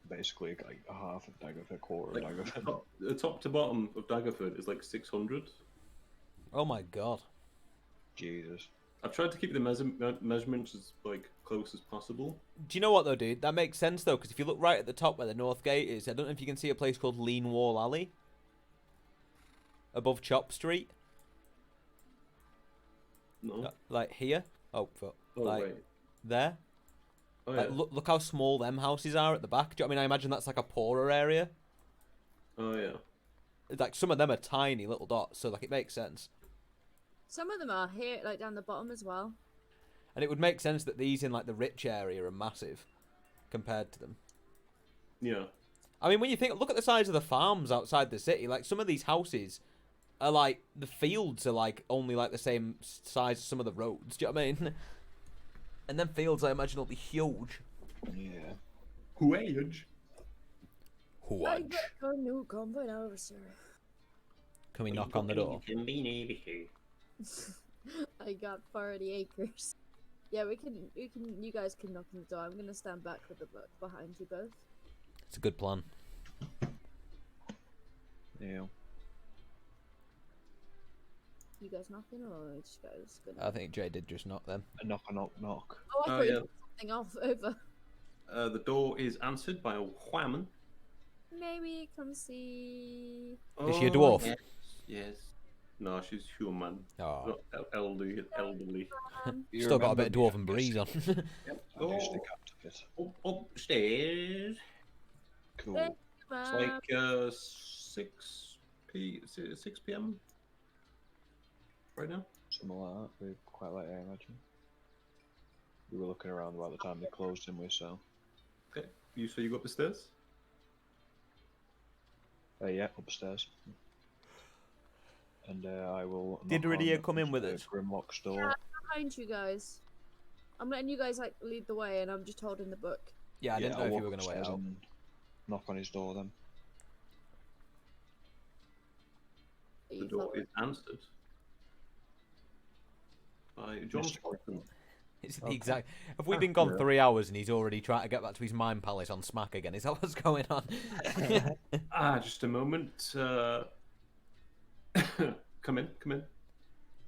basically like a half of Daggerford, quarter of Daggerford. The top to bottom of Daggerford is like 600. Oh my god. Jesus. I've tried to keep the measurements as like close as possible. Do you know what though, dude? That makes sense though, because if you look right at the top where the North Gate is, I don't know if you can see a place called Lean Wall Alley above Chop Street. No. Like here. Oh, fuck. Oh Like wait. there. Oh Like, yeah. look how small them houses are at the back. Do you know what I mean? I imagine that's like a poorer area. Oh yeah. Like some of them are tiny little dots, so like it makes sense. Some of them are here, like down the bottom as well. And it would make sense that these in like the rich area are massive compared to them. Yeah. I mean, when you think, look at the size of the farms outside the city. Like some of these houses are like the fields are like only like the same size as some of the roads. Do you know what I mean? And then fields, I imagine, will be huge. Yeah. Huage. I got a new combine officer. Can we knock on the door? I got 40 acres. Yeah, we can. You guys can knock on the door. I'm gonna stand back with the book behind you both. It's a good plan. Yeah. You guys knocking or just guys gonna? I think Jay did just knock them. A knock, a knock, knock. Oh, I Oh, thought you yeah. put something off over. The door is answered by a whammon. Maybe come see. Is she a dwarf? Yes. Yes. No, she's human. Oh, Not elderly. You still got a remember bit of me, dwarven breeze on. I do stick up to it. Upstairs. Cool. Thank It's like 6 p.m. right now. Something like that. We're quite late, I imagine. We were looking around about the time they closed, didn't we? So. Okay. So you go up the stairs. Yeah, upstairs. And I will. Did knock Rydia on come in with us? Grimlock's door. behind you guys. I'm letting you guys like lead the way, and I'm just holding the book. Yeah, I didn't know I'll if you walk were going to wait upstairs out. and knock on his door then. Are The you door following? is answered by John Mr. Thornton. It's the Okay. exact. Have we been gone Yeah. 3 hours and he's already trying to get back to his mind palace on Smack again? Is that what's going on? Just a moment. Come in.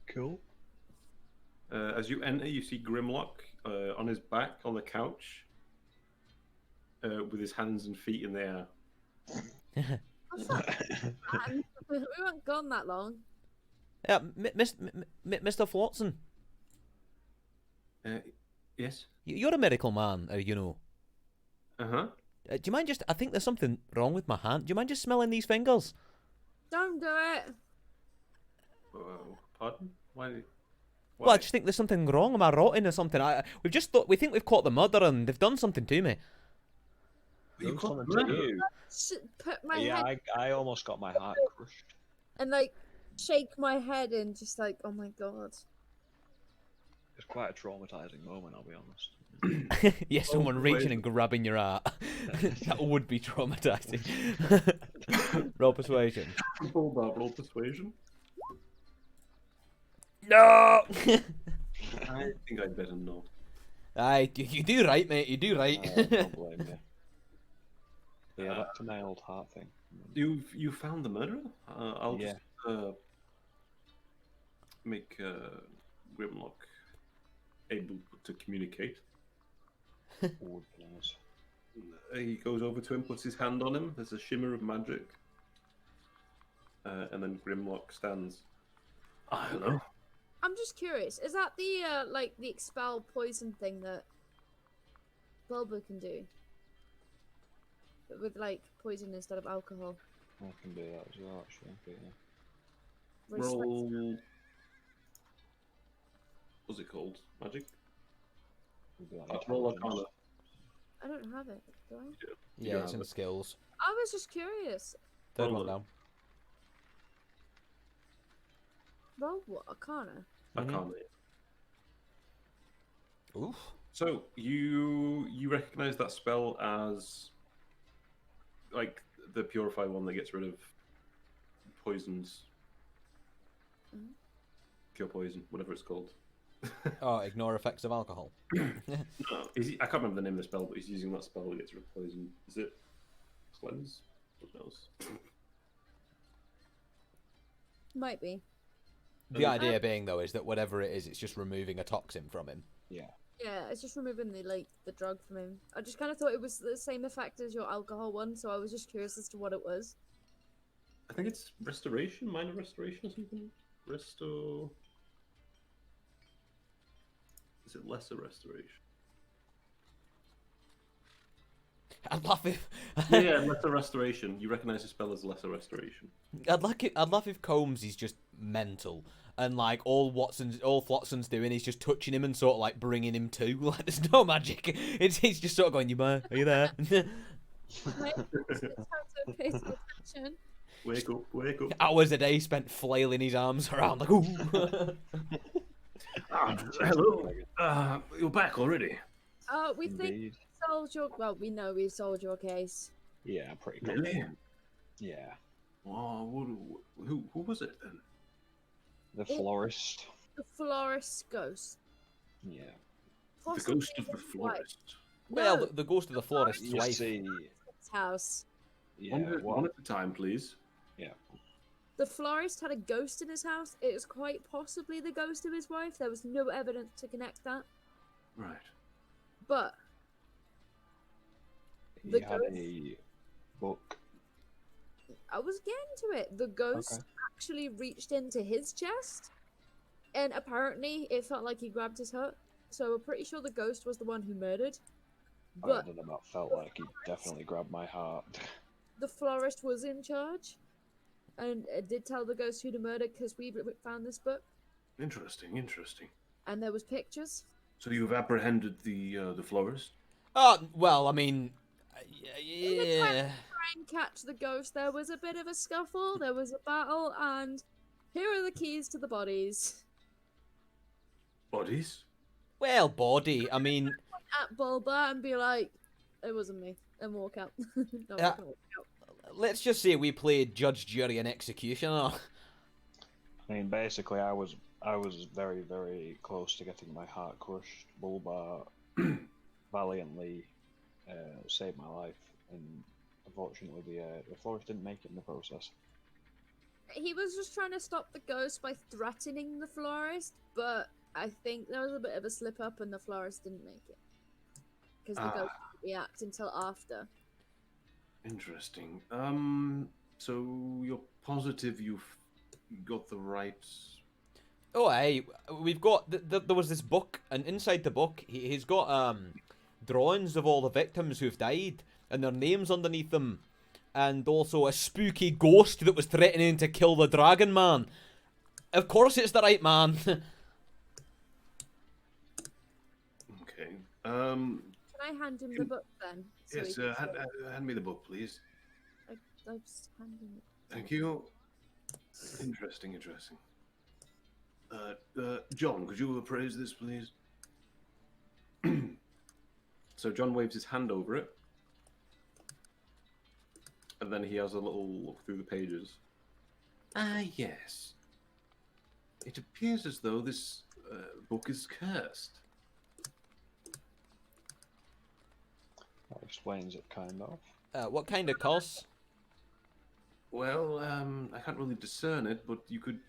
Cool. As you enter, you see Grimlock on his back on the couch, with his hands and feet in the air. Oh, fuck, man. We weren't gone that long. Yeah, Mr. Flotson. Yes. You're a medical man, you know. Uh-huh. Do you mind just... I think there's something wrong with my hand. Do you mind just smelling these fingers? Don't do it. Pardon? Why? Well, I just think there's something wrong. Am I rotting or something? We've just thought... We think we've caught the murderer and they've done something to me. You caught the Something to murderer? you. Put my Yeah, head I almost got my heart crushed. and like shake my head and just like, oh my god. It's quite a traumatizing moment, I'll be honest. Yeah, someone reaching and grabbing your heart. That would be traumatizing. Roll persuasion. Roll persuasion. No! I think I'd better not. Aye, you do right, mate. You do right. Don't blame you. Yeah, back to my old heart thing. You found the murderer? I'll Yeah. just make Grimlock able to communicate. Oh, goodness. He goes over to him, puts his hand on him. There's a shimmer of magic, and then Grimlock stands. Hello. I'm just curious. Is that the like the expel poison thing that Bulba can do? But with like poison instead of alcohol. I can do that as well, actually. But, yeah. Roll. What's it called? Magic. We'll do that Roll intelligence. Arcana. I don't have it, do I? Yeah, it's have in it. skills. I was just curious. Third Roll one it. down. Roll what? Arcana? Arcana. Oof. So you recognize that spell as like the purify one that gets rid of poisons, cure poison, whatever it's called. Oh, ignore effects of alcohol. No, I can't remember the name of the spell, but he's using that spell that gets rid of poison. Is it cleanse? What else? Might be. The idea being, though, is that whatever it is, it's just removing a toxin from him. Yeah. Yeah, it's just removing the drug from him. I just kind of thought it was the same effect as your alcohol one, so I was just curious as to what it was. I think it's restoration, minor restoration or something. Resto. Is it lesser restoration? I'd laugh if Yeah, lesser restoration. You recognize the spell as lesser restoration. I'd laugh if Combs is just mental and like all Flotson's doing is just touching him and sort of like bringing him to. Like there's no magic. He's just sort of going, Are you there? It's time to pay some attention. Wake up, wake up. Hours a day spent flailing his arms around like, ooh. Hello. You're back already. We think Indeed. we solved your. Well, we know we solved your case. Yeah, I'm pretty Really? confident. Yeah. Oh, who was it then? The florist. The florist's ghost. Yeah. The Possibly ghost of the his wife. florist. Well, No, the ghost of the florist's You wife. see, his house. yeah, One at a time, please. The florist had a ghost in his house. It was quite possibly the ghost of his wife. There was no evidence to connect that. Right. But he the had ghost- a book. I was getting to it. The ghost Okay. actually reached into his chest, and apparently it felt like he grabbed his heart. So we're pretty sure the ghost was the one who murdered. I But don't know, that felt like he definitely grabbed my heart. the florist was in charge, and did tell the ghost who to murder because we found this book, Interesting, interesting. and there was pictures. So you've apprehended the florist? Oh, well, I mean, In the yeah. Try and catch the ghost. There was a bit of a scuffle. There was a battle, and here are the keys to the bodies. Bodies? Well, body. I mean, At Bulba and be like, "It wasn't me," and walk out. No, Yeah. I can walk out. let's just say we played judge, jury, and executioner. I mean, basically, I was very, very close to getting my heart crushed. Bulba valiantly saved my life, and unfortunately, the florist didn't make it in the process. He was just trying to stop the ghost by threatening the florist, but I think there was a bit of a slip up, and the florist didn't make it because the ghost react until after. Interesting. So you're positive you've got the right... Oh, hey, we've got... there was this book, and inside the book, he's got drawings of all the victims who've died, and their names underneath them, and also a spooky ghost that was threatening to kill the Dragon Man. Of course it's the right man. Okay. Can I hand him the book then? So Yes, he can hand me the book, please. I've just handed it. Thank you. Interesting. John, could you appraise this, please? So John waves his hand over it. And then he has a little look through the pages. Yes. It appears as though this book is cursed. That explains it, kind of. What kind of curse? Well, I can't really discern it, but you could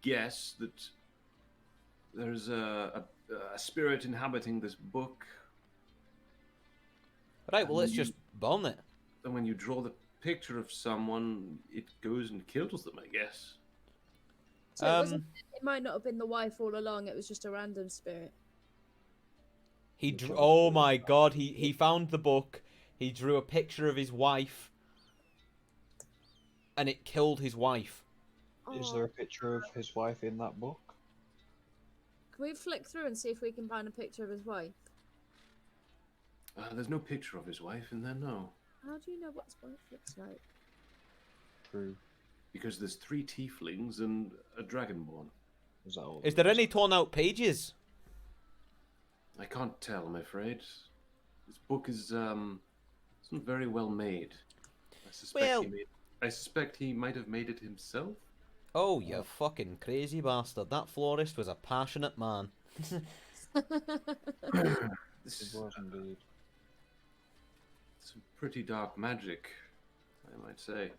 guess that there's a spirit inhabiting this book. Right, well, let's just burn it. And when you draw the picture of someone, it goes and kills them, I guess. So it might not have been the wife all along, it was just a random spirit. Oh my god, he found the book, he drew a picture of his wife, and it killed his wife. Is there a picture of his wife in that book? Can we flick through and see if we can find a picture of his wife? There's no picture of his wife in there, no. How do you know what his wife looks like? True. Because there's 3 tieflings and a dragonborn. Is that all? Is there any torn out pages? I can't tell, I'm afraid. This book is isn't very well made. I suspect he might have made it himself. Oh, you fucking crazy bastard. That florist was a passionate man. It was indeed. Some pretty dark magic, I might say.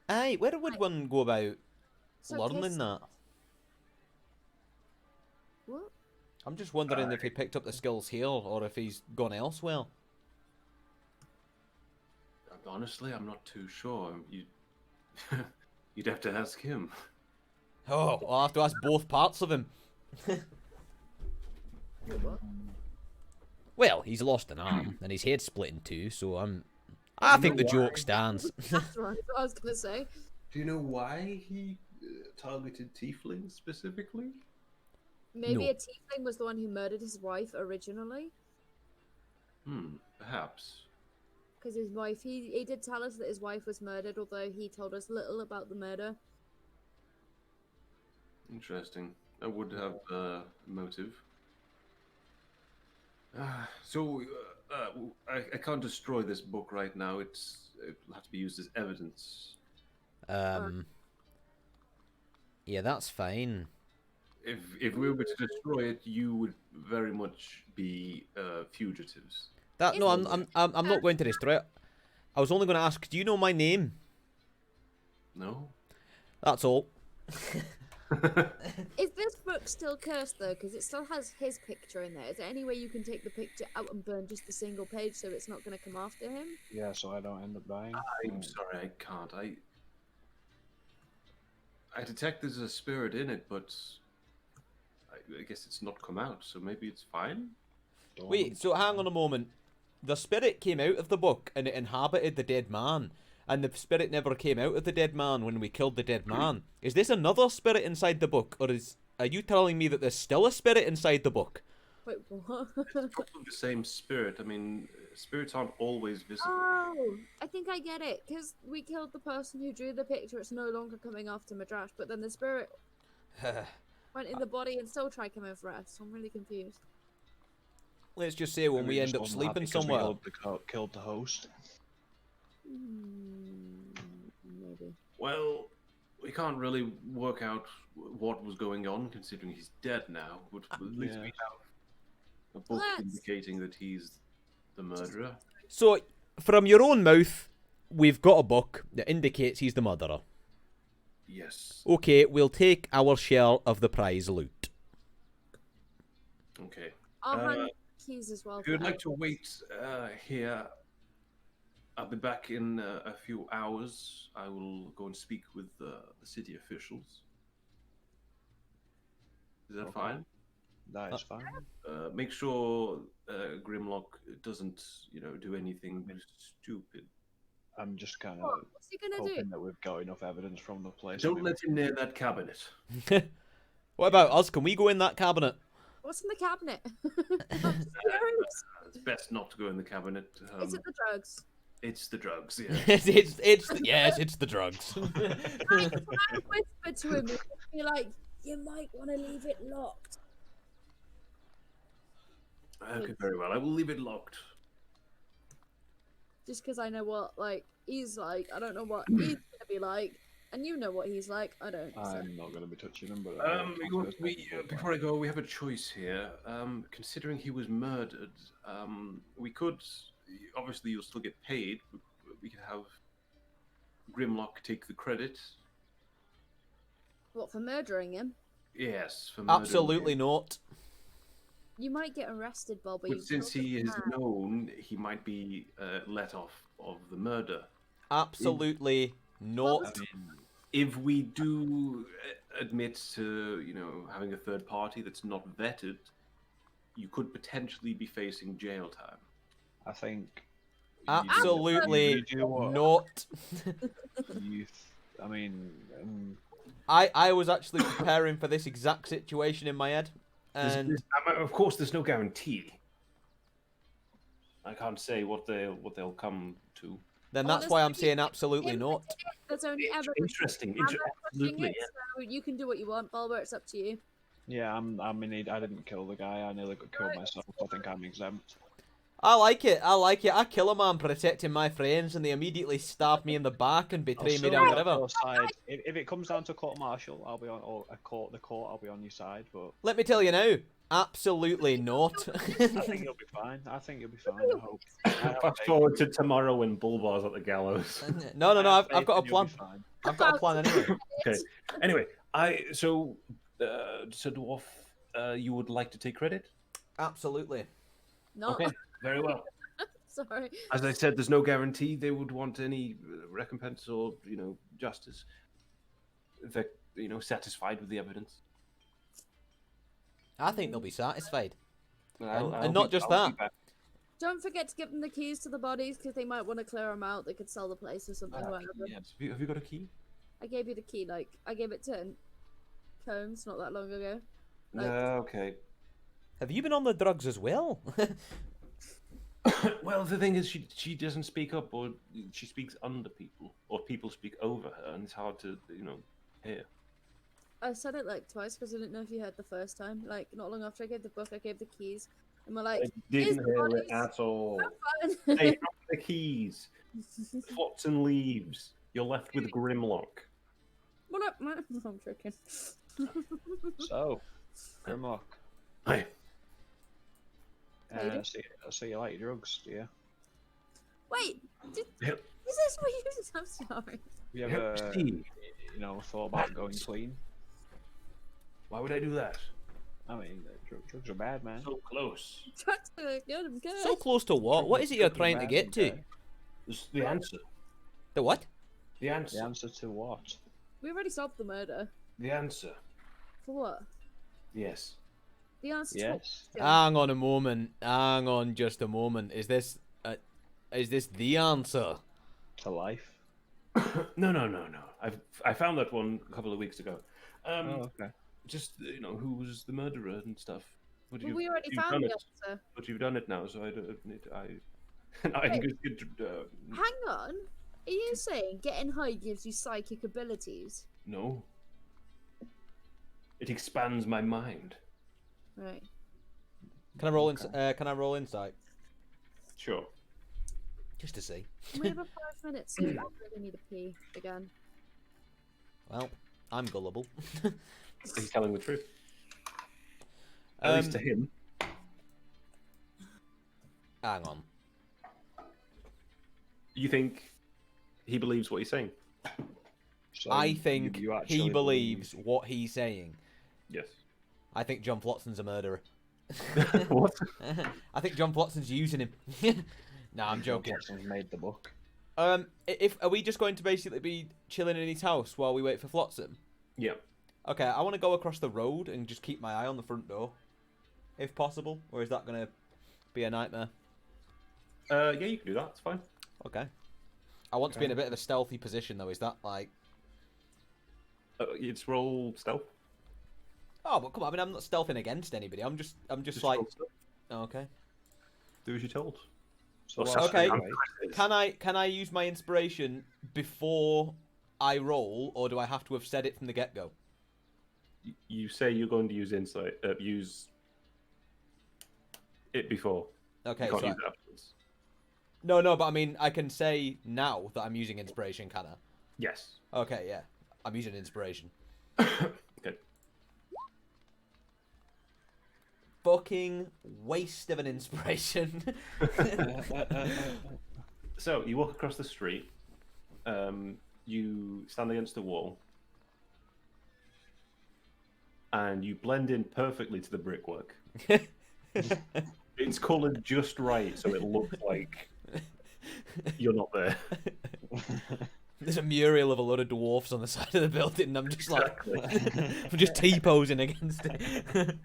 Aye, where would one go about So learning that? What? I'm just wondering if he picked up the skills here, or if he's gone elsewhere. Honestly, I'm not too sure. You'd have to ask him. Oh, I'll have to ask both parts of him. Well, he's lost an arm, and his head's split in 2, so I think the joke stands. That's right, what I was going to say. Do you know why he targeted tieflings specifically? Maybe No. a tiefling was the one who murdered his wife originally. Perhaps. Because his wife, he did tell us that his wife was murdered, although he told us little about the murder. Interesting. I would have a motive. So, I can't destroy this book right now. It'll have to be used as evidence. Yeah, that's fine. If we were to destroy it, you would very much be fugitives. No, I'm not going to destroy it. I was only going to ask, do you know my name? No? That's all. Is this book still cursed though? Because it still has his picture in there. Is there any way you can take the picture out and burn just a single page so it's not going to come after him? Yeah, so I don't end up dying. I'm sorry, I can't. I detect there's a spirit in it, but I guess it's not come out, so maybe it's fine? Wait, so hang on a moment. The spirit came out of the book and it inhabited the dead man. And the spirit never came out of the dead man when we killed the dead man. Is this another spirit inside the book? Or are you telling me that there's still a spirit inside the book? Wait, what? It's probably the same spirit. I mean, spirits aren't always visible. Oh, I think I get it. Because we killed the person who drew the picture. It's no longer coming after Madrash. But then the spirit went in the body and still tried coming for us. I'm really confused. Let's just say when we end up sleeping somewhere. Killed the host. Maybe. Well, we can't really work out what was going on, considering he's dead now. But at least we have a book indicating that he's the murderer. So, from your own mouth, we've got a book that indicates he's the murderer. Yes. Okay, we'll take our share of the prize loot. Okay. I'll hand keys as well. If you would like to wait here, I'll be back in a few hours. I will go and speak with the city officials. Is that fine? That is fine. Make sure Grimlock doesn't, do anything stupid. I'm just kind What? of What's he gonna hoping do? that we've got enough evidence from the place. Don't let him near that cabinet. What about us? Can we go in that cabinet? What's in the cabinet? I'm curious. It's best not to go in the cabinet. Is it the drugs? It's the drugs, yeah. Yes, it's the drugs. I whispered to him, be like, you might want to leave it locked. Okay, very well. I will leave it locked. Just because I know what he's like. I don't know what he's gonna be like, and you know what he's like. I don't. So. I'm not going to be touching him, but Before I go, we have a choice here. Considering he was murdered, we could. Obviously, you'll still get paid. We could have Grimlock take the credit. What, for murdering him? Yes, for murdering Absolutely him. not. You might get arrested, Bob. But since he is known, he might be let off of the murder. Absolutely not. I mean, if we do admit to, having a third party that's not vetted, you could potentially be facing jail time. I think. Absolutely not. I was actually preparing for this exact situation in my head, and of course, there's no guarantee. I can't say what they'll come to. then that's why I'm saying absolutely not. There's only ever Interesting. Absolutely. it, so you can do what you want, Bulber. It's up to you. Yeah, I didn't kill the guy. I nearly got killed myself. I think I'm exempt. I like it. I kill a man protecting my friends, and they immediately stab me in the back and betray me down the river. If it comes down to court martial, I'll be on, or the court, I'll be on your side. But let me tell you now, absolutely not. I think you'll be fine. I hope. Fast forward to tomorrow when Bulbar's at the gallows. No. I've got a plan. I've got a plan anyway. Okay. Anyway, so Dwarf, you would like to take credit? Absolutely. No. Okay. Very well. Sorry. As I said, there's no guarantee they would want any recompense or, justice. If they're, satisfied with the evidence. I think they'll be satisfied. And not just that. Don't forget to give them the keys to the bodies because they might want to clear them out. They could sell the place or something. Whatever. Yes. Have you got a key? I gave you the key. I gave it to Combs not that long ago. Okay. Have you been on the drugs as well? Well, the thing is, she doesn't speak up, or she speaks under people, or people speak over her, and it's hard to, hear. I said it twice because I didn't know if you heard the first time. Not long after I gave the book, I gave the keys, and we're like, I didn't "Here's the hear bodies. it at all. Have fun." Hey, drop the keys. Plots and leaves. You're left with Grimlock. What up, man? I'm joking. So, Grimlock. Hi. So you like drugs, do you? Wait, Yep. is this what you? I'm sorry. Have you ever, thought about going clean? Why would I do that? I mean, drugs are bad, man. So close. That's good. I'm good. So close to what? What is it you're trying to get to? The answer. The what? The answer. The answer to what? We already solved the murder. The answer. For what? Yes. The answer. Yes. To Hang on a moment. Hang on just a moment. Is this the answer? To life. No. I found that one a couple of weeks ago. Okay. Just who was the murderer and stuff. But we already found the answer. But you've done it now, so I don't need. I Wait. Hang Hang on. Are you saying getting high gives you psychic abilities? No. It expands my mind. Right. Can I roll insight? Sure. Just to see. We have 5 minutes soon. I really need a pee again. Well, I'm gullible. He's telling the truth. At least to him. Hang on. You think he believes what he's saying? So I think you he actually believes what he's saying. Yes. I think John Flotson's a murderer. What? I think John Flotsam's using him. Nah, I'm joking. Johnson's made the book. If are we just going to basically be chilling in his house while we wait for Flotsam? Yeah. Okay, I want to go across the road and just keep my eye on the front door, if possible. Or is that gonna be a nightmare? Yeah, you can do that. It's fine. Okay. I want to be in a bit of a stealthy position, though. Is that like? It's roll stealth. Oh, but come on! I mean, I'm not stealthing against anybody. I'm just like. roll stealth. Oh, okay. Do as you're told. So Well, while okay. we wait- Can I use my inspiration before I roll, or do I have to have said it from the get go? You say you're going to use insight. Use it before. Okay. You can't So use it afterwards. no, but I mean, I can say now that I'm using inspiration, can I? Yes. Okay, yeah. I'm using inspiration. Okay. Fucking waste of an inspiration. So you walk across the street. You stand against the wall, and you blend in perfectly to the brickwork. It's coloured just right, so it looks like you're not there. There's a mural of a load of dwarfs on the side of the building, and I'm just Exactly. like, I'm just T-posing against it.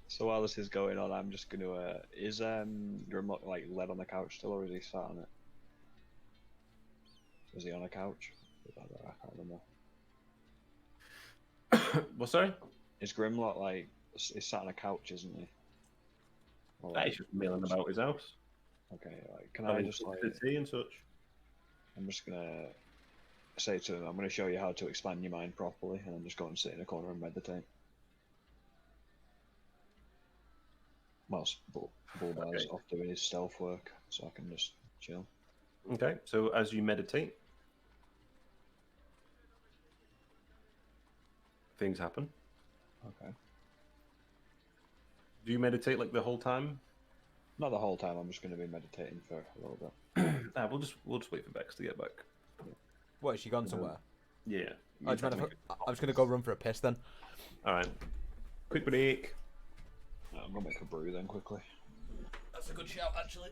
So while this is going on, I'm just gonna. Is Grimlock like led on the couch still, or is he sat on it? Is he on a couch? I can't remember. Well, sorry. Is Grimlock like is sat on a couch, isn't he? Or, He's just milling about his house. Okay, like can I just like? tea and such. I'm just gonna say to him, I'm gonna show you how to expand your mind properly, and then just go and sit in a corner and meditate. Whilst Bullbear's off doing his stealth work, so I can just chill. Okay. So as you meditate, things happen. Okay. Do you meditate like the whole time? Not the whole time. I'm just gonna be meditating for a little bit. We'll just wait for Bex to get back. What, has she gone somewhere? Yeah. I'm just gonna go run for a piss then. All right. Quick break. I'm gonna make a brew then quickly. That's a good shout, actually.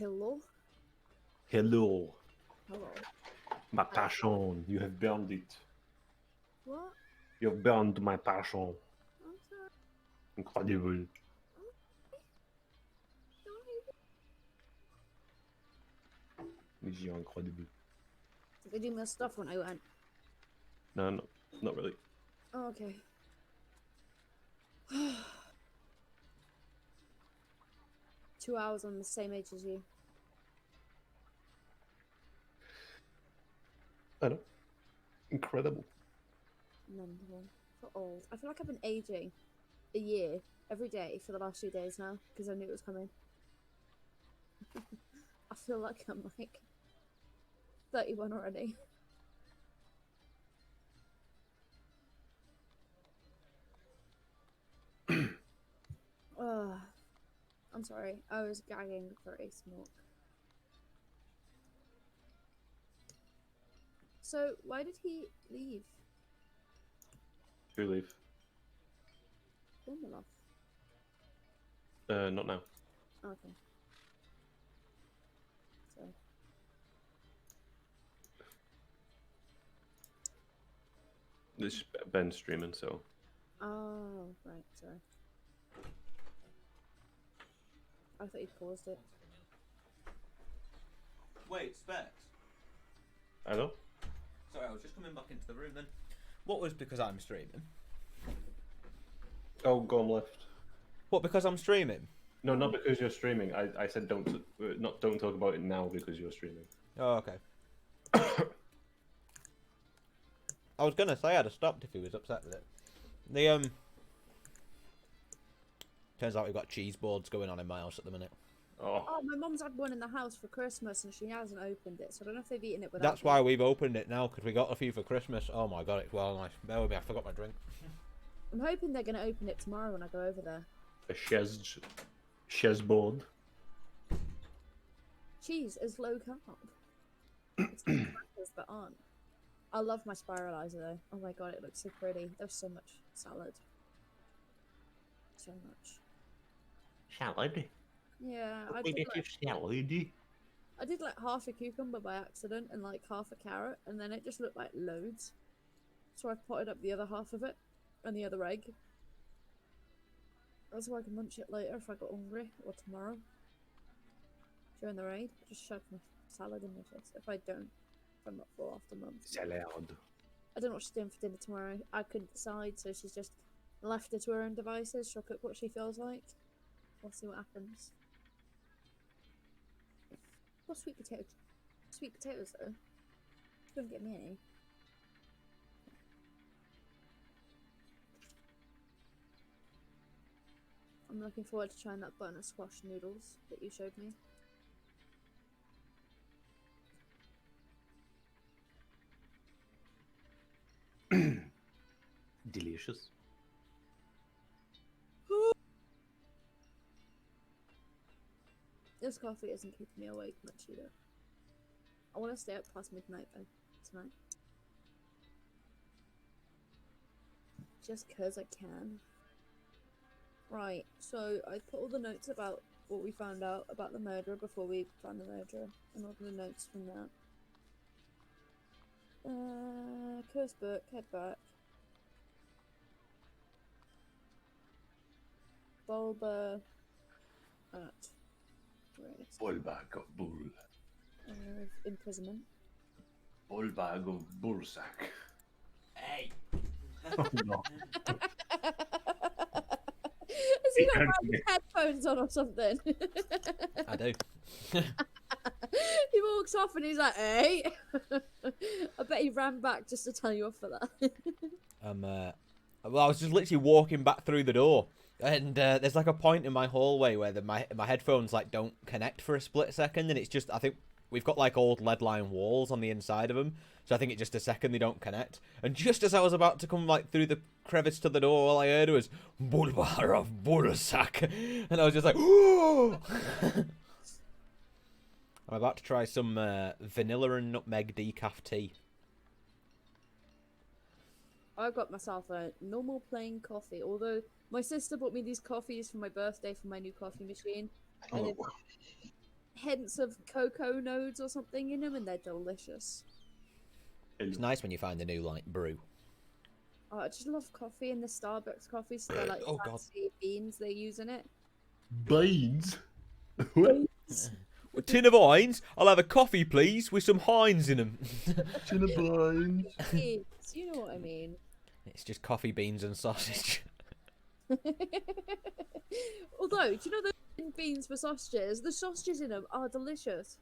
Hello? Hello, Hello. my passion. You have burned it. What? You have burned my passion. I'm sorry. Incredible. Is you incredible? Did they do my stuff when I went? No, not really. Oh, okay. 2 hours on the same age as you. I know. Incredible. Mental. For old. I feel like I've been aging a year every day for the last 2 days now because I knew it was coming. I feel like I'm like 31 already. I'm sorry. I was gagging for a smoke. So, why did he leave? Who leave? Bumaloff. Not now. Okay. So. This is Ben streaming, so. Oh, right, sorry. I thought you paused it. Wait, Specs. I know. Sorry, I was just coming back into the room then. What was because I'm streaming? Oh, go on left. What, because I'm streaming? No, not because you're streaming. I said don't talk about it now because you're streaming. Oh, okay. I was gonna say I'd have stopped if he was upset with it. The turns out we've got cheese boards going on in my house at the minute. Oh, Oh, my mum's had one in the house for Christmas and she hasn't opened it, so I don't know if they've eaten it without That's me. why we've opened it now, because we got a few for Christmas. Oh my god, it's well nice. Bear with me, I forgot my drink. I'm hoping they're going to open it tomorrow when I go over there. a chaise board. Cheese is low carb. It's got crackers that aren't. I love my spiralizer though. Oh my god, it looks so pretty. There's so much salad. So much. Salad. Yeah, I We did, get your salad. I did like half a cucumber by accident and like half a carrot, and then it just looked like loads. So I potted up the other half of it and the other egg. That's why I can munch it later if I got hungry or tomorrow. During the raid, just shove my salad in my face. If I don't, if I'm not full after months. Salad. I don't know what she's doing for dinner tomorrow. I couldn't decide, so she's just left it to her own devices. She'll cook what she feels like. We'll see what happens. Oh, sweet potatoes. Sweet potatoes, though. She couldn't get me any. I'm looking forward to trying that butter squash noodles that you showed me. Delicious. This coffee isn't keeping me awake much either. I want to stay up past midnight though, tonight. Just 'cause I can. Right, so I put all the notes about what we found out about the murderer before we found the murderer, and all the notes from that. Curse book, head back. Bulba at risk Ballbag of bull. of imprisonment. Ballbag of bullsack. Hey! Oh no. Has he got like headphones on or something? I do. He walks off and he's like, hey! I bet he ran back just to tell you off for that. Well, I was just literally walking back through the door, and there's like a point in my hallway where my headphones like don't connect for a split second, and it's just, I think we've got like old lead line walls on the inside of them, so I think it's just a second they don't connect. And just as I was about to come like through the crevice to the door, all I heard was "Bulbar of Bullsack," and I was just like, "Ooh!" I'm about to try some vanilla and nutmeg decaf tea. I got myself a normal plain coffee, although my sister bought me these coffees for my birthday for my new coffee machine. And hints of cocoa nodes or something in them, and they're delicious. It's nice when you find a new like brew. Oh, I just love coffee and the Starbucks coffee, so they're like Oh, God. fancy beans they use in it. Beans. A tin of Heinz. I'll have a coffee, please, with some Heinz in them. Tin of beans. Beans, you know what I mean. It's just coffee, beans, and sausage. Although, do you know the beans for sausages? The sausages in them are delicious.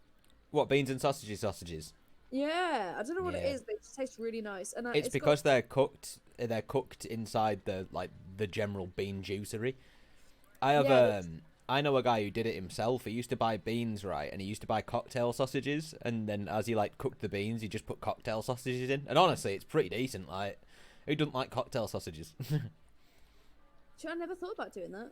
What, beans and sausages? Yeah, I don't know what it Yeah. is, but it just tastes really nice. And It's because they're cooked. They're cooked inside the general bean juicery. I have Yeah, I know a guy who did it himself. He used to buy beans, right, and he used to buy cocktail sausages, and then as he like cooked the beans, he just put cocktail sausages in. And honestly, it's pretty decent. Like, who doesn't like cocktail sausages? I never thought about doing that.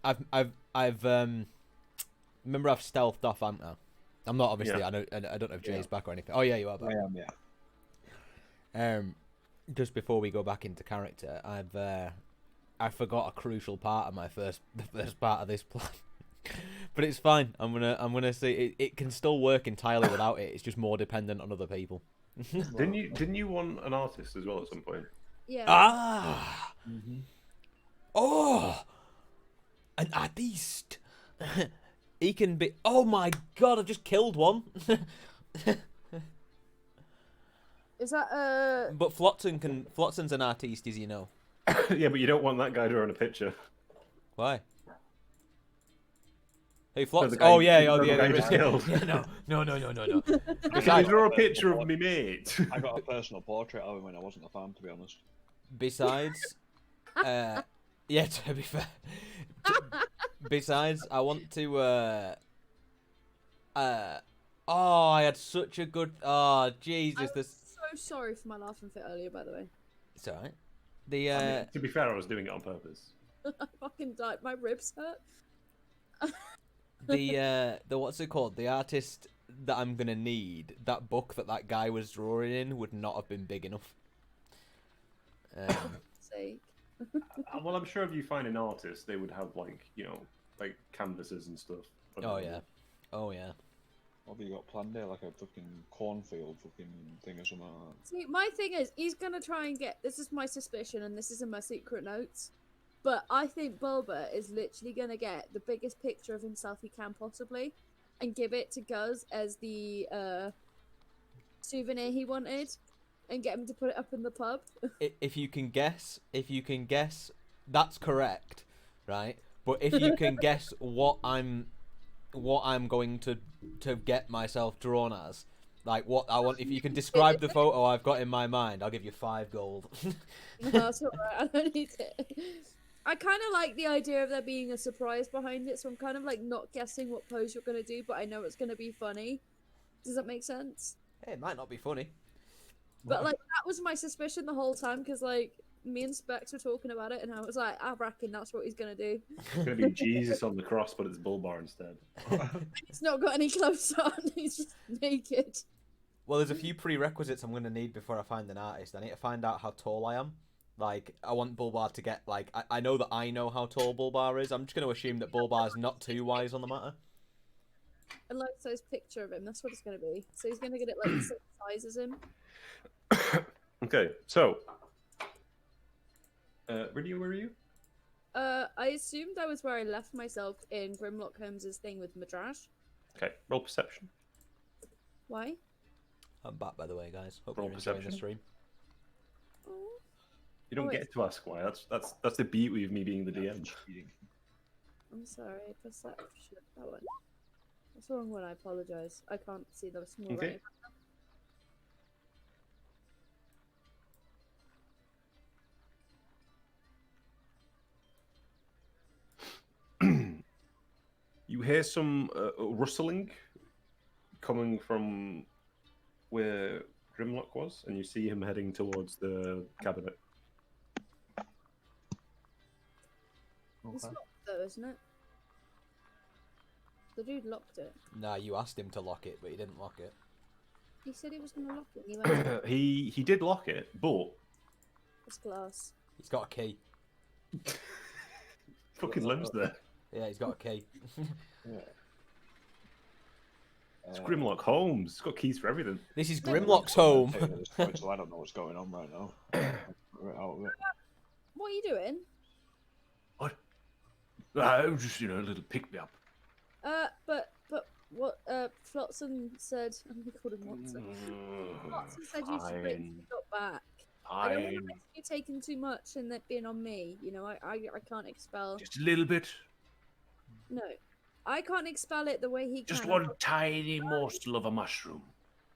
I've remember I've stealthed off, haven't I? I'm not obviously. Yeah. I don't know if Jay's back or anything. Oh yeah, you are back. I am, yeah. Just before we go back into character, I forgot a crucial part of the first part of this plan. But it's fine. I'm gonna see it can still work entirely without it. It's just more dependent on other people. Didn't you want an artist as well at some point? Yeah. Ah. Oh, an artiste. He can be. Oh my god! I've just killed one. Is that But Flotzen's an artiste, as you know. Yeah, but you don't want that guy drawing a picture. Why? Hey, No, Flots. the guy- Oh yeah, no, the guy there you is. just killed. Yeah, no. Can you draw a picture of me, mate? I got a personal portrait of him when I wasn't a fan, to be honest. Besides, yeah, to be fair. Besides, I want to. Oh, I had such a good. Oh, Jesus, I'm this. so sorry for my laughing fit earlier, by the way. It's alright. The I mean, to be fair, I was doing it on purpose. I fucking died. My ribs hurt. the what's it called? The artist that I'm gonna need. That book that guy was drawing in would not have been big enough. Sake. Well, I'm sure if you find an artist, they would have like canvases and stuff. Oh yeah. Oh yeah. What have you got planned there? Like a fucking cornfield fucking thing or something like that? See, my thing is, he's gonna try and get. This is my suspicion, and this is in my secret notes. But I think Bulba is literally gonna get the biggest picture of himself he can possibly, and give it to Guz as the souvenir he wanted, and get him to put it up in the pub. If you can guess, that's correct, right? But if you can guess what I'm going to get myself drawn as, like what I want, if you can describe the photo I've got in my mind, I'll give you 5 gold. No, that's alright. I don't need it. I kind of like the idea of there being a surprise behind it, so I'm kind of like not guessing what pose you're gonna do, but I know it's gonna be funny. Does that make sense? Hey, it might not be funny. But like that was my suspicion the whole time, because like me and Specs were talking about it, and I was like, I reckon that's what he's gonna do. It's gonna be Jesus on the cross, but it's Bulbar instead. He's not got any clothes on. He's just naked. Well, there's a few prerequisites I'm going to need before I find an artist. I need to find out how tall I am. Like, I want Bulbar to get, like, I know that I know how tall Bulbar is. I'm just going to assume that Bulbar's not too wise on the matter. And like size picture of him, that's what it's gonna be. So he's gonna get it like the same size as him. Okay, so Rydia, where are you? I assumed I was where I left myself in Grimlock Holmes's thing with Madrash. Okay, roll perception. Why? I'm back, by the way, guys. Hope Roll you're enjoying the perception. stream. Oh. You don't Oh, get to ask why. That's the beauty of me being the DM. Cheating. I'm sorry, perception. That one. That's the wrong one, I apologise. I can't see the small Okay. writing. You hear some rustling coming from where Grimlock was, and you see him heading towards the cabinet. It's locked though, isn't it? The dude locked it. Nah, you asked him to lock it, but he didn't lock it. He said he was gonna lock it and he went, He did lock it, but it's glass. He's got a key. Fucking limbs there. Yeah, he's got a key. Yeah. It's Grimlock Holmes. It's got keys for everything. This is No, Grimlock's home. At this point, so I don't know what's going on right now. Right out of it. What are you doing? Just, a little pick-me-up. But what Flotsam said. I'm gonna call him Watson. Flotsam said you should bring it back. I don't want to risk you taking too much and that being on me. You know, I can't expel. Just a little bit. No, I can't expel it the way he can. Just one tiny morsel of a mushroom.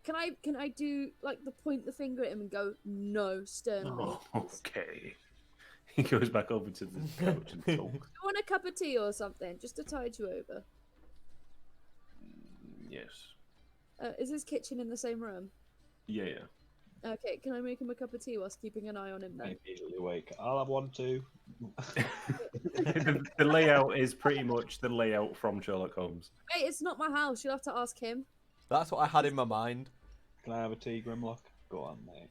Can I do like point the finger at him and go no sternly? Oh, okay. He goes back over to the couch and talks. You want a cup of tea or something, just to tide you over? Yes. Is his kitchen in the same room? Yeah. Okay, can I make him a cup of tea whilst keeping an eye on him then? I'm immediately awake. I'll have one too. the layout is pretty much the layout from Sherlock Holmes. Hey, it's not my house. You'll have to ask him. That's what I had in my mind. Can I have a tea, Grimlock? Go on, mate.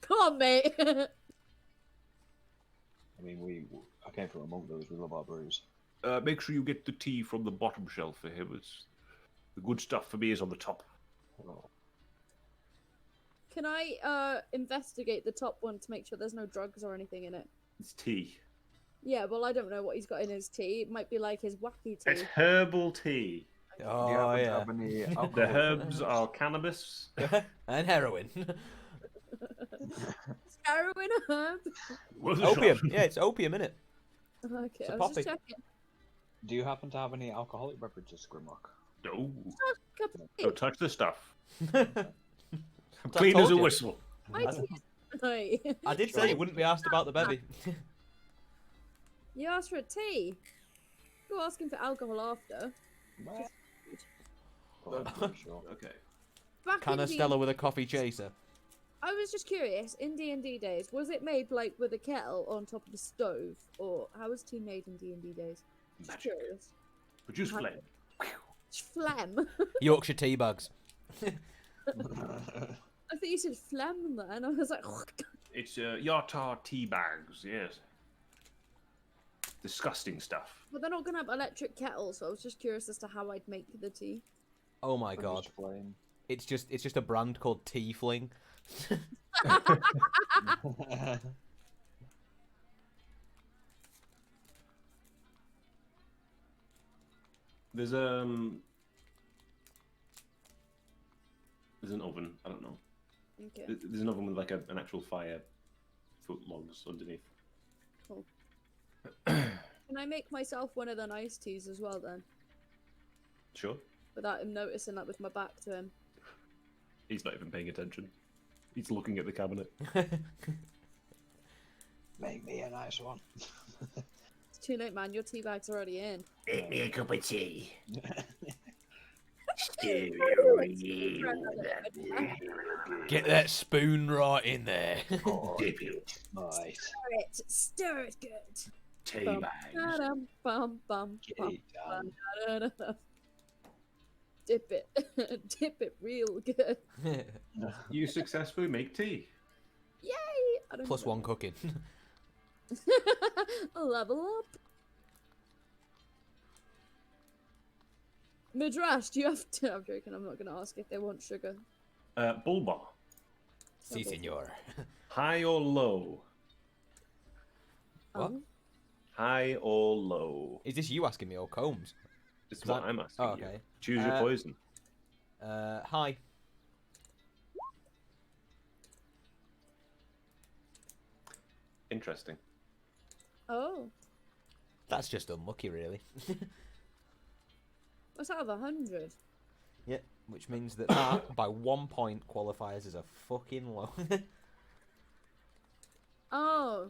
Come on, mate. I mean, I came from a monk village. We love our brews. Make sure you get the tea from the bottom shelf for him. It's the good stuff for me is on the top. Oh. Can I investigate the top one to make sure there's no drugs or anything in it? It's tea. Yeah, well, I don't know what he's got in his tea. It might be like his wacky tea. It's herbal tea. Oh, Do you happen to yeah. have any The alcohol? herbs are cannabis. And heroin. Heroin herb. Opium. Yeah, it's opium, innit? Okay, It's a I was poppy. just checking. Do you happen to have any alcoholic beverages, Grimlock? No. Cup of tea. Don't touch the stuff. I Clean told as a you. whistle. My tea is... Right. I did say you wouldn't be asked about the bevy. You asked for a tea. You're asking for alcohol after. Oh, I'm pretty sure. Okay. Back Can in a D- Stella with a coffee chaser? I was just curious, in D&D days, was it made like with a kettle on top of the stove? Or how was tea made in D&D days? Just Magic. curious. Produce flame. It's phlegm. Yorkshire tea bags. I thought you said phlegm there, and I was like, It's Yatar tea bags, yes. Disgusting stuff. but they're not gonna have electric kettles, so I was just curious as to how I'd make the tea. Oh my god. Produce flame. It's just a brand called Tea Fling. There's an oven. I don't know. Okay. There's an oven with like an actual fire foot logs underneath. Cool. Can I make myself one of the nice teas as well then? Sure. Without him noticing that with my back to him. He's not even paying attention. He's looking at the cabinet. Make me a nice one. It's too late, man. Your tea bag's already in. Make me a cup of tea. Get that spoon right in there. Dip it. Nice. Stir it good. Tea Bum, bags. da-dum, bum, bum, Get bum, it done. da-da-da. Dip it. Dip it real good. You successfully make tea. Yay! I don't Plus know. one cooking. Level up. Midrash, do you have to? I'm joking. I'm not going to ask if they want sugar. Bullbar. Si, senor. High or low? What? High or low? Is this you asking me or Combs? This is what I'm asking Oh, you. okay. Choose your poison. Hi. Interesting. Oh, That's just unlucky, really. what's out of 100? Yeah, which means that that, by 1 point, qualifies as a fucking low. Oh,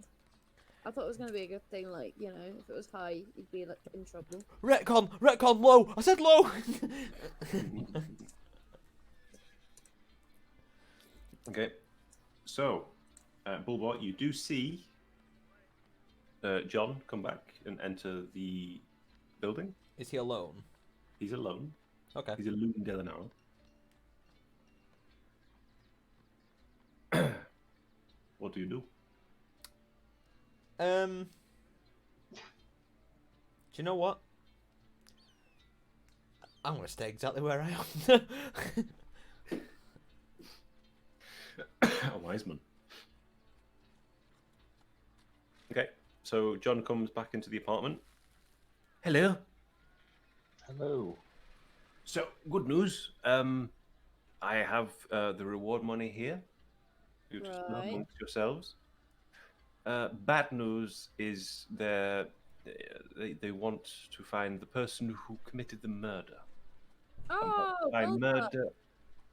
I thought it was going to be a good thing. Like, you know, if it was high, you'd be like in trouble. Retcon, low! I said low! Okay. So, Bullbot, you do see John come back and enter the building. Is he alone? He's alone. Okay. He's alone, Delano. What do you do? you know what? I'm going to stay exactly where I am. A wise man. Okay, so John comes back into the apartment. Hello. Hello. So, good news. I have the reward money here. You just split Right. amongst yourselves. Bad news is they want to find the person who committed the murder. Oh, By well done. murder,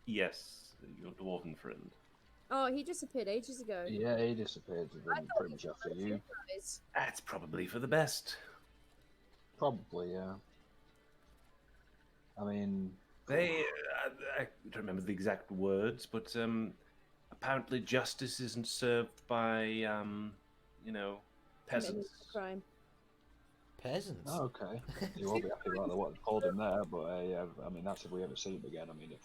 yes, your dwarven friend. Oh, he disappeared ages ago. Yeah, he disappeared I thought pretty he much was after one of you. guys. That's probably for the best. Probably, yeah. I mean, They, I don't remember the exact words, but apparently justice isn't served by, you know, Committed peasants. a crime. Peasants. oh, okay. You won't be happy about what they called him there, but yeah, I mean, that's if we ever see him again. I mean, if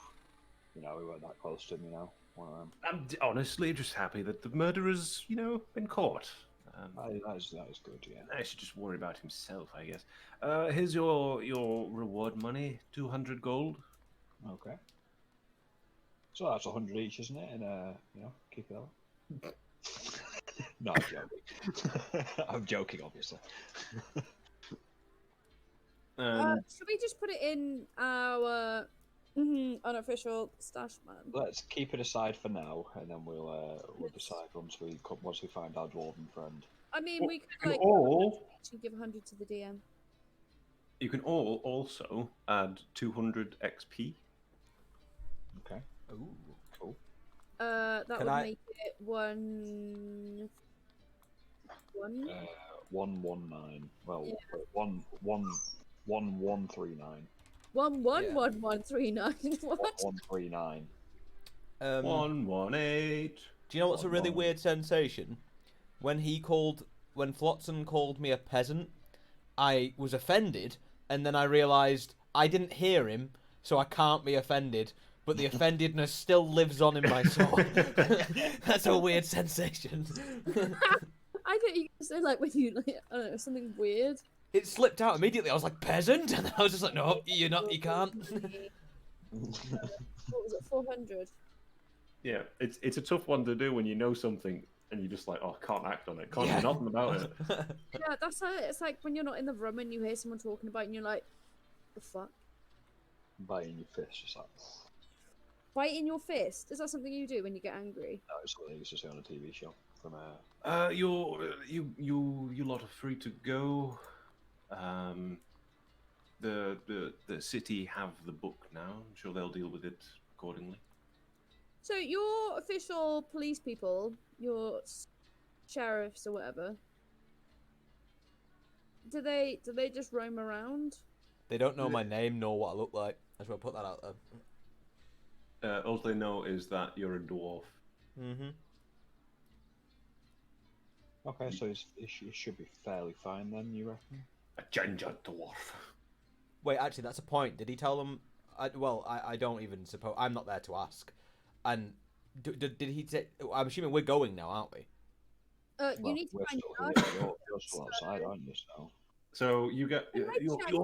we weren't that close to him, one of them. I'm honestly just happy that the murderer's, been caught. That is good, yeah. I should just worry about himself, I guess. Here's your reward money, 200 gold. Okay. So that's 100 each, isn't it? And keep it up. No, I'm joking. I'm joking, obviously. Should we just put it in our unofficial stash, man? Let's keep it aside for now, and then we'll decide once we find our dwarven friend. I mean, we could like give 100 to the DM. You can all also add 200 XP. Okay. Ooh. Cool. That Can would I- make it 1. 119. Well, Yeah. 1139. 111139. What? 139. 118. Do you know what's a really 118. weird sensation? When Flotsam called me a peasant, I was offended, and then I realised I didn't hear him, so I can't be offended. But the offendedness still lives on in my soul. That's a weird sensation. I thought you could say like when you like I don't know something weird. It slipped out immediately. I was like, peasant? And I was just like, no, you're not, you can't. What was it? 400. Yeah, it's a tough one to do when you know something and you're just like, oh, I can't act on it. Can't do nothing about it. Yeah, that's how it's like when you're not in the room and you hear someone talking about it and you're like, the fuck? Biting your fist, just like. Biting your fist? Is that something you do when you get angry? No, it's something I used to see on a TV show from You lot are free to go. The city have the book now. I'm sure they'll deal with it accordingly. So your official police people, your sheriffs or whatever, do they just roam around? They don't know my name nor what I look like. I just want to put that out there. All they know is that you're a dwarf. Mm-hmm. Okay, so it should be fairly fine then, you reckon? A ginger dwarf. Wait, actually, that's a point. Did he tell them? I don't even suppose. I'm not there to ask. And did he say? I'm assuming we're going now, aren't we? You need to we're find still here. You're still outside, aren't you? So you're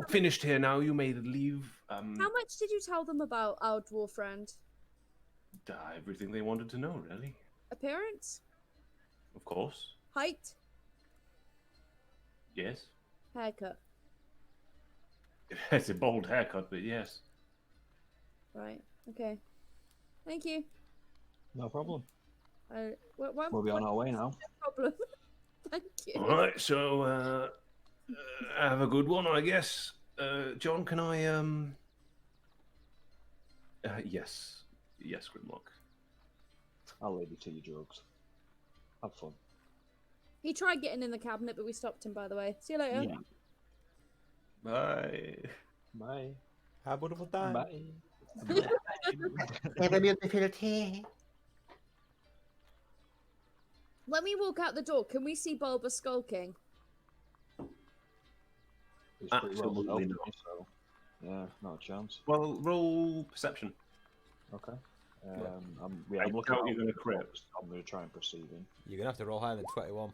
finished here now. You may leave. How much did you tell them about our dwarf friend? Everything they wanted to know, really. Appearance? Of course. Height? Yes. Haircut? It's a bold haircut, but yes. Right. Okay. Thank you. No problem. We'll be on our way now. No problem. Thank you. All right. So have a good one, I guess. John, can I Yes, Grimlock. I'll leave you to your drugs. Have fun. He tried getting in the cabinet, but we stopped him, by the way. See you later. Yeah. Bye. Bye. Have a wonderful time. Bye. Have a beautiful tea. When we walk out the door, can we see Bulba skulking? It's pretty well Absolutely built, not. so yeah, not a chance. Well, roll perception. Okay. I I'm looking doubt out you're gonna the crit. box. I'm going to try and proceed in. You're gonna have to roll higher than 21.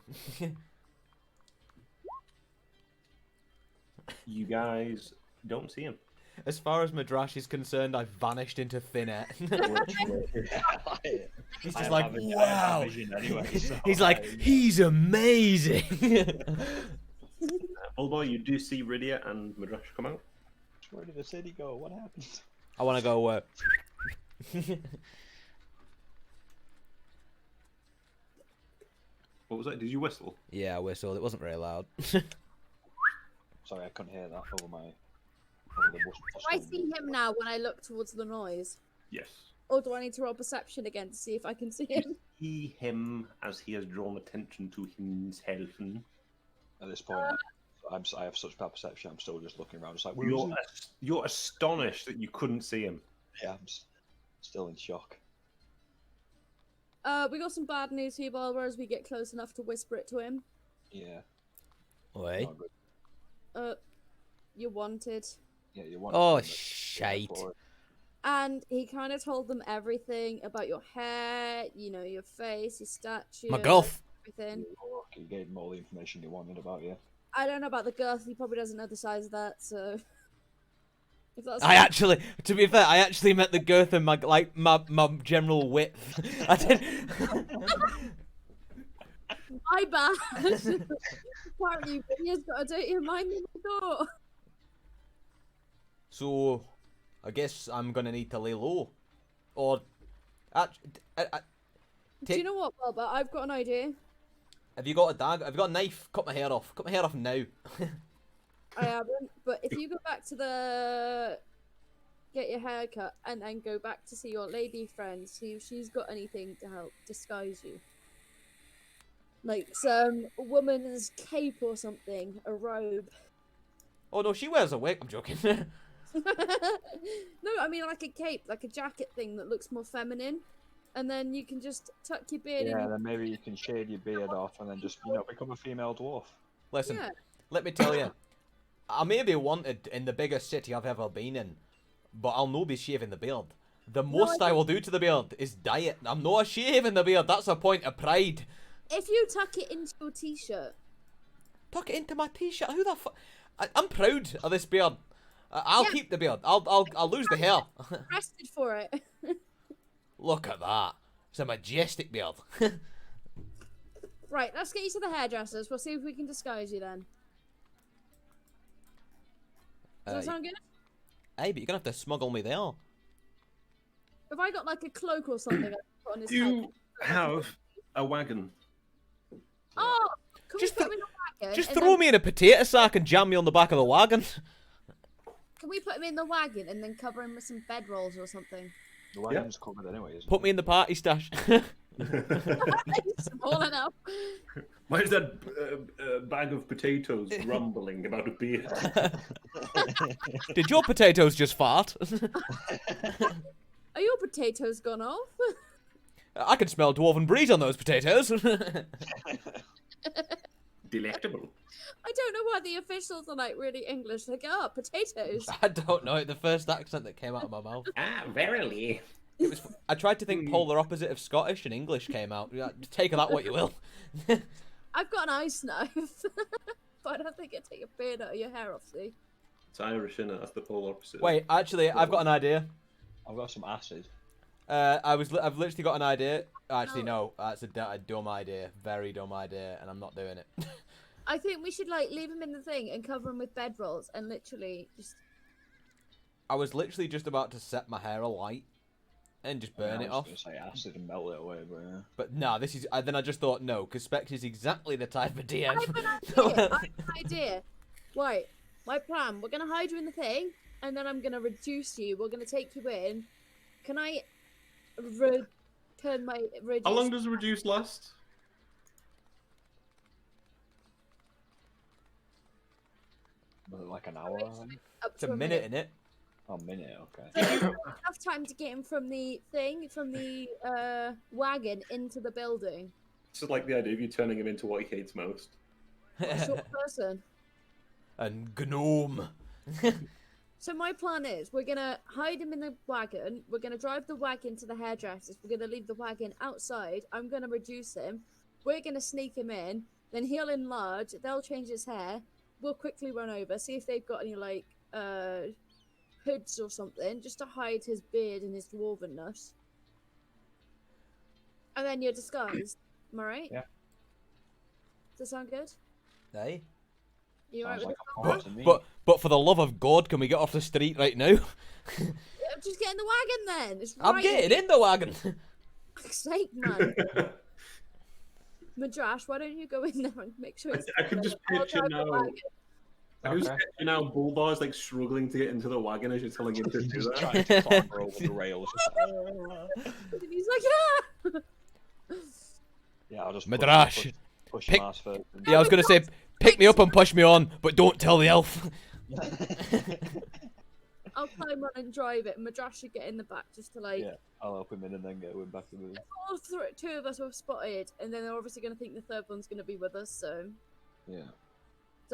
You guys don't see him. As far as Madrash is concerned, I've vanished into thin air. He's just like, wow. Anyway, so He's like, he's amazing. Although you do see Rydia and Madrash come out. where did the city go? What happened? I want to go. What was that? Did you whistle? Yeah, I whistled. It wasn't very loud. Sorry, I couldn't hear that over my. Over the bus Do I see him now when I look towards the noise? Yes. Or do I need to roll perception again to see if I can see him? See him as he has drawn attention to himself. At this point, I have such bad perception. I'm still just looking around. It's like, You're astonished that you couldn't see him. yeah, still in shock. We got some bad news here, Barbara, as we get close enough to whisper it to him. Yeah. Oi. Not good. You're wanted. Yeah, you want. Oh, shite. And he kind of told them everything about your hair, you know, your face, your stature. My golf. Everything. You gave him all the information he wanted about you. I don't know about the girth. He probably doesn't know the size of that, so. If that's I actually, to be fair, I actually meant the girth and my general width. I did. My bad. Apparently, Vinny's got a dirtier mind than I thought. So, I guess I'm gonna need to lay low, or, Do you know what, Barbara? I've got an idea. have you got a dagger? Have you got a knife? Cut my hair off. Cut my hair off now. I haven't, but if you go back to the get your hair cut and then go back to see your lady friend, see if she's got anything to help disguise you. Like some woman's cape or something, a robe. Oh no, she wears a wig. I'm joking. No, I mean like a cape, like a jacket thing that looks more feminine. And then you can just tuck your beard in. Yeah, then maybe you can shade your beard off and then just, become a female dwarf. Listen, Yeah. let me tell you, I may be wanted in the biggest city I've ever been in, but I'll no be shaving the beard. The most I will do to the beard is dye it. I'm not shaving the beard. That's a point of pride. If you tuck it into your t-shirt. Tuck it into my t-shirt. Who the fuck? I'm proud of this beard. I'll keep the beard. I'll lose the hair. Arrested for it. Look at that. It's a majestic beard. Right, let's get you to the hairdressers. We'll see if we can disguise you then. Does that sound good? Hey, but you're gonna have to smuggle me there. Have I got like a cloak or something I can put on his Do you head? have a wagon? Oh! Can Just we put him in the wagon? Just and throw then- me in a potato sack and jam me on the back of the wagon. Can we put him in the wagon and then cover him with some bedrolls or something? The wagon's covered anyway, isn't Put me in the party stash. Small enough. Why is that bag of potatoes rumbling about a beard? Did your potatoes just fart? Are your potatoes gone off? I can smell dwarven breeze on those potatoes. Delectable. I don't know why the officials are like really English. Like, oh, potatoes. I don't know. The first accent that came out of my mouth. Ah, verily. It was. I tried to think polar opposite of Scottish, and English came out. Yeah, take that what you will. I've got an ice knife. But I don't think it'd take your beard out of your hair off, see? It's Irish, innit? That's the polar opposite. Wait, actually, I've got an idea. I've got some acid. I've literally got an idea. Actually, no, that's a dumb idea. Very dumb idea, and I'm not doing it. I think we should like leave him in the thing and cover him with bedrolls and literally just. I was literally just about to set my hair alight and just burn it off. I was going to say acid and melt it away, but yeah. But no, this is. Then I just thought no, because Specs is exactly the type of DM. I have an idea. Right, my plan. We're gonna hide you in the thing, and then I'm gonna reduce you. We're gonna take you in. Can I turn my reduce? How long does reduce last? Like an hour, I think. Up It's a to minute in it. Oh, a minute, okay. Enough time to get him from the thing, from the wagon into the building. It's just like the idea of you turning him into what he hates most. A short person. And gnome. So my plan is, we're gonna hide him in the wagon. We're gonna drive the wagon to the hairdressers. We're gonna leave the wagon outside. I'm gonna reduce him. We're gonna sneak him in. Then he'll enlarge. They'll change his hair. we'll quickly run over, see if they've got any like hoods or something, just to hide his beard and his dwarvenness. And then you're disguised. Am I right? Yeah. Does that sound good? Hey. You alright Sounds with like a plan that? to me. But for the love of God, can we get off the street right now? Yeah, just get in the wagon then. It's I'm right getting in the wagon. For fuck's sake, man. Madrash, why don't you go in there and make sure it's I can just I'll picture drive the now. wagon. I can just Okay. picture now Bulbar's like struggling to get into the wagon as you're telling him to do Just that. trying to clamber over the rails. And he's like, yeah. Yeah, I'll just Madrash, push pick- him ass first. Yeah, I was gonna say, pick me up and push me on, but don't tell the elf. I'll climb on and drive it. Madrash should get in the back just to like. Yeah, I'll help him in and then get him back to the. All two of us were spotted, and then they're obviously going to think the third one's going to be with us. So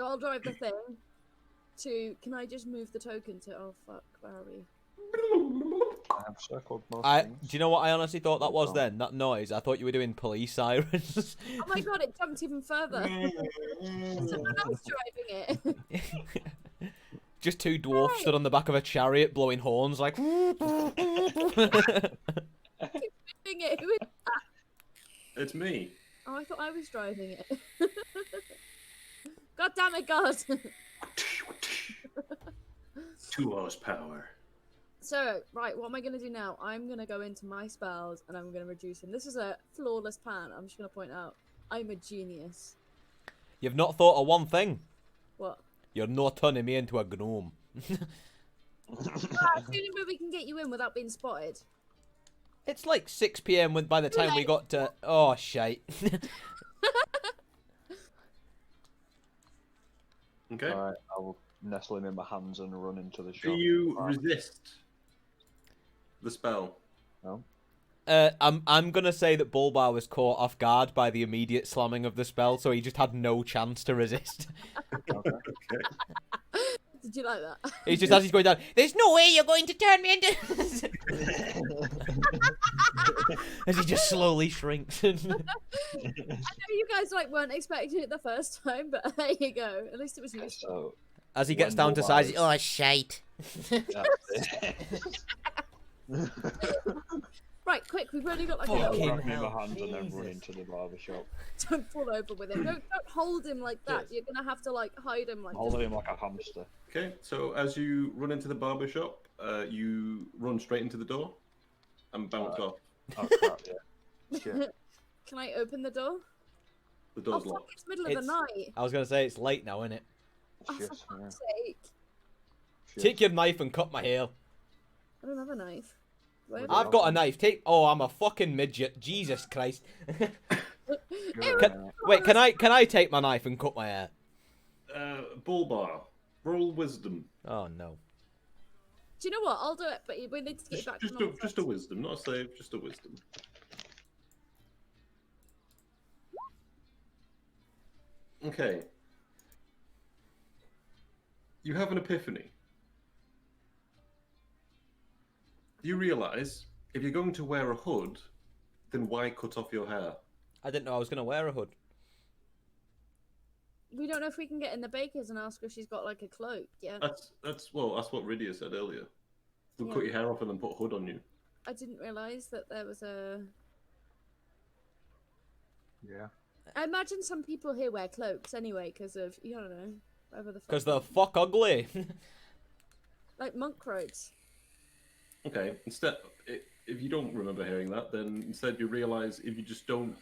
I'll drive the thing. Can I just move the token to? Oh fuck, where are we? I have circled most Do things. you know what I honestly thought that was then? That noise. I thought you were doing police sirens. Oh my god, it jumped even further. Someone else driving it. Just two dwarfs stood on the back of a chariot blowing horns like. Doing it. Who is- It's me. Oh, I thought I was driving it. God damn it, God. 2 horsepower. So, right, what am I going to do now? I'm going to go into my spells and I'm going to reduce them. This is a flawless plan. I'm just going to point out. I'm a genius. You've not thought of one thing. What? You're not turning me into a gnome. Assuming we can get you in without being spotted. It's like 6 p.m. by the time we got to. Oh shite. Okay. Alright, I'll nestle him in my hands and run into the shop. Do you resist the spell? No? I'm gonna say that Bulbar was caught off guard by the immediate slamming of the spell, so he just had no chance to resist. Okay. Did you like that? He's just as he's going down. There's no way you're going to turn me into. As he just slowly shrinks. I know you guys weren't expecting it the first time, but there you go. At least it was useful. So, As he gets When down to Bulbar size, is- oh shite. Right, quick, we've only got like a Fucking little. grab him in my hell, hands and then run Jesus. into the barber shop. Don't fall over with him. Don't hold him like that. You're gonna have to hide him like. Holding him like a hamster. Okay, so as you run into the barber shop, you run straight into the door and bounce off. Oh crap, yeah. Shit. Can I open the door? The Oh door's fuck! locked. It's middle of the night. I was gonna say it's late now, isn't it? Oh, Shit, for yeah. fuck's sake! Shit. Take your knife and cut my hair. I don't have a knife. Where With have I've got a knife. Oh, I'm a fucking midget. Jesus Christ. You're Can- Wait, can I take my knife and cut my hair? Bulbar, roll wisdom. Oh no. Do you know what? I'll do it, but we need to get back to normal Just a wisdom, not a save, just a wisdom. Okay. You have an epiphany. You realise if you're going to wear a hood, then why cut off your hair? I didn't know I was gonna wear a hood. We don't know if we can get in the baker's and ask her if she's got like a cloak. Yeah, That's what Rydia said earlier. They'll Yeah. cut your hair off and then put a hood on you. I didn't realise that there was a. Yeah. I imagine some people here wear cloaks anyway because of I don't know whatever the. Because they're fuck ugly. Like monk robes. Okay. Instead, if you don't remember hearing that, then instead you realise if you just don't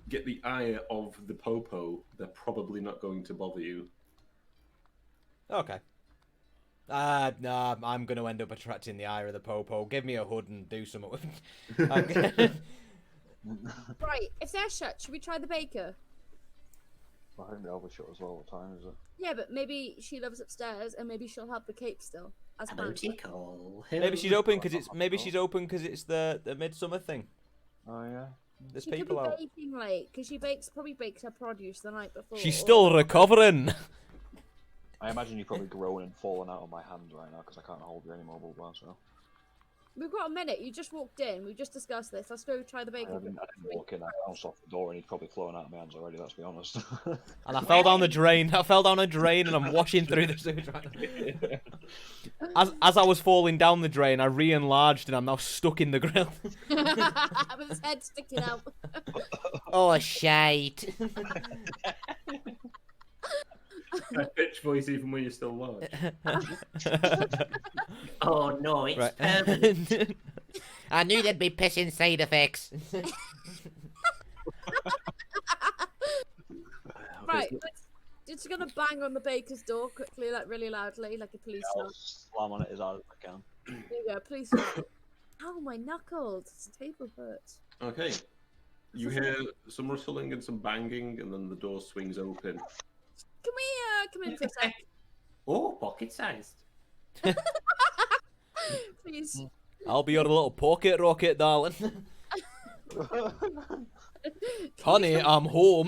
get the eye of the popo, they're probably not going to bother you. Okay. Nah, I'm gonna end up attracting the ire of the popo. Give me a hood and do something with it. Right, if they're shut, should we try the baker? I think they'll be shut as well. What time is it? Yeah, but maybe she lives upstairs and maybe she'll have the cape still as planned. Maybe she's open because it's the midsummer thing. Oh yeah. There's She could people be out. baking late because she probably bakes her produce the night before. She's or- still recovering. I imagine you've probably grown and fallen out of my hand right now because I can't hold you anymore, Bulbar. So. We've got a minute. You just walked in. We just discussed this. Let's go try the I bacon. didn't walk in. I bounced off the door and he'd probably flown out of my hands already. Let's be honest. And I fell down the drain. I fell down a drain and I'm washing through the sewage right now. As I was falling down the drain, I re-enlarged and I'm now stuck in the grill. With his head sticking out. Oh, shite. That pitch voice even when you're still large. Oh no, it's Right. permanent. I knew there'd be pissing side effects. Right, just gonna bang on the baker's door quickly, like really loudly, like a police I'll knock. slam on it as hard as I can. There you go, police knock. Ow, my knuckles. This table hurts. Okay. You hear some rustling and some banging, and then the door swings open. Can we come in for a sec, Oh, pocket-sized. please? I'll be your little pocket rocket, darling. Honey, I'm home.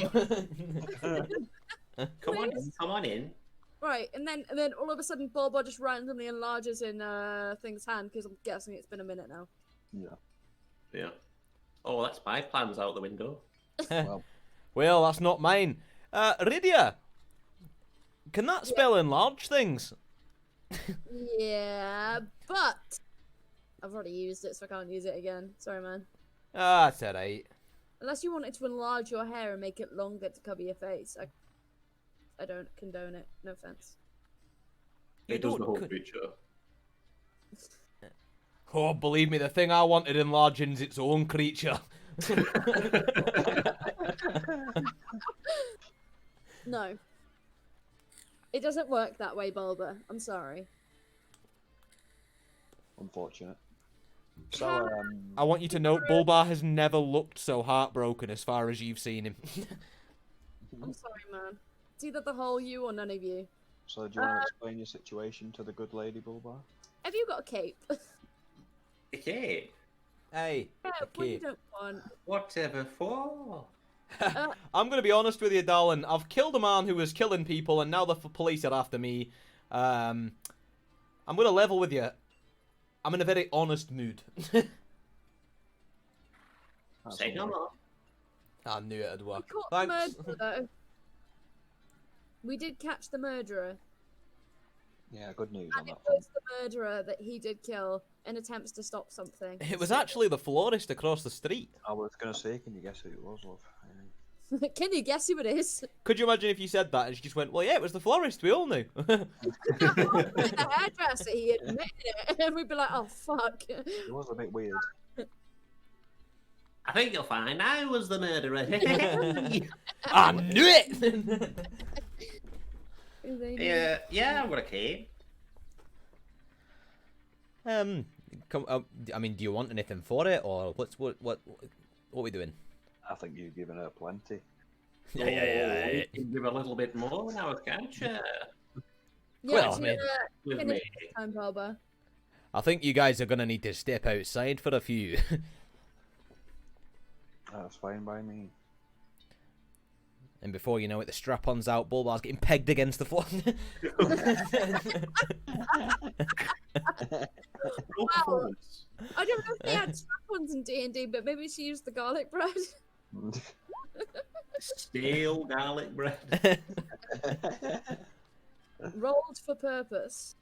Come on in, come on in. Right, and then all of a sudden, Bulba just randomly enlarges in Thing's hand because I'm guessing it's been a minute now. Yeah. Yeah. Oh, that's my plans out the window. Well, that's not mine. Rydia, can that spell enlarge things? Yeah, but I've already used it, so I can't use it again. Sorry, man. Ah, that's alright. Unless you wanted to enlarge your hair and make it longer to cover your face, I don't condone it. No offense. You It does the don't whole co- creature. Oh, believe me, the thing I wanted enlarging's its own creature. No. It doesn't work that way, Bulba. I'm sorry. Unfortunate. So, I want you to note, Bulbar has never looked so heartbroken as far as you've seen him. I'm sorry, man. It's either the whole you or none of you. so do you want to explain your situation to the good lady, Bulbar? Have you got a cape? Okay, Hey, Yeah, what you cape. don't want. whatever for? I'm gonna be honest with you, darling. I've killed a man who was killing people, and now the police are after me. I'm gonna level with you. I'm in a very honest mood. That's Say no all right. more. I knew it'd We work. caught Thanks. the murderer, though. We did catch the murderer. Yeah, good news on And it that front. was the murderer that he did kill in attempts to stop something. It was actually the florist across the street. I was gonna say, can you guess who it was, love? Can you guess who it is? Could you imagine if you said that and she just went, well, yeah, it was the florist, we all knew. The hairdresser, he admitted it. And we'd be like, oh, fuck. It was a bit weird. I think you'll find I was the murderer. I knew it! Yeah, I'm gonna keep. I mean, do you want anything for it, or what are we doing? I think you've given her plenty. Yeah. You can give a little bit more now, can't you? Yeah, Well, it's I mean- With finish me. this time, Bulba. I think you guys are gonna need to step outside for a few. That's fine by me. And before you know it, the strap-on's out, Bulbar's getting pegged against the floor. Wow. I don't know if they had strap-ons in D&D, but maybe she used the garlic bread. Stale garlic bread. Rolled for purpose.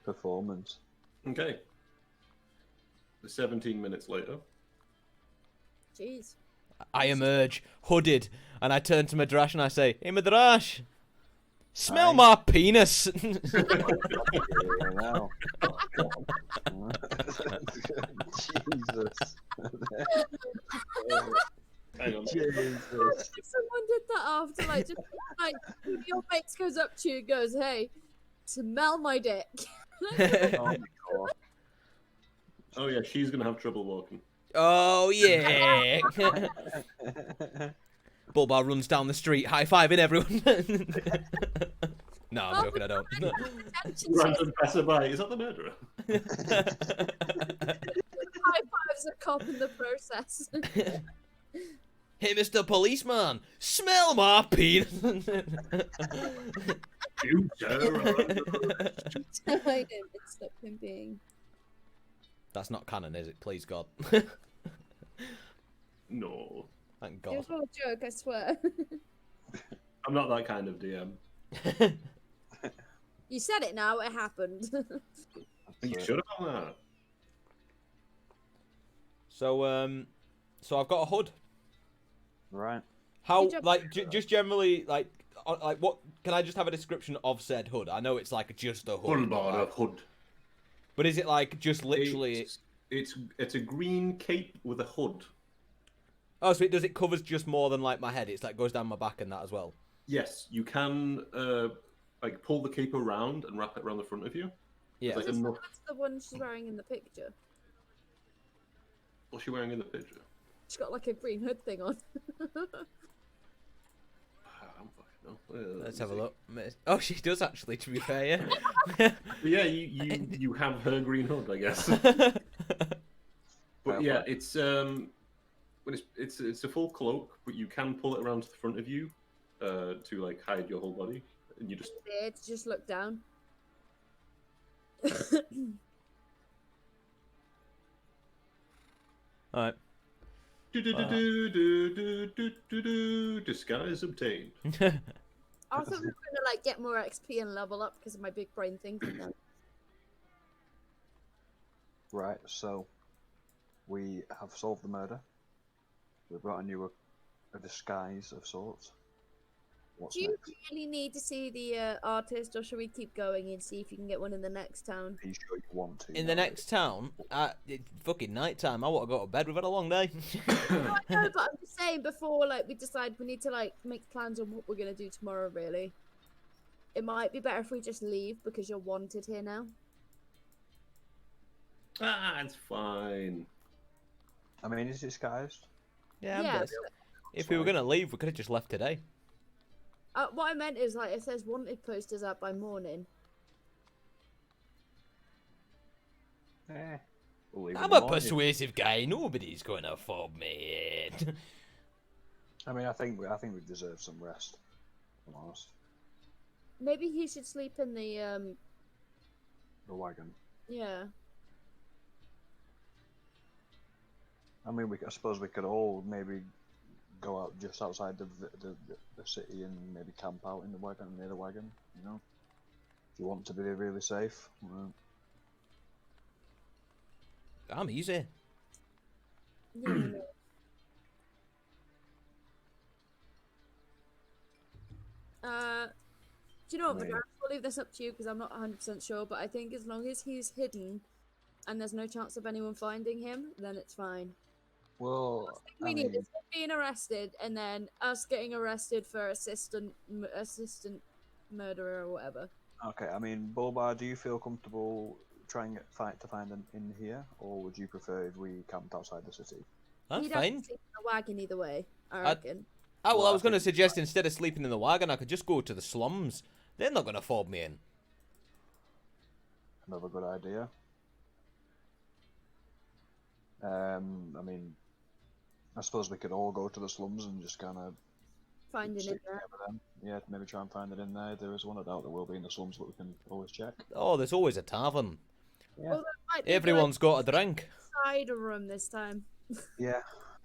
Performance. Okay. 17 minutes later. Jeez. I emerge, hooded, and I turn to Madrash and I say, hey Madrash, smell Aye. my penis. Yeah, now. Jesus. Hang on. Jesus. If someone did that after, like, just like one of your mates goes up to you and goes, hey, smell my dick. Oh my God. Oh yeah, she's gonna have trouble walking. Oh yeah. Bulbar runs down the street, high-fiving everyone. No, I'm joking, I don't. Random passerby. Is that the murderer? High fives a cop in the process. Hey, Mr. Policeman, smell my penis. You sir are under arrest. I didn't stop him being. That's not canon, is it? Please, God. No. Thank It God. was all a joke, I swear. I'm not that kind of DM. You said it now, it happened. You should have done that. So, so I've got a hood. Right. How, Good job. like, just generally, like, what? Can I just have a description of said hood? I know it's like just a hood, Full bar of hood. but is it like just literally? It's a green cape with a hood. Oh, so it covers just more than like my head. It's like goes down my back and that as well. Yes, you can like pull the cape around and wrap it around the front of you. Yeah. There's like Is enough. That's the one she's wearing in the picture. What's she wearing in the picture? She's got like a green hood thing on. I don't fucking know. Let's have a look. Oh, she does actually. To be fair, yeah. Yeah, you have her green hood, I guess. But yeah, it's when it's a full cloak, but you can pull it around to the front of you to like hide your whole body, and you just There to just look down. All right. Disguise obtained. I thought we were gonna like get more XP and level up because of my big brain thinking now. Right, so we have solved the murder. We've gotten you a disguise of sorts. What's Do you next? really need to see the artist, or should we keep going and see if you can get one in the next town? Are you sure you want to? In the next town, it's fucking night time. I want to go to bed. We've had a long day. No, I know, but I'm just saying before like we decide we need to like make plans on what we're gonna do tomorrow. Really, it might be better if we just leave because you're wanted here now. It's fine. I mean, is it disguised? Yeah, Yeah, but if we were gonna leave, we could have just left today. what I meant is like if there's wanted posters up by morning. We'll leave in I'm the a morning. persuasive guy. Nobody's gonna fob me in. I mean, I think we deserve some rest. If I'm honest. Maybe he should sleep in the The wagon. yeah. I mean, I suppose we could all maybe go out just outside the city and maybe camp out in the wagon, near the wagon. You know, if you want to be really safe. I'm easy. Yeah, I know. Do you know what, Right. Madras? We'll leave this up to you because I'm not 100% sure, but I think as long as he's hidden and there's no chance of anyone finding him, then it's fine. Well, We I need mean, is him being arrested and then us getting arrested for assistant murderer or whatever. okay. I mean, Bulbar, do you feel comfortable trying to find an inn here, or would you prefer if we camped outside the city? That's He'd have fine. to sleep in a wagon either way, I reckon. Oh, well, Well, I I was going to think- suggest instead of sleeping in the wagon, I could just go to the slums. They're not going to fob me in. Another good idea. I mean, I suppose we could all go to the slums and just kind of Finding stick it there. together then. Yeah, maybe try and find it in there. There is one. I doubt there will be in the slums, but we can always check. Oh, there's always a tavern. Yeah. Well, there might be Everyone's got a drink. like cider room this time. Yeah,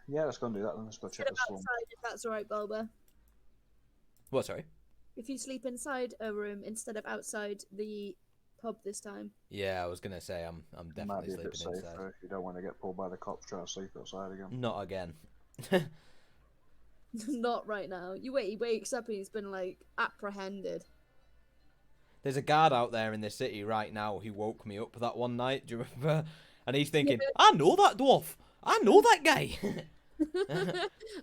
let's go and do that. Then let's go check Instead the of slums. outside, if that's alright, Bulba. What, sorry? If you sleep inside a room instead of outside the pub this time. Yeah, I was going to say I'm It might definitely be a bit sleeping safer inside. if you don't want to get pulled by the cops trying to sleep outside again. Not again. Not right now. You wait, he wakes up and he's been like apprehended. There's a guard out there in the city right now who woke me up that one night. Do you remember? And he's thinking, I know that dwarf. I know that guy.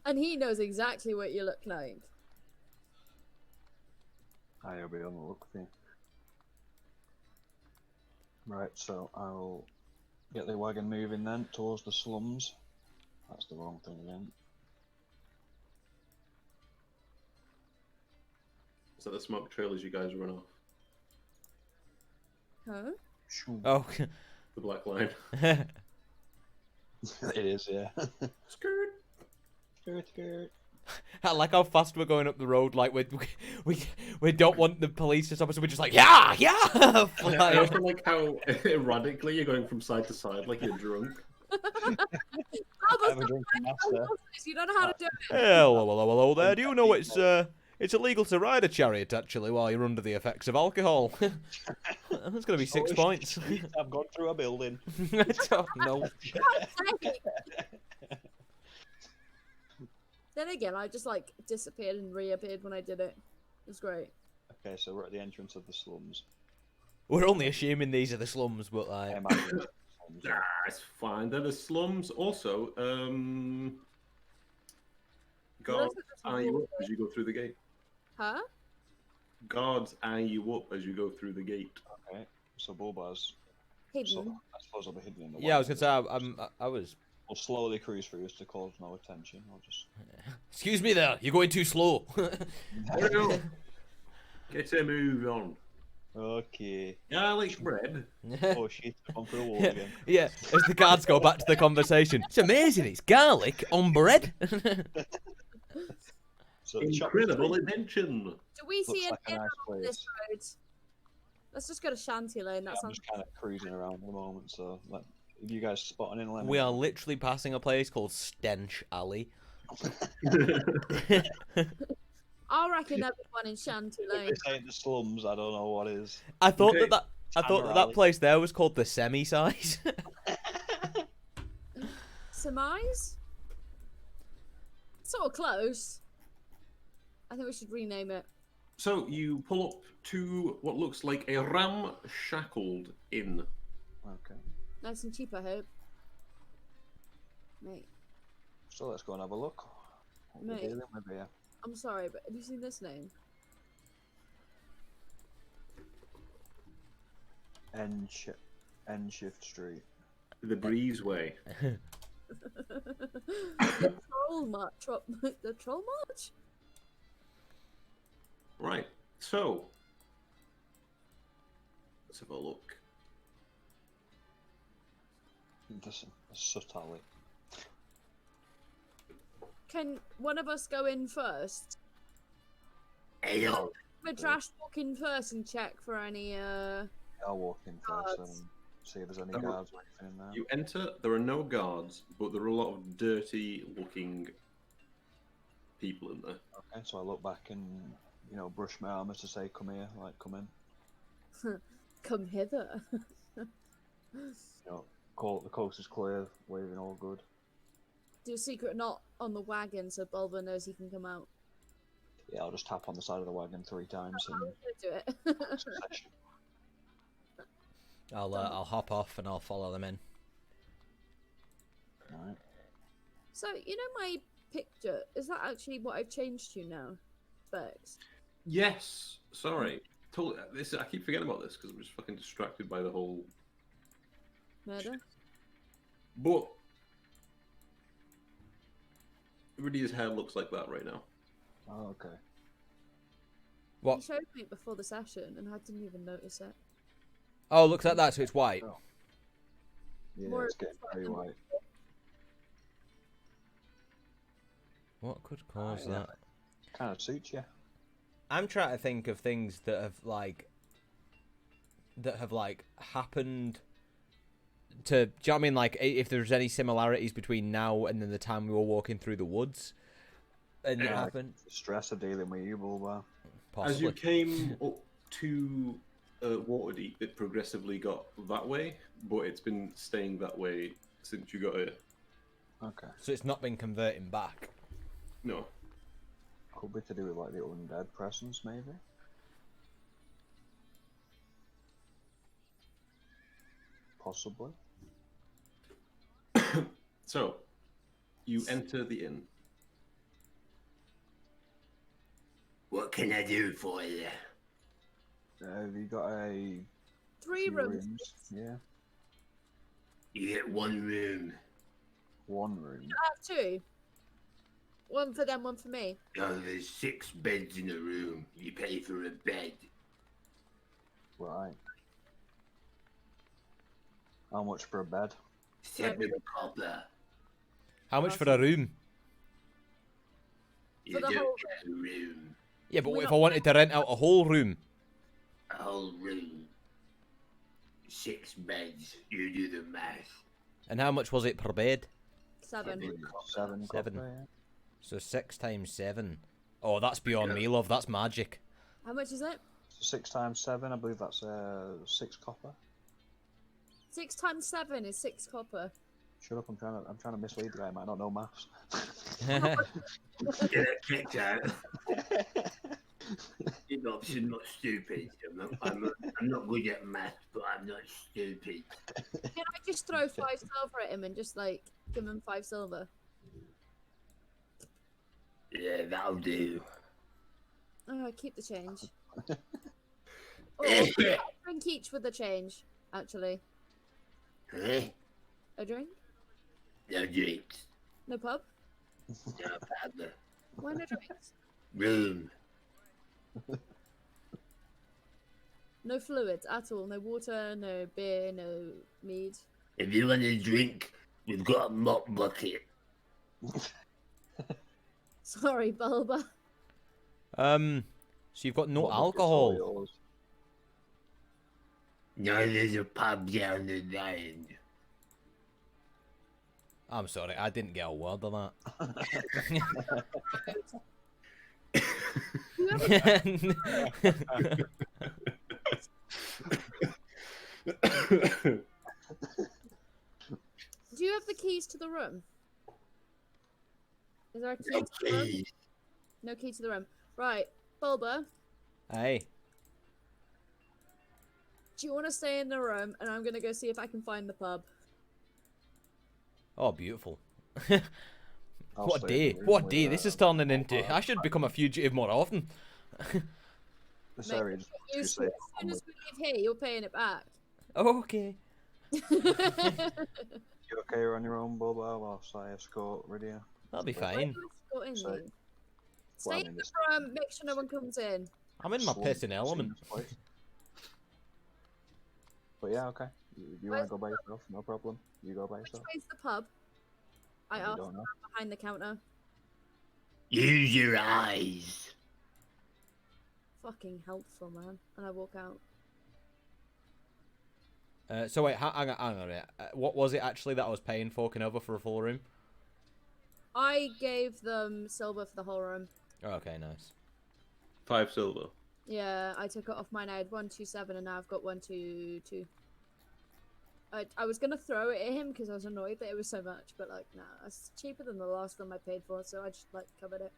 And he knows exactly what you look like. I'll be on the look for you. Right, so I'll get the wagon moving then towards the slums. That's the wrong thing again. Is that the smoke trail as you guys run off? Huh? Oh. The black line. It is, yeah. Skirt. Skirt, skirt. I like how fast we're going up the road. Like we don't want the police to stop us. So we're just like yeah. I Flying. also like how erratically you're going from side to side, like you're drunk. Have a drink and master. You don't know how to do it. Hello there. Do you know it's illegal to ride a chariot actually while you're under the effects of alcohol? That's gonna be 6 points. I've gone through a building. I don't know. Then again, I just like disappeared and reappeared when I did it. It was great. Okay, so we're at the entrance of the slums. We're only assuming these are the slums, but I like. imagine it's the slums, yeah. It's fine. They're the slums. Also, guards eye you up as you go through the gate. Huh? Guards eye you up as you go through the gate. Okay, so Bulbaz. Hidden. So I suppose I'll be hidden in the Yeah, I was wagon. gonna say I was. We'll slowly cruise through us to cause no attention. I'll just. Excuse me there. You're going too slow. Get a move on. Okay. Garlic bread. Oh shit! I've gone for a walk again. Yeah, as the guards go back to the conversation. It's amazing. It's garlic on bread. So the shop Incredible invention. Do we see looks like a anything nice on this place. road? Let's just go to Shanty Lane. That I'm sounds. just kind of cruising around at the moment. So, like, if you guys spot an inland, We are literally passing a place called Stench Alley. I reckon everyone in Shanty If Lane. this ain't the slums, I don't know what is. I thought Okay. I thought that Alley. place there was called the Semi-Size. Surmise? Sort of close. I think we should rename it. So you pull up to what looks like a ramshackled inn. Okay. Nice and cheap, I hope. Mate, So let's go and have a look. What we're Mate. dealing with here. I'm sorry, but have you seen this name? Shift Street. The breezeway. The Troll March. The Troll March? Right. So let's have a look. This subtly. Can one of us go in first? Ale. The trash walk in first and check for any I'll walk in first Guards. and see if there's any Oh. guards or anything in there. You enter. There are no guards, but there are a lot of dirty-looking people in there. Okay, so I look back and brush my armor to say, "Come here," like, "Come in." come hither. Call the coast is clear, waving all good. Do a secret knot on the wagon so Bulba knows he can come out. Yeah, I'll just tap on the side of the wagon 3 times I'm and gonna do it. succession. I'll hop off and I'll follow them in. Right. So, you know my picture? Is that actually what I've changed to now? Specs. Yes. Sorry. This I keep forgetting about this because I'm just fucking distracted by the whole. Murder? But Rudy's hair looks like that right now. Oh, okay. What? You showed me it before the session and I didn't even notice it. Oh, looks like that. So it's white. Yeah, More it's getting very white. What could cause yeah. that? Kind of suits you. I'm trying to think of things that have happened to. Do you know what I mean? Like, if there's any similarities between now and then the time we were walking through the woods, and it Yeah. happened. The stress of dealing with you, Bulba. As you Possibly. came up to Waterdeep, it progressively got that way, but it's been staying that way since you got here. Okay. So it's not been converting back. No. Could be to do with like the undead presence, maybe. Possibly. So, you enter the inn. What can I do for you? Have you got a 3 few rooms. Yeah. You get one room. 1 room. I have 2. One for them, one for me. Oh, there's 6 beds in a room. You pay for a bed. Right. How much for a bed? 7 copper. How much for a room? For the whole get a room. Yeah, but We're what if not- I wanted to rent out a whole room? A whole room. 6 beds. You do the math. And how much was it per bed? 7. 7 7. copper, yeah. So 6 times 7. Oh, that's beyond me, love. That's magic. How much is it? 6 times 7, I believe that's 6 copper. 6 times 7 is 6 copper. Shut up! I'm trying to mislead the guy. I might not know maths. Get it kicked out. You're obviously not stupid. I'm not good at math, but I'm not stupid. Can I just throw 5 silver at him and just like give him 5 silver? Yeah, that'll do. Oh, keep the change. Oh, a drink each with the change, actually. Huh? A drink? No drinks. No pub? No pub. Why no drinks? Room. No fluids at all. No water, no beer, no mead. If you want a drink, we've got a mop bucket. Sorry, Bulba. So you've got no alcohol. No, there's a pub down the lane. I'm sorry, I didn't get a word of that. Do you have the keys to the room? Is there a key No to the room? keys. No key to the room. Right, Bulba, Hey. do you want to stay in the room and I'm going to go see if I can find the pub? Oh, beautiful. I'll What stay in day? the room What with, day? This is turning into... I should become a fugitive more often. This Mate, area is you too see, safe. as soon as we leave here, you're paying it back. Okay. You okay on your own, Bulba, whilst I escort Rydia? That'll be Where fine. do I escort in So- you? Stay Well, I in mean, the it's- room, make sure no one comes in. I'm in my Slum pissing element. seems place. But yeah, okay. If you want to go by yourself, no problem. You go by Which yourself. way's the pub? I You asked don't know. behind the counter. Use your eyes. Fucking helpful, man. And I walk out. So wait, hang on a minute. What was it actually that I was paying forking over for a full room? I gave them silver for the whole room. Oh, okay, nice. 5 silver. Yeah, I took it off mine. I had 127 and now I've got 122. I was gonna throw it at him because I was annoyed that it was so much, but like, nah, it's cheaper than the last one I paid for, so I just like covered it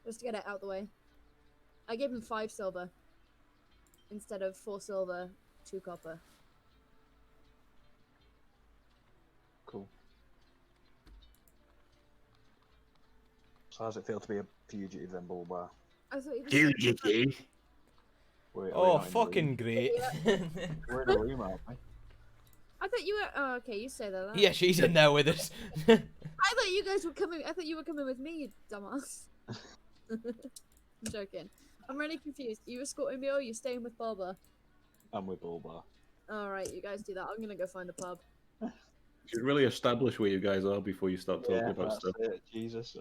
just to get it out the way. I gave him 5 silver instead of 4 silver, 2 copper. Cool. So how does it feel to be a fugitive then, Bulba? I thought you were Fugitive. Are we Oh, not in the fucking room? great. We're in a room, aren't we? I thought you were. Oh, okay, you say that. Yeah, she's in there with us. I thought you guys were coming. I thought you were coming with me, you dumbass. I'm joking. I'm really confused. Are you escorting me or are you staying with Bulba? I'm with Bulba. Alright, you guys do that. I'm gonna go find the pub. You should really establish where you guys are before you start talking Yeah, about that's stuff. it. Jesus.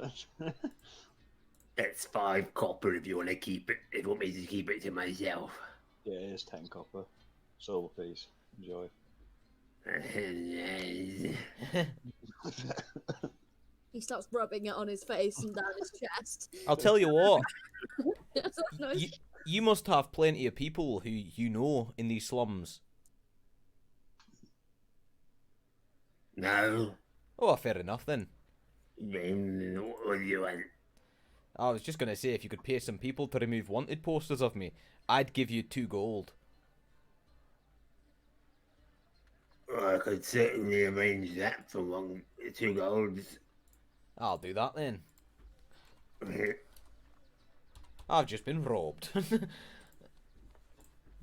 That's 5 copper if you want to keep it. If you want me to keep it to myself. Yeah, it is 10 copper. Silver piece. Enjoy. He starts rubbing it on his face and down his chest. I'll tell you what. That's not nice. You must have plenty of people who you know in these slums. No. Oh, fair enough then. Then what do you want? I was just going to say, if you could pay some people to remove wanted posters of me, I'd give you 2 gold. Well, I could certainly arrange that for 2 golds. I'll do that then. I've just been robbed. Most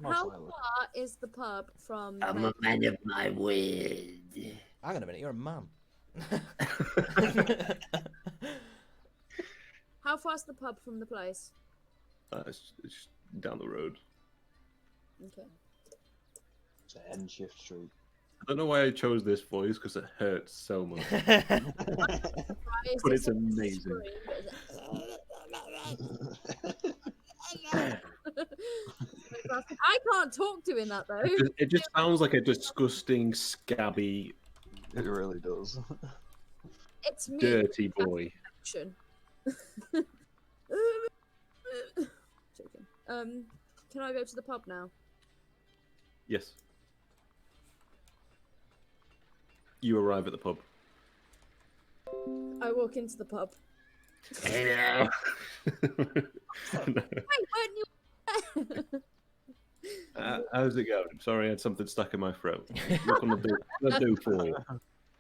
How likely. far is the pub from the I'm a man of my word. Hang on a minute, you're a man. How far's the pub from the place? It's down the road. Okay. It's End Shift Street. I don't know why I chose this voice because it hurts so much. Right, But it's amazing. talk doing that though. It just sounds like a disgusting, scabby, It really does. It's me. dirty boy. Action. Joking. Can I go to the pub now? Yes. You arrive at the pub. I walk into the pub. Hello. Wait, weren't you? How's it going? Sorry, I had something stuck in my throat. What can I do for you?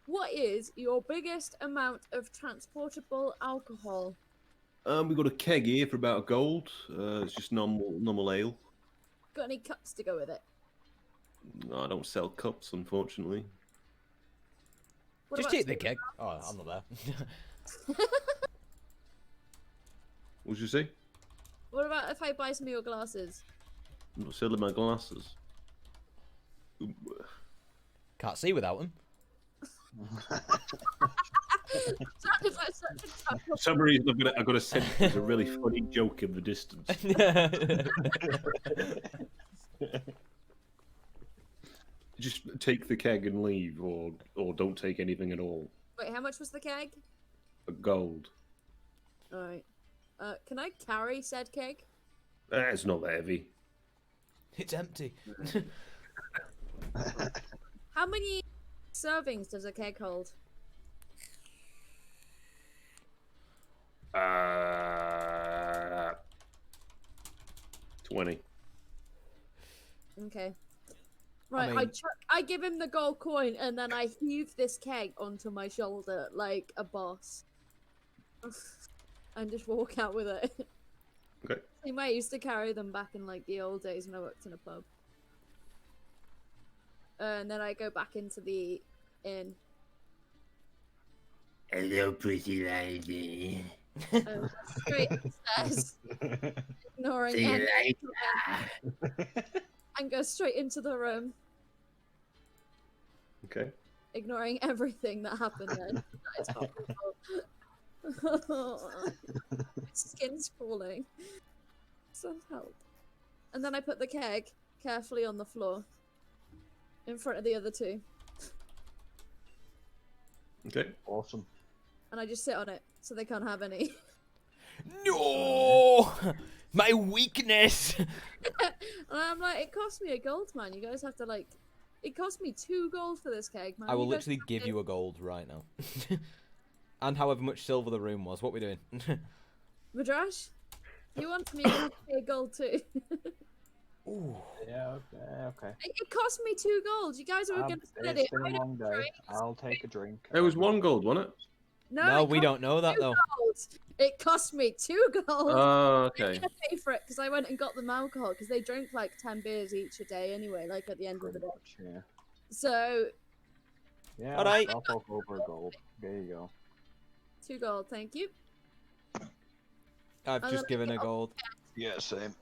What is your biggest amount of transportable alcohol? We got a keg here for about £1. It's just normal ale. Got any cups to go with it? No, I don't sell cups, unfortunately. What Just about take the keg. Oh, I'm not there. What did you say? What about if I buy some of your glasses? I'm not selling my glasses. Can't see without them. For some reason, I've got a sense there's a really funny joke in the distance. Just take the keg and leave, or don't take anything at all. Wait, how much was the keg? £1. Alright. Can I carry said keg? It's not that heavy. It's empty. How many servings does a keg hold? 20. Okay. Right, mean- I give him the gold coin and then I heave this keg onto my shoulder like a boss. And just walk out with it. Okay. Same way I used to carry them back in like the old days when I worked in a pub. And then I go back into the inn. Hello, pretty lady. Straight upstairs, ignoring See you any- later. and go straight into the room, Okay. ignoring everything that happened then. That is horrible. My skin's crawling. Some help. And then I put the keg carefully on the floor in front of the other two, Okay. Awesome. and I just sit on it so they can't have any. No, my weakness. And I'm like, it cost me £1, man. You guys have to like. It cost me £2 for this keg, man. I will You guys literally have give to- you a gold right now. And however much silver the room was. What we doing? Madrash, you want me to have to pay gold too? Ooh. Yeah, okay. It cost me £2. You guys were going to split It's it. been I a don't long day. drink. I'll take a drink. It was £1, wasn't it? No, it we cost don't know that me though. £2. It cost me £2. Oh, I okay. didn't pay for it because I went and got them alcohol because they drink like 10 beers each a day anyway, like at the end of the Pretty day. much, yeah. So, Yeah, Alright. I'll talk over a gold. There you go. £2, thank you. I've And just then I given a get gold. Yeah, same.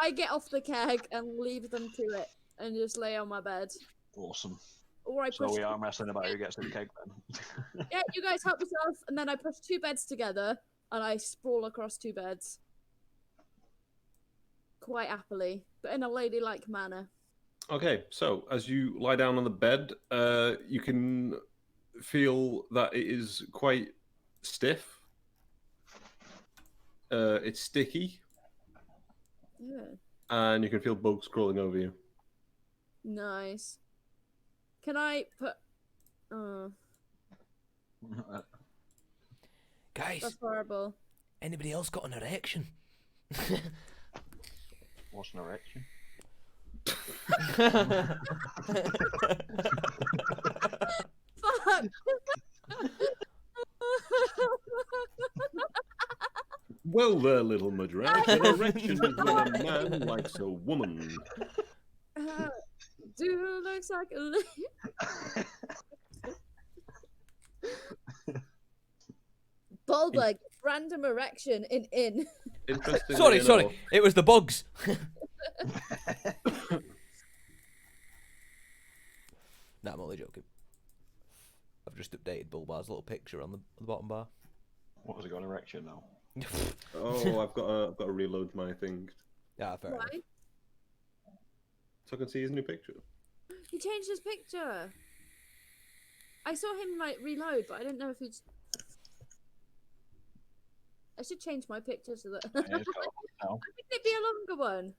I get off the keg and leave them to it and just lay on my bed. Awesome. Or I So push. we are messing about who gets the cake then. Yeah, you guys help yourself, and then I push 2 beds together and I sprawl across 2 beds. Quite happily, but in a ladylike manner. Okay, so as you lie down on the bed, you can feel that it is quite stiff. It's sticky, Yeah. and you can feel bugs crawling over you. Nice. Can I put... Guys, that's horrible. anybody else got an erection? What's an erection? Fuck! Well there, little Madrash. An erection is when a man likes a woman. Dude looks like a Baldwin, random erection in inn. Interesting. Sorry. It was the bugs. Nah, I'm only joking. I've just updated Bulbar's little picture on the bottom bar. What was it got an erection now? Oh, I've got to reload my thing. Yeah, fair enough. Why? so I can see his new picture. He changed his picture. I saw him like reload, but I didn't know if he'd. I should change my picture so that. Yeah, it's got a hood now. Wouldn't it be a longer one?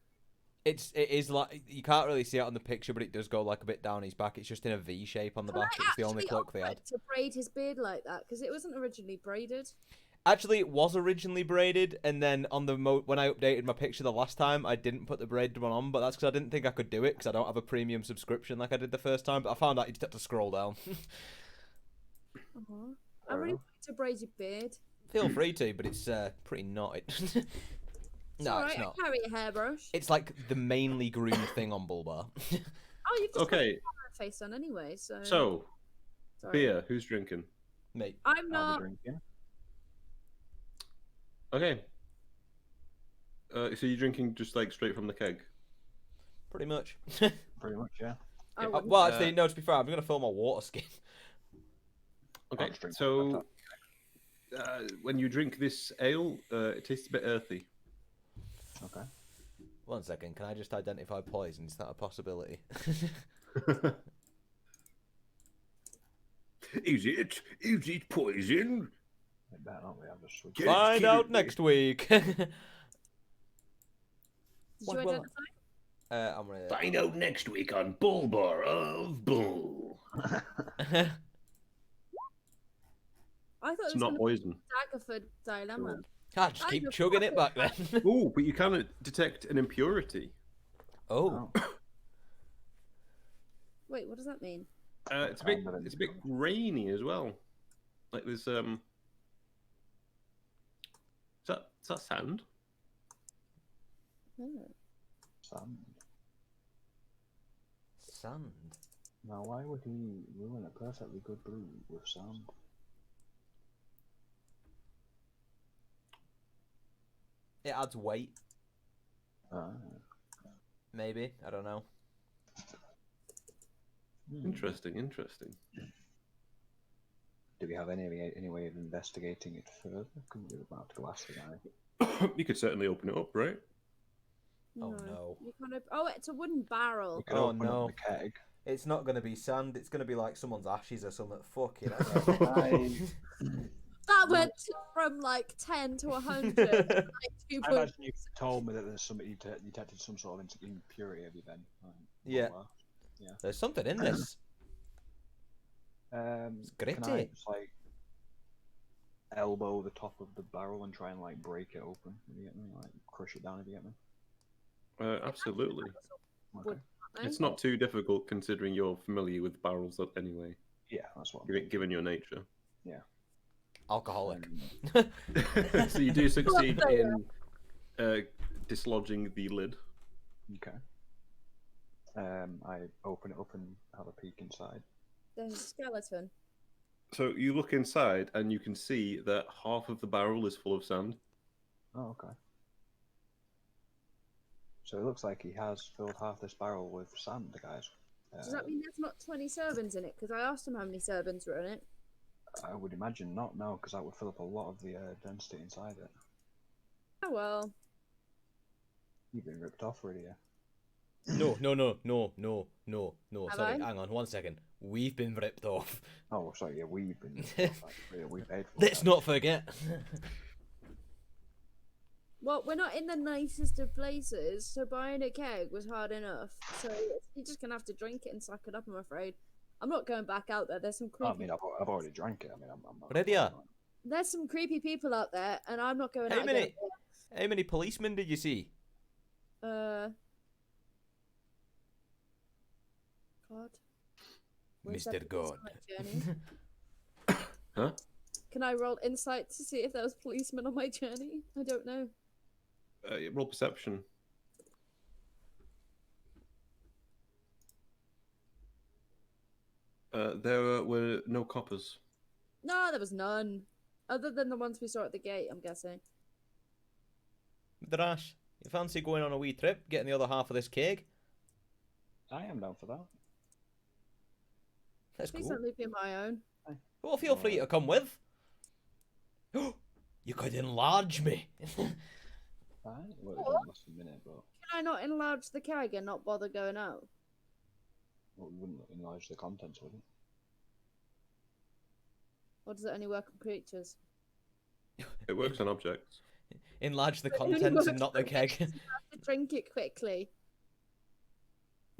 It is like you can't really see it on the picture, but it does go like a bit down his back. It's just in a V shape on the Can back. I It's the only actually cloak they offer had. to braid his beard like that because it wasn't originally braided. Actually, it was originally braided, and then on the when I updated my picture the last time, I didn't put the braided one on, but that's because I didn't think I could do it because I don't have a premium subscription like I did the first time. But I found out you just have to scroll down. I really wanted to braid your beard. Feel free to, but it's pretty not. No, it's not. I carry a hairbrush. It's like the mainly groomed thing on Bulbar. Oh, you've just got Okay, your face on anyway, so. so Sorry. beer. Who's drinking? Mate. I'm I'll be not. drinking. Okay. So you're drinking just like straight from the keg? Pretty much. Pretty much, yeah. I wouldn't. Well, actually, no, to be fair, I'm going to fill my water skin. Okay, I'll just drink so when you drink this ale, it tastes a bit earthy. Okay. 1 second, can I just identify poison? Is that a possibility? Is it poison? It better not be. I've just switched. Get- Find keep out it- next week. Did you Well, identify? I'm gonna. Find out next week on Bulbar of Bull. I thought It's it was not gonna poison. be Daggerford dilemma. I just keep chugging it back then. Oh, but you can detect an impurity. Oh. Wait, what does that mean? It's a bit grainy as well. Like there's is that sand? Oh. Sand. Sand. Now, why would he ruin a perfectly good brew with sand? It adds weight, Ah. maybe. I don't know. Interesting. Do we have any way of investigating it further? Couldn't we about to go ask the guy? You could certainly open it up, right? Oh, no. You kind of. Oh, it's a wooden barrel. We could Oh, open no. up the keg. It's not going to be sand. It's going to be like someone's ashes or something. Fucking hell. That went from like 10 to 100. Like 2 I points. imagine you told me that there's somebody you detected some sort of impurity of you then. Yeah. Well, There's something in this. It's gritty. Can I just like elbow the top of the barrel and try and like break it open? If you get me? Like crush it down if you get me? Absolutely. Okay. It's not too difficult considering you're familiar with barrels anyway, Yeah, that's what I'm given your nature. Alcoholic. So you do succeed in dislodging the lid. Okay. I open it up and have a peek inside. There's a skeleton. So you look inside and you can see that half of the barrel is full of sand. Oh, okay. So it looks like he has filled half this barrel with sand, guys. Does that mean there's not 20 servants in it? Because I asked him how many servants were in it. I would imagine not, no, because that would fill up a lot of the density inside it. Oh well. You've been ripped off already, yeah. No. Have Sorry, I? hang on 1 second. We've been ripped off. Oh, sorry, yeah, we've been ripped off. Like, we paid for Let's that. not forget. Well, we're not in the nicest of places, so buying a keg was hard enough. So you're just gonna have to drink it and suck it up, I'm afraid. I'm not going back out there. There's some I creepy. mean, I've already drank it. I mean, I'm Ready, yeah? There's some creepy people out there, and I'm not going How out many? How many policemen did you see? there. God. Where's that Mr. God. policeman on my journey? Huh? Can I roll insight to see if there was policemen on my journey? I don't know. Roll perception. There were no coppers. No, there was none. Other than the ones we saw at the gate, I'm guessing. Drash, you fancy going on a wee trip, getting the other half of this cake? I am down for that. That's Please cool. don't leave me on my own. Well, feel free to come with. You could enlarge me. Right. Well, it won't last a minute, but Can I not enlarge the keg and not bother going out? well, we wouldn't enlarge the contents, would it? Or does it only work on creatures? It works on objects. Enlarge the It only contents and works not on the keg. creatures, you have to drink it quickly.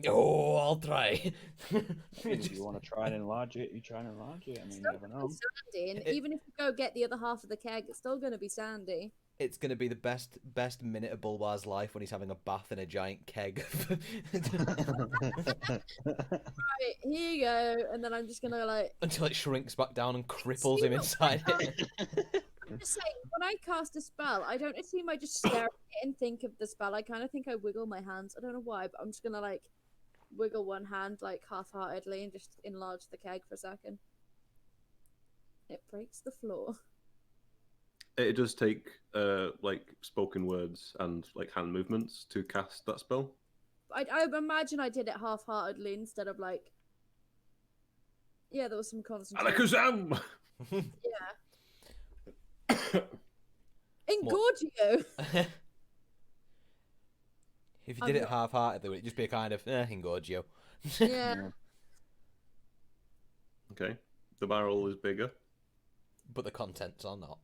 Oh, I'll try. If you want to try and enlarge it, you try and enlarge it. I mean, you never know. Sandy, and even if you go get the other half of the keg, it's still going to be sandy. It's gonna be the best minute of Bulwar's life when he's having a bath in a giant keg. Right, here you go, and then I'm just gonna like. Until it shrinks back down and cripples him inside it. I'm just saying, when I cast a spell, I don't assume I just stare at it and think of the spell. I kind of think I wiggle my hands. I don't know why, but I'm just gonna like wiggle one hand like half-heartedly and just enlarge the keg for a second. It breaks the floor. It does take like spoken words and like hand movements to cast that spell. I imagine I did it half-heartedly instead of like. Yeah, there was some concentration. Alakazam! Yeah. Engorgio! If you did it half-heartedly, would it just be a kind of, engorgio? Yeah. Okay. The barrel is bigger. But the contents are not.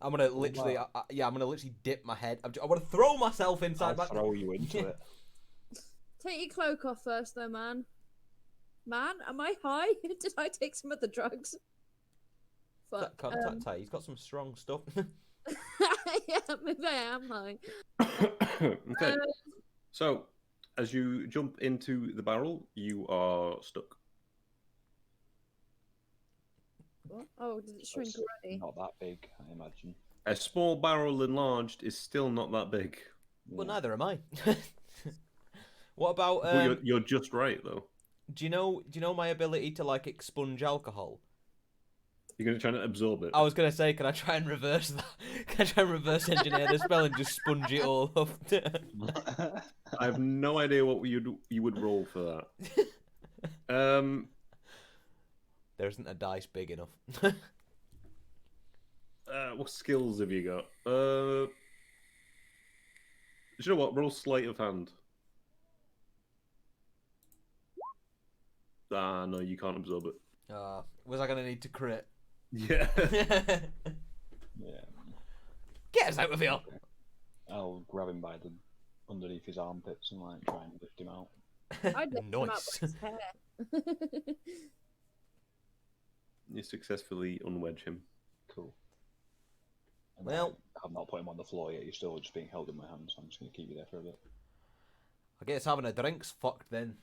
I'm gonna literally, I'm gonna literally dip my head. I want to throw myself inside. I'll throw you into it. Take your cloak off first, though, man. Man, am I high? Did I take some of the drugs? That Fuck. contact tie. He's got some strong stuff. Yeah, maybe I am high. Okay. So, as you jump into the barrel, you are stuck. What? Oh, did it shrink It's already? not that big, I imagine. A small barrel enlarged is still not that big. Well, neither am I. What about? But you're just right though. Do you know my ability to like expunge alcohol? You're gonna try and absorb it. I was gonna say, can I try and reverse that? Can I try and reverse engineer the spell and just sponge it all up? I have no idea what you would roll for that. There isn't a dice big enough. What skills have you got? Do you know what? Roll sleight of hand. Ah, no, you can't absorb it. Was I gonna need to crit? Yeah. Get Yeah. us out of here! I'll grab him by the underneath his armpits and like try and lift him out. I'd lift him out Nice. by his hair. You successfully unwedge him. Cool. And Well- I've not put him on the floor yet. You're still just being held in my hands. So I'm just gonna keep you there for a bit. I guess having a drink's fucked then.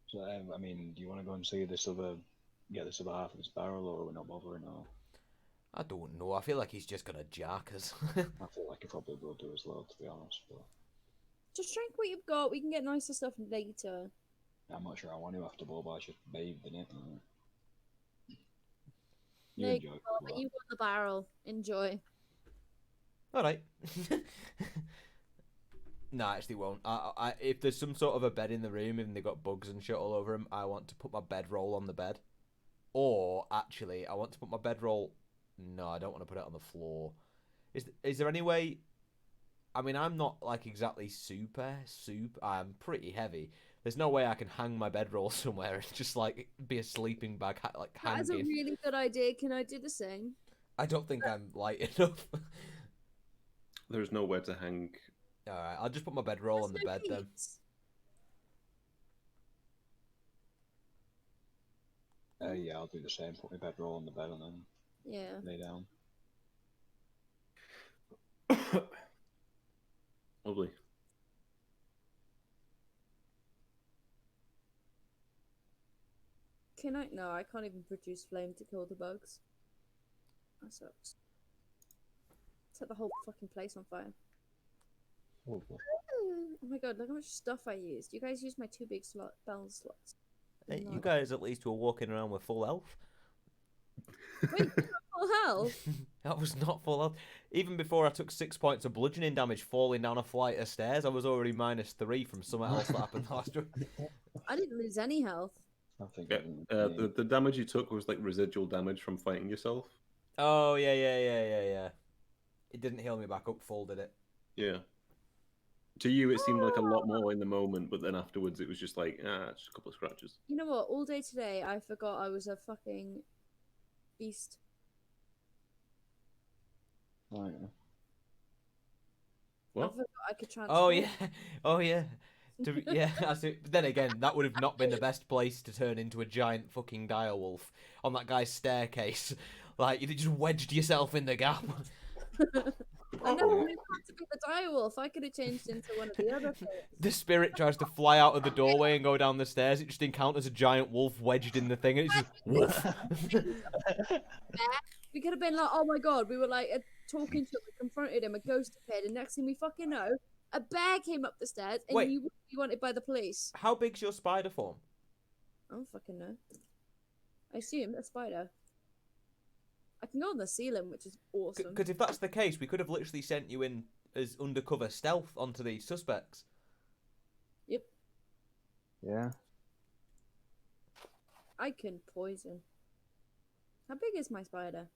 So I mean, do you want to go and see this other half of this barrel, or are we not bothering? Or I don't know. I feel like he's just gonna jack us. I feel like it probably will do as well, to be honest. But Just drink what you've got. We can get nicer stuff later. I'm not sure I want to after Boba. Just bathed in it. You There you enjoy. go, but you want the barrel. Enjoy. All right. No, I actually won't. If there's some sort of a bed in the room and they've got bugs and shit all over them, I want to put my bedroll on the bed. Or, actually, I want to put my bedroll... No, I don't want to put it on the floor. Is there any way... I mean, I'm not, like, exactly super... I'm pretty heavy. There's no way I can hang my bedroll somewhere and just, like, be a sleeping bag, like, That is a hanging. really good idea. Can I do the same? I don't think I'm light enough. There's nowhere to hang. Alright, I'll just put my bedroll on the bed then. Yeah, I'll do the same. Put my bedroll on the bed and then Yeah. lay down. Lovely. Can I? No, I can't even produce flame to kill the bugs. That sucks. Set the whole fucking place on fire. Oh, Oh my god, look how much stuff I used. You guys used my 2 big spell slots. Hey, you Nice. guys at least were walking around with full health. Wait, you got full health? That was not full health. Even before I took 6 points of bludgeoning damage falling down a flight of stairs, I was already -3 from something else that happened last week. I didn't lose any health. I think. Yeah. The damage you took was like residual damage from fighting yourself. Oh, yeah. It didn't heal me back up full, did it? Yeah. To you, it seemed like a lot more in the moment, but then afterwards, it was just like, it's just a couple of scratches. You know what? All day today, I forgot I was a fucking beast. Oh, yeah. I What? forgot I could transform. Oh, yeah. Oh, yeah. Yeah, that's it. But then again, that would have not been the best place to turn into a giant fucking direwolf on that guy's staircase. Like, you just wedged yourself in the gap. I know, it had to be the direwolf. I could have changed into one of the other things. The spirit tries to fly out of the doorway and go down the stairs. It just encounters a giant wolf wedged in the thing, and it's just wolf. We could have been like, oh my god, we were like talking to him, we confronted him, a ghost appeared, and next thing we fucking know, a bear came up the stairs, and Wait. you would be wanted by the police. How big's your spider form? I don't fucking know. I assume a spider. I can go on the ceiling, which is awesome. Because if that's the case, we could have literally sent you in as undercover stealth onto these suspects. Yep. Yeah. I can poison. How big is my spider?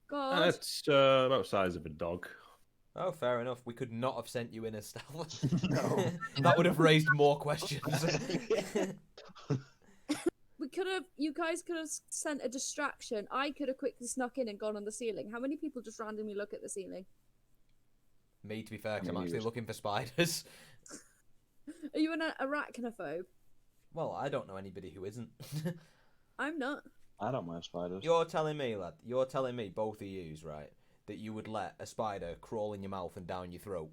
God. That's about the size of a dog. Oh, fair enough. We could not have sent you in as stealth. No. That would have raised more questions. We could have, you guys could have sent a distraction. I could have quickly snuck in and gone on the ceiling. How many people just randomly look at the ceiling? Me, to be fair, because I I'm mean, actually you- looking for spiders. Are you an arachnophobe? Well, I don't know anybody who isn't. I'm not. I don't mind spiders. You're telling me, lad, you're telling me, both of yous, right, that you would let a spider crawl in your mouth and down your throat?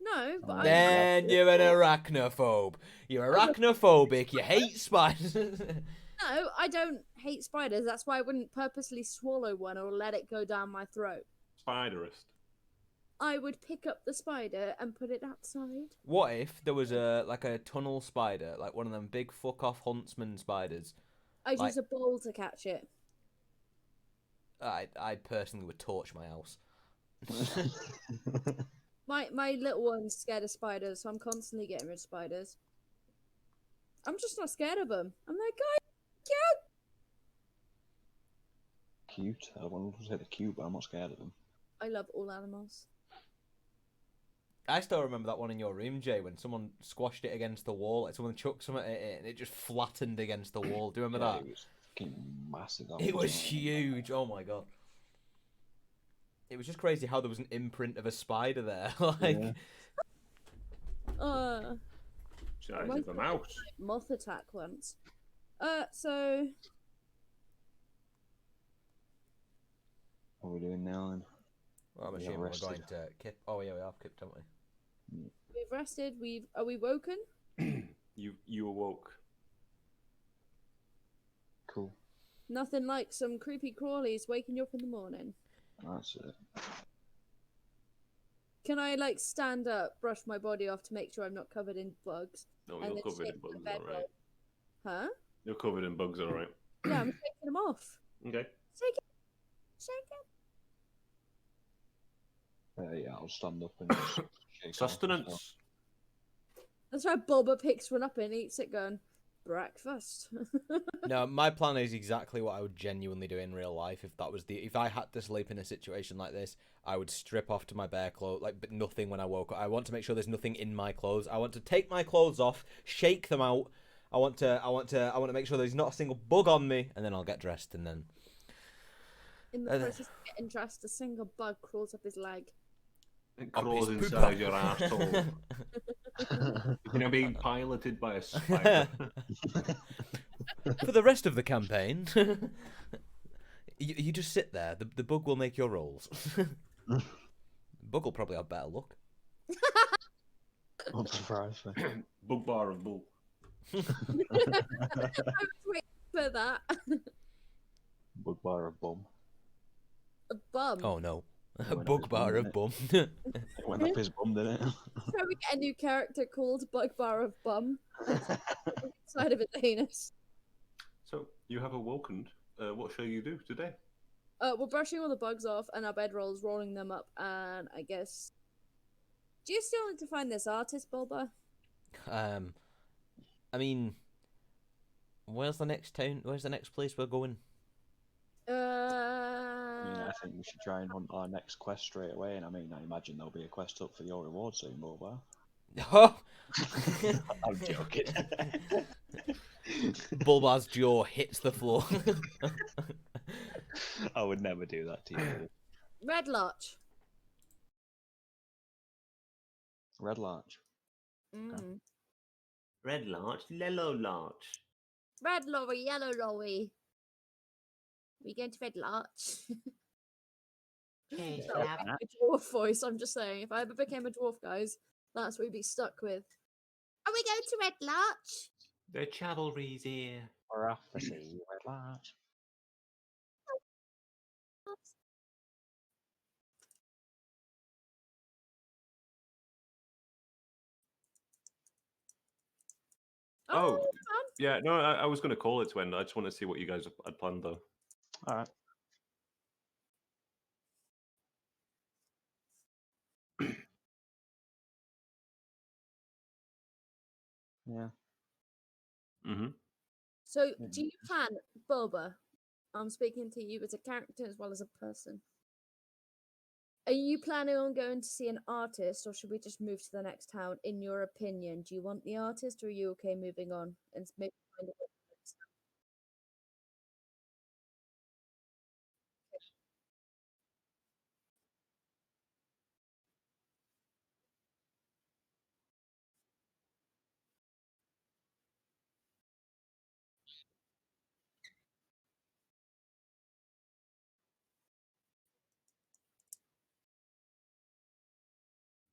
No, but I. Then you're an arachnophobe. You're arachnophobic. You hate spiders. No, I don't hate spiders. That's why I wouldn't purposely swallow one or let it go down my throat. Spiderist. I would pick up the spider and put it outside. What if there was a tunnel spider, like one of them big fuck off huntsman spiders? I'd Like- use a bowl to catch it. I personally would torch my house. My little one's scared of spiders, so I'm constantly getting rid of spiders. I'm just not scared of them. I'm like, guys, Cute. I wouldn't say they're cute, but I'm not scared of them. I love all animals. I still remember that one in your room, Jay, when someone squashed it against the wall. Like someone chucked something at it and it just flattened against the wall. Do you remember Yeah, that? It was fucking massive. That It one, was huge. Oh my god. It was just crazy how there was an imprint of a spider there. Like, Yeah. Size of a mouse. Moth attack once. So What are we doing now then? well, I'm We assuming have we're rested. going to kip. Oh yeah, we have kipped, haven't we? we've rested. Are we woken? You awoke. Cool. Nothing like some creepy crawlies waking you up in the morning. That's it. Can I like stand up, brush my body off to make sure I'm not covered in bugs? No, And you're then covered shake in the bugs, bedroll. alright. Huh? You're covered in bugs, alright. Yeah, I'm shaking them off. Okay. Shake it. Shake it. Yeah, I'll stand up and just shake off and stuff. Sustenance. That's why Bulba picks one up and eats it going, breakfast. No, my plan is exactly what I would genuinely do in real life if I had to sleep in a situation like this. I would strip off to my bare clothes, but nothing when I woke up. I want to make sure there's nothing in my clothes. I want to take my clothes off, shake them out. I want to make sure there's not a single bug on me, and then I'll get dressed, and then In the process of getting dressed, a single bug crawls up his leg. It Up crawls his poop inside hole. your asshole. You're being piloted by a spider. For the rest of the campaign, you just sit there. The bug will make your rolls. Bug will probably have better luck. Won't surprise me. Bug bar of bull. I was waiting for that. Bug bar of bum. A bum. Oh no, Oh, no, bug it's bar bum, of bum. It went up his bum, didn't it? So we get a new character called Bugbar of Bum. Side of its anus. So, you have awoken. What shall you do today? We're brushing all the bugs off and our bedrolls, rolling them up, and I guess. Do you still need to find this artist, Bulba? I mean, Where's the next town? Where's the next place we're going? I mean, I think we should try and hunt our next quest straight away. And I mean, I imagine there'll be a quest up for your reward soon, Boba. Oh! I'm joking. Bulbar's jaw hits the floor. I would never do that to you. Red Larch. Red Larch. Mm. Red larch, yellow larch. Red lorry, yellow lorry. We going to Red Larch? Okay, That would be my dwarf voice. I'm just saying, if I ever became a dwarf, guys, that's what we'd be stuck with. Are we going to Red Larch? The cavalry's here. Prophecy, Red Larch. Oh, yeah. No, I was going to call it to end. I just want to see what you guys had planned, though. All right. Yeah. Mm-hmm. So, do you plan, Boba? I'm speaking to you as a character as well as a person. Are you planning on going to see an artist, or should we just move to the next town? In your opinion, do you want the artist, or are you okay moving on and maybe find a next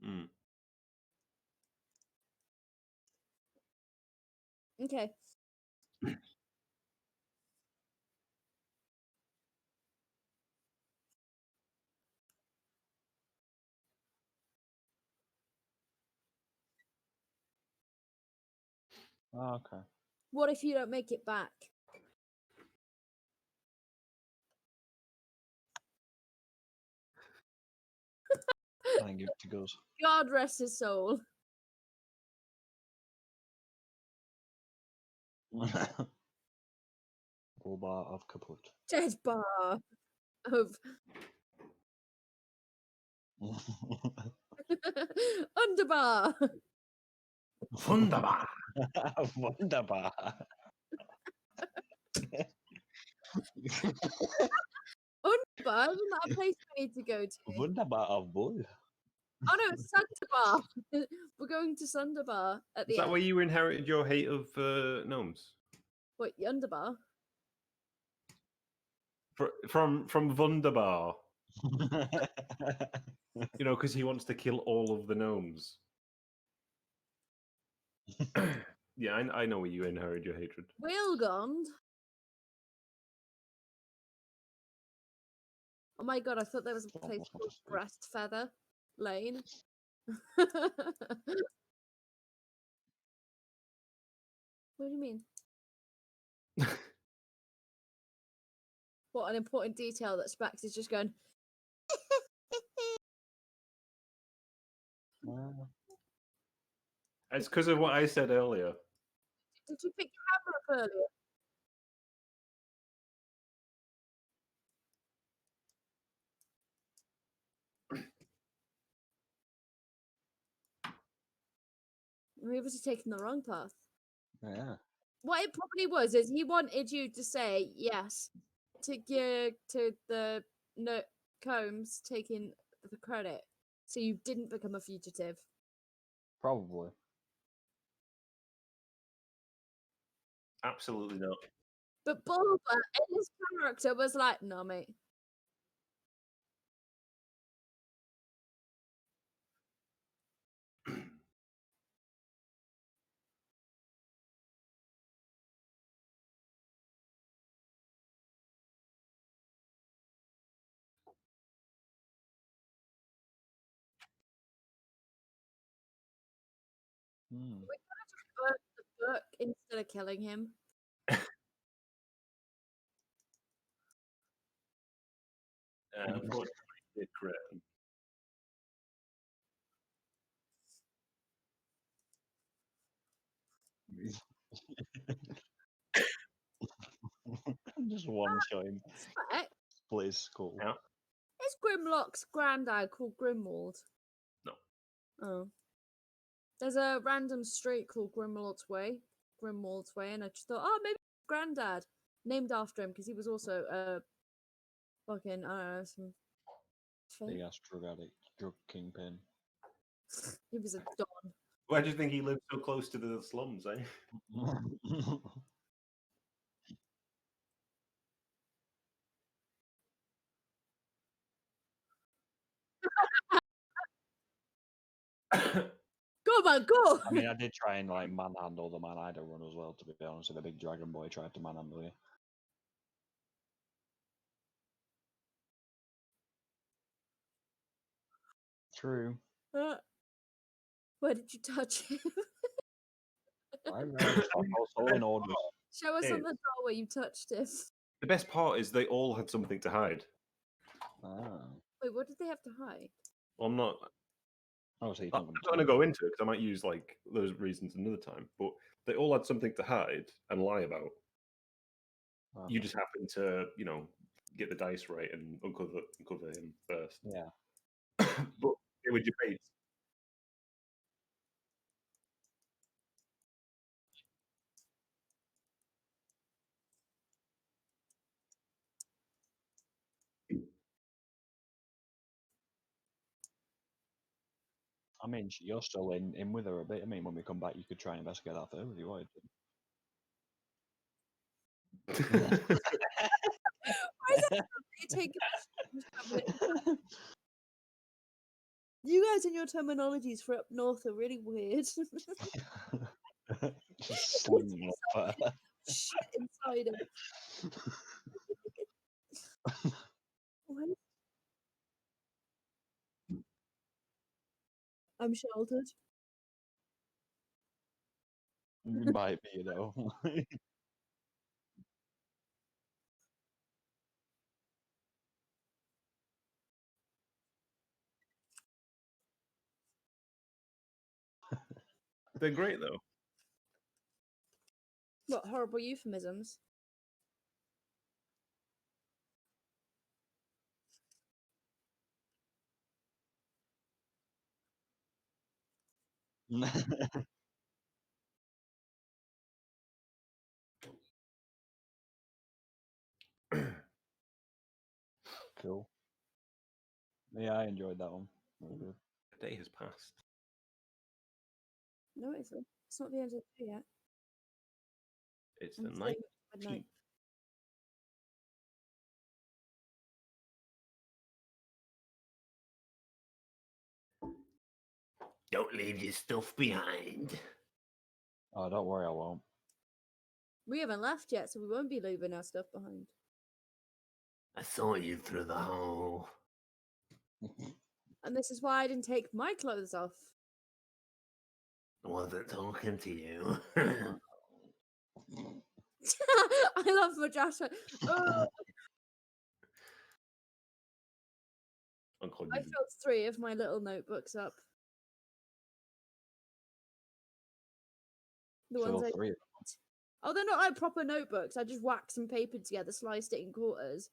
Mm. Okay. Oh, okay. What if you don't make it back? I give it to goes. God rest his soul. Boba of kaput. Dead bar of underbar. Wunderbar. Wunderbar. Underbar, isn't that a place we need to go to? Wunderbar of bull. Oh no, it's Sunderbar. We're going to Sunderbar at the Is that end. where you inherited your hate of gnomes? Wait, Underbar? From Wunderbar. You know, because he wants to kill all of the gnomes. Yeah, I know where you inherited your hatred. Whalegond? Oh my god, I thought there was a place called Breast Feather Lane. What do you mean? What an important detail that Spax is just going. It's because of what I said earlier. Did you pick your hammer up earlier? He was taking the wrong path. Yeah. What it probably was is he wanted you to say yes to the no Combs taking the credit, so you didn't become a fugitive. Probably. Absolutely not. But Bulba in his character was like, no, mate. Hmm. We could have just burnt the book instead of killing him. Unfortunately, he did crit. Just one shot him. Spec, Split his skull. Yeah. is Grimlock's granddad called Grimwald? No. Oh. There's a random street called Grimwald's Way, and I just thought, oh, maybe granddad, named after him because he was also a fucking, I don't know, some. Big ass drug addict, drug kingpin. He was a don. Why do you think he lived so close to the slums, eh? Go man, go! I mean, I did try and like manhandle the man I had to run as well. To be honest, the big dragon boy tried to manhandle you. True. Where did you touch him? I was following orders. Show us on Hey. the door where you touched him. The best part is they all had something to hide. Ah. Wait, what did they have to hide? Well, I'm not Oh, so you I'm don't not going to go into it because I might use like those reasons another time. But they all had something to hide and lie about. You just happen to, get the dice right and uncover him first. Yeah. But they were debates. I mean, you're still in with her a bit. I mean, when we come back, you could try and investigate that further if you wanted to. Why is that you take You guys and your terminologies for up north are really weird. Just slinging up. Shit inside him. What? I'm sheltered. You might be, you know. They're great though. What horrible euphemisms? Cool. Yeah, I enjoyed that one. Very good. The day has passed. No, it's not. It's not the end of the day yet. It's I'm the staying night. up to midnight. Don't leave your stuff behind. Oh, don't worry, I won't. We haven't left yet, so we won't be leaving our stuff behind. I saw you through the hole. And this is why I didn't take my clothes off. I wasn't talking to you. I love my Josh. Oh, Uncle I filled 3 of my little notebooks up. The ones I... Three. Oh, they're not like proper notebooks. I just whacked some paper together, sliced it in quarters,